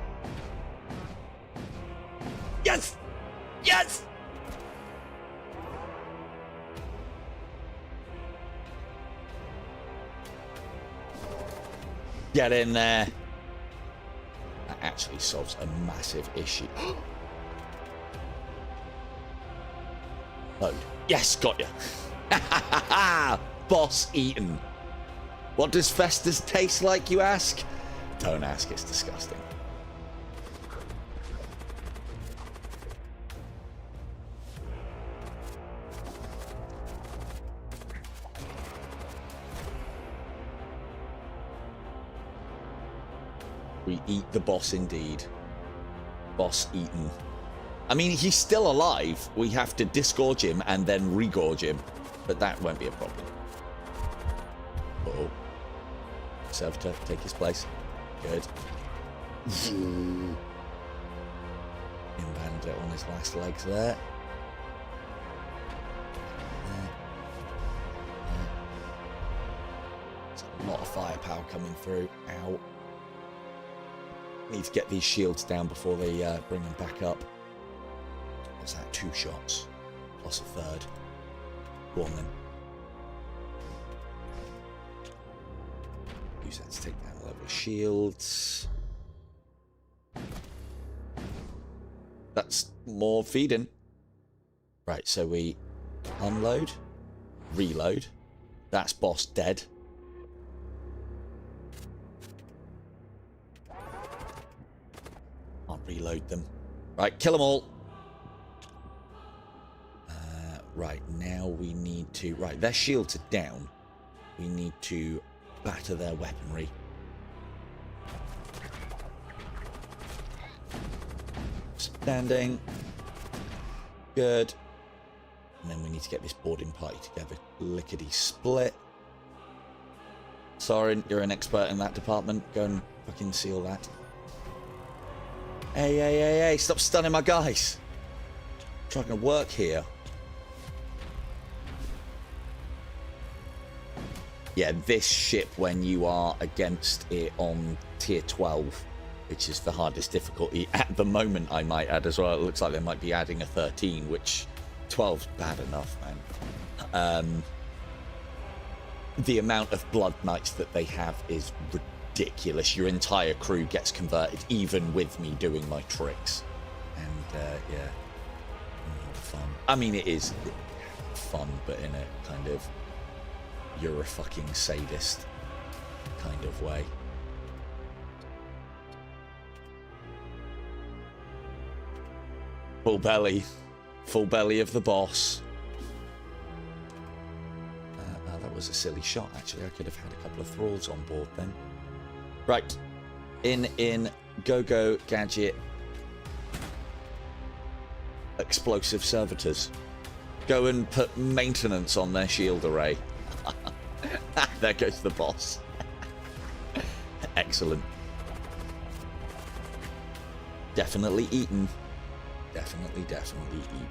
Yes! Yes! Get in there. That actually solves a massive issue. Load. Yes, got you. Boss eaten. What does Festus taste like, you ask? Don't ask, it's disgusting. We eat the boss indeed. Boss eaten. I mean, he's still alive. We have to disgorge him and then regorge him. But that won't be a problem. Uh-oh. Servitor, take his place. Good. Bandit on his last legs there. There's a lot of firepower coming through. Ow. Need to get these shields down before they bring them back up. What's that? 2 shots. Plus a third. Go on then. Use that to take down a level of shields. That's more feeding. Right, so we unload, reload. That's boss dead. I'll reload them. Right, kill them all. Right, now we need to... Right, their shields are down. We need to batter their weaponry. Standing. Good. And then we need to get this boarding party together. Lickety split. Sorry, you're an expert in that department. Go and fucking seal that. Hey, hey, hey, hey, stop stunning my guys. I'm trying to work here. Yeah, this ship, when you are against it on tier 12, which is the hardest difficulty at the moment, I might add as well. It looks like they might be adding a 13, which 12's bad enough, man. The amount of blood knights that they have is ridiculous. Your entire crew gets converted, even with me doing my tricks. And, yeah, fun. I mean, it is fun, but in a kind of... you're a fucking sadist kind of way. Full belly of the boss. That was a silly shot, actually. I could have had a couple of thralls on board then. Right. In, go, gadget. Explosive servitors. Go and put maintenance on their shield array. There goes the boss. Excellent. Definitely eaten. Definitely eaten.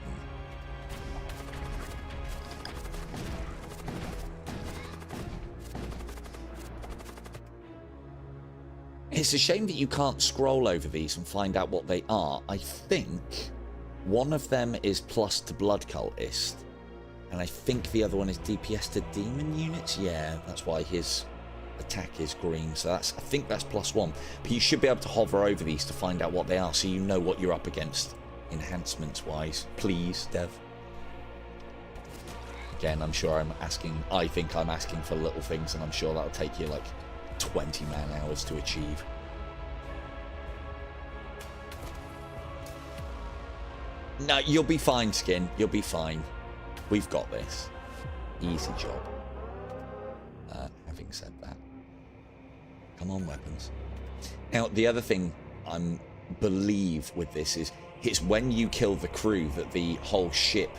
It's a shame that you can't scroll over these and find out what they are. I think one of them is plus to blood cultist. And I think the other one is DPS to demon units. Yeah, that's why his attack is green. So that's, I think that's +1. But you should be able to hover over these to find out what they are, so you know what you're up against enhancements wise. Please, Dev. Again, I'm sure I think I'm asking for little things, and I'm sure that'll take you like 20 man-hours to achieve. No, you'll be fine, Skin. You'll be fine. We've got this. Easy job. Having said that, come on, weapons. Now, the other thing I believe with this is it's when you kill the crew that the whole ship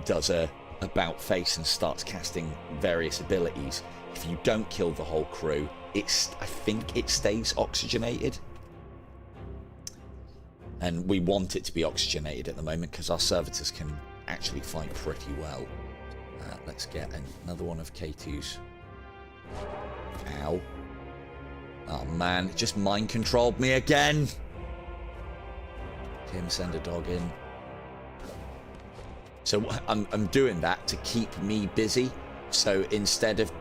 does a about face and starts casting various abilities. If you don't kill the whole crew, I think it stays oxygenated. And we want it to be oxygenated at the moment because our servitors can actually fight pretty well. Let's get another one of K2's. Ow. Oh man, it just mind controlled me again. Tim, send a dog in. So I'm doing that to keep me busy. So instead of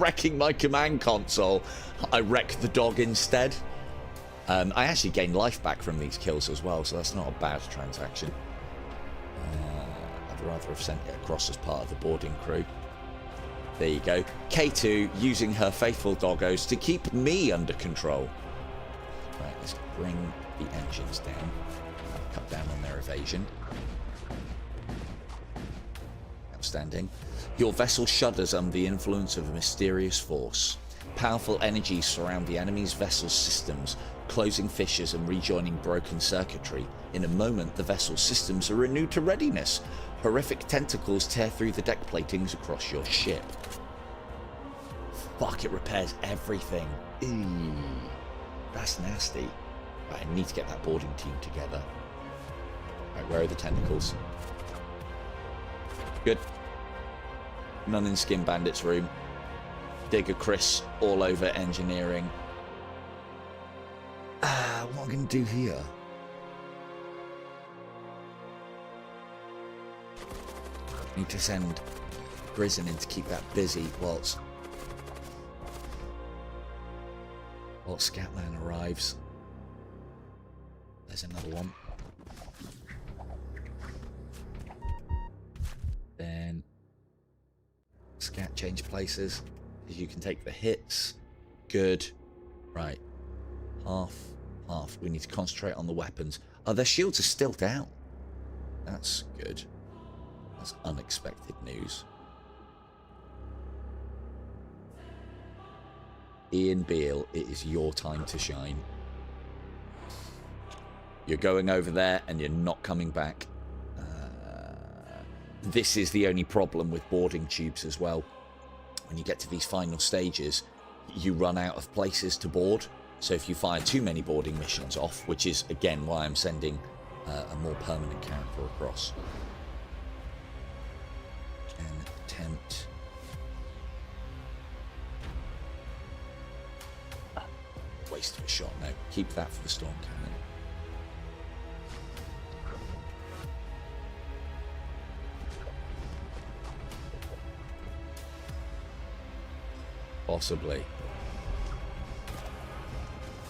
wrecking my command console, I wreck the dog instead. I actually gain life back from these kills as well, so that's not a bad transaction. I'd rather have sent it across as part of the boarding crew. There you go. K2 using her faithful doggos to keep me under control. Right, let's bring the engines down. Cut down on their evasion. Outstanding. Your vessel shudders under the influence of a mysterious force. Powerful energies surround the enemy's vessel's systems, closing fissures and rejoining broken circuitry. In a moment, the vessel's systems are renewed to readiness. Horrific tentacles tear through the deck platings across your ship. Fuck, it repairs everything. Eee, that's nasty. Right, I need to get that boarding team together. Right, where are the tentacles? Good. None in Skin Bandit's room. Digger Chris all over engineering. What am I going to do here? Need to send Prison in to keep that busy whilst Scatman arrives. There's another one. Then Scat change places. You can take the hits. Good. Right. Half. We need to concentrate on the weapons. Oh, their shields are still down. That's good. That's unexpected news. Ian Beale, it is your time to shine. You're going over there and you're not coming back. This is the only problem with boarding tubes as well. When you get to these final stages, you run out of places to board. So if you fire too many boarding missions off, which is again why I'm sending a more permanent character across. And attempt. Waste of a shot. No, keep that for the storm cannon. Possibly.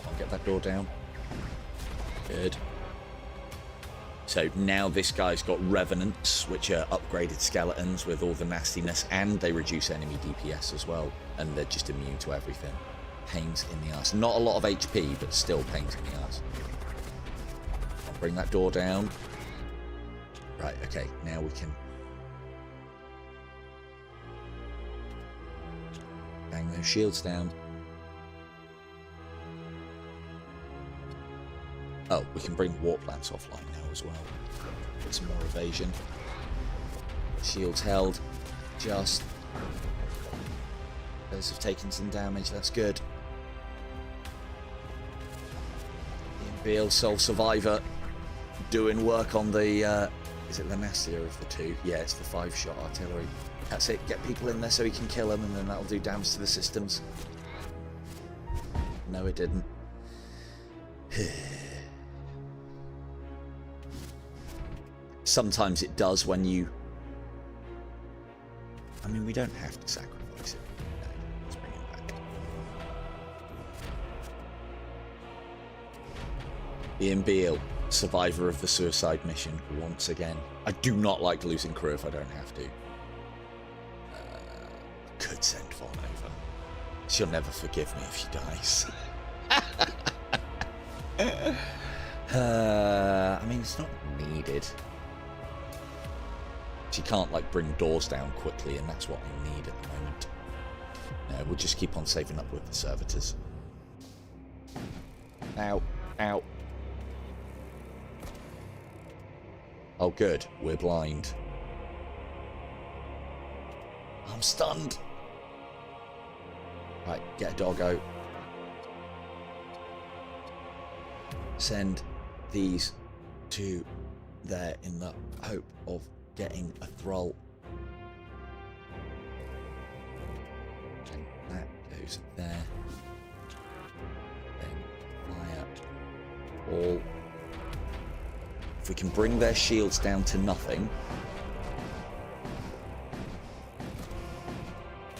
I'll get that door down. Good. So now this guy's got revenants, which are upgraded skeletons with all the nastiness, and they reduce enemy DPS as well, and they're just immune to everything. Pains in the ass. Not a lot of HP, but still pains in the ass. I'll bring that door down. Right, okay, now we can bang those shields down. Oh, we can bring warp lamps offline now as well. Get some more evasion. Shields held. Just. Those have taken some damage, that's good. Imperial sole survivor doing work on the is it the nastier of the two? Yeah, it's the 5-shot artillery. That's it, get people in there so he can kill them, and then that'll do damage to the systems. No, it didn't. Sometimes it does when you... I mean, we don't have to sacrifice it. No, let's bring it back. Ian Beale, survivor of the suicide mission once again. I do not like losing crew if I don't have to. Could send Von over. She'll never forgive me if she dies. I mean, it's not needed. She can't, like, bring doors down quickly, and that's what I need at the moment. No, we'll just keep on saving up with the servitors. Ow. Ow. Oh, good. We're blind. I'm stunned. Right, get a doggo. Send these to there in the hope of getting a thrall. And that goes there. Then fire all. If we can bring their shields down to nothing,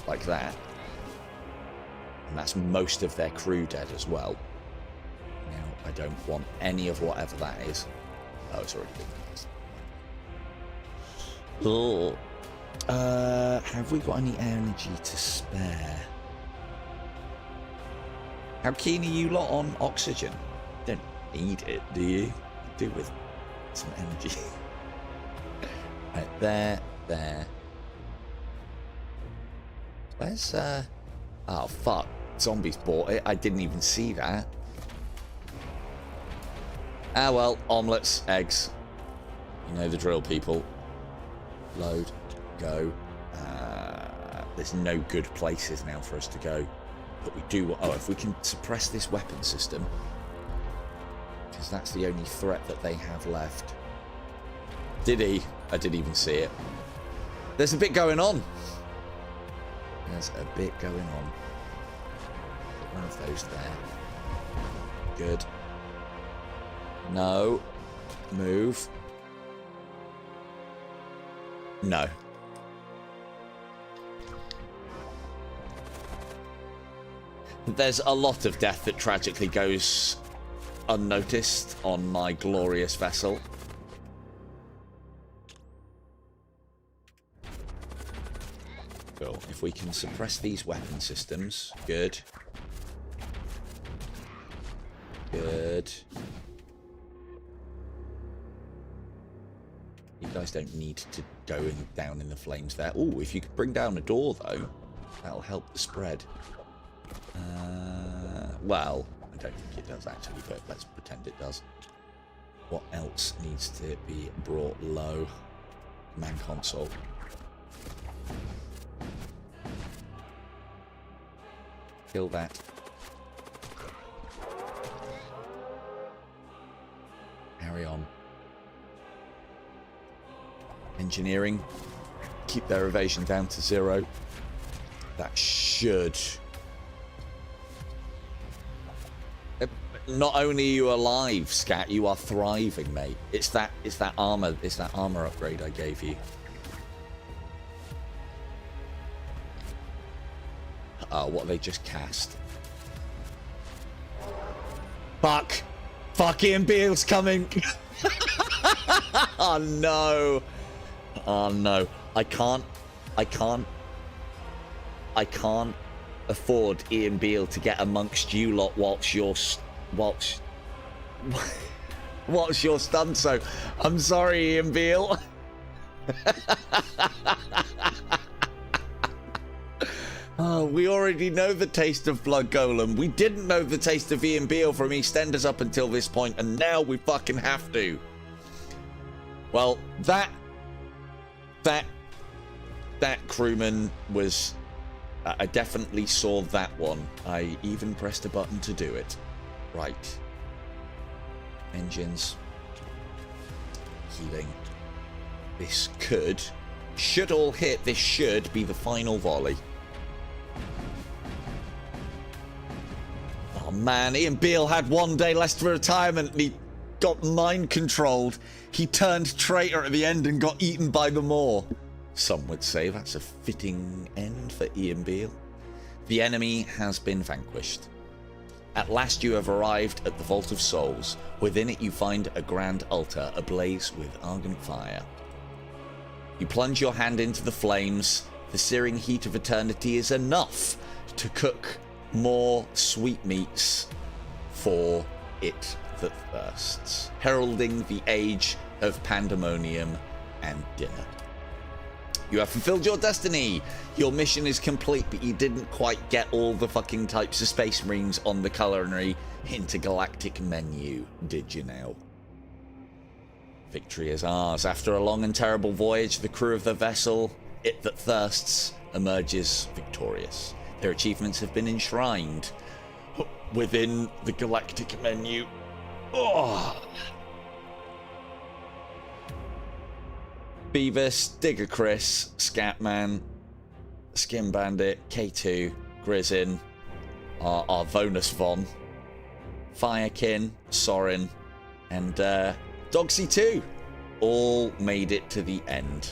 like that, and that's most of their crew dead as well. Now, I don't want any of whatever that is. Oh, it's already been cast. Oh. Have we got any energy to spare? How keen are you lot on oxygen? Don't need it, do you? Do with some energy. Right, there. Where's, oh, fuck. Zombies bought it. I didn't even see that. Ah, well. Omelets, eggs. You know the drill, people. Load. Go. There's no good places now for us to go. But we do... Oh, if we can suppress this weapon system... Because that's the only threat that they have left. Did he? I didn't even see it. There's a bit going on. There's a bit going on. Put one of those there. Good. No. Move. No. There's a lot of death that tragically goes unnoticed on my glorious vessel. Cool. If we can suppress these weapon systems, good. Good. You guys don't need to go down in the flames there. Oh, if you could bring down a door though, that'll help the spread. Well, I don't think it does actually, but let's pretend it does. What else needs to be brought low? Man console. Kill that. Carry on. Engineering. Keep their evasion down to 0. That should... Not only are you alive, Scat, you are thriving, mate. It's that armor upgrade I gave you. Oh, what they just cast. Fuck! Fuck, Imperial's coming! Oh no! Oh no. I can't afford Ian Beale to get amongst you lot whilst you're stunned, so I'm sorry, Ian Beale. Oh, we already know the taste of Blood Golem. We didn't know the taste of Ian Beale from EastEnders up until this point, and now we fucking have to. Well, that crewman was... I definitely saw that one. I even pressed a button to do it. Right. Engines. Healing. This should all hit. This should be the final volley. Oh man, Ian Beale had 1 day less for retirement and he got mind controlled. He turned traitor at the end and got eaten by the Maw. Some would say that's a fitting end for Ian Beale. The enemy has been vanquished. At last you have arrived at the Vault of Souls. Within it you find a grand altar ablaze with argent fire. You plunge your hand into the flames. The searing heat of eternity is enough to cook more sweetmeats for it that thirsts, heralding the age of pandemonium and dinner. You have fulfilled your destiny. Your mission is complete, but you didn't quite get all the fucking types of space marines on the culinary intergalactic menu, did you now? Victory is ours. After a long and terrible voyage, the crew of the vessel, It That Thirsts, emerges victorious. Their achievements have been enshrined within the galactic menu. Oh. Beavis, Digger Chris, Scatman, Skin Bandit, K2, Grizzin, our Vonus Von, Firekin, Sorin, and Dogsy 2 all made it to the end.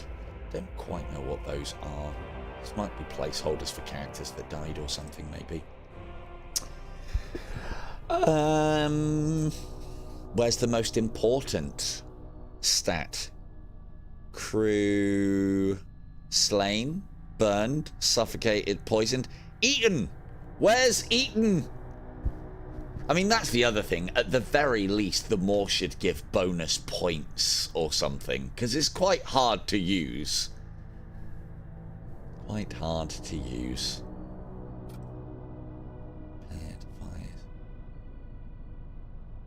Don't quite know what those are. This might be placeholders for characters that died or something, maybe. Where's the most important stat? Crew slain, burned, suffocated, poisoned, eaten. Where's eaten? I mean, that's the other thing. At the very least, the more should give bonus points or something, because it's quite hard to use. Quite hard to use.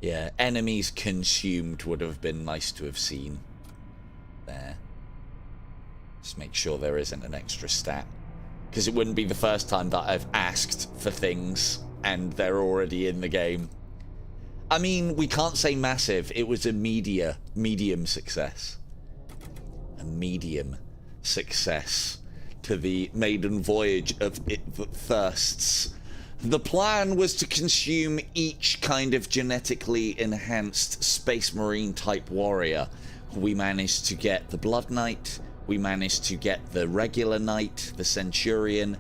Yeah, enemies consumed would have been nice to have seen there. Just make sure there isn't an extra stat, because it wouldn't be the first time that I've asked for things and they're already in the game. I mean, we can't say massive. It was a medium success. A medium success to the maiden voyage of It That Thirsts. The plan was to consume each kind of genetically enhanced Space Marine type warrior. We managed to get the Blood Knight, we managed to get the regular Knight, the Centurion,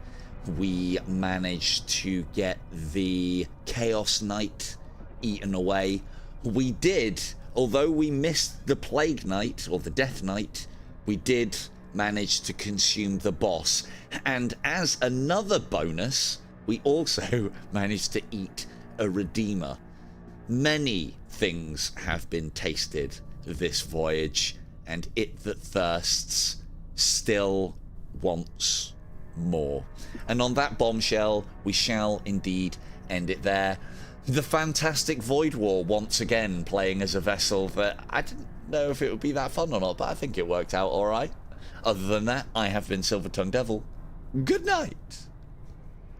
we managed to get the Chaos Knight eaten away. We did, although we missed the Plague Knight, or the Death Knight, we did manage to consume the boss. And as another bonus, we also managed to eat a Redeemer. Many things have been tasted this voyage, and It That Thirsts still wants more. And on that bombshell, we shall indeed end it there. The fantastic Void War once again playing as a vessel that I didn't know if it would be that fun or not, but I think it worked out alright. Other than that, I have been Silver Tongue Devil. Good night.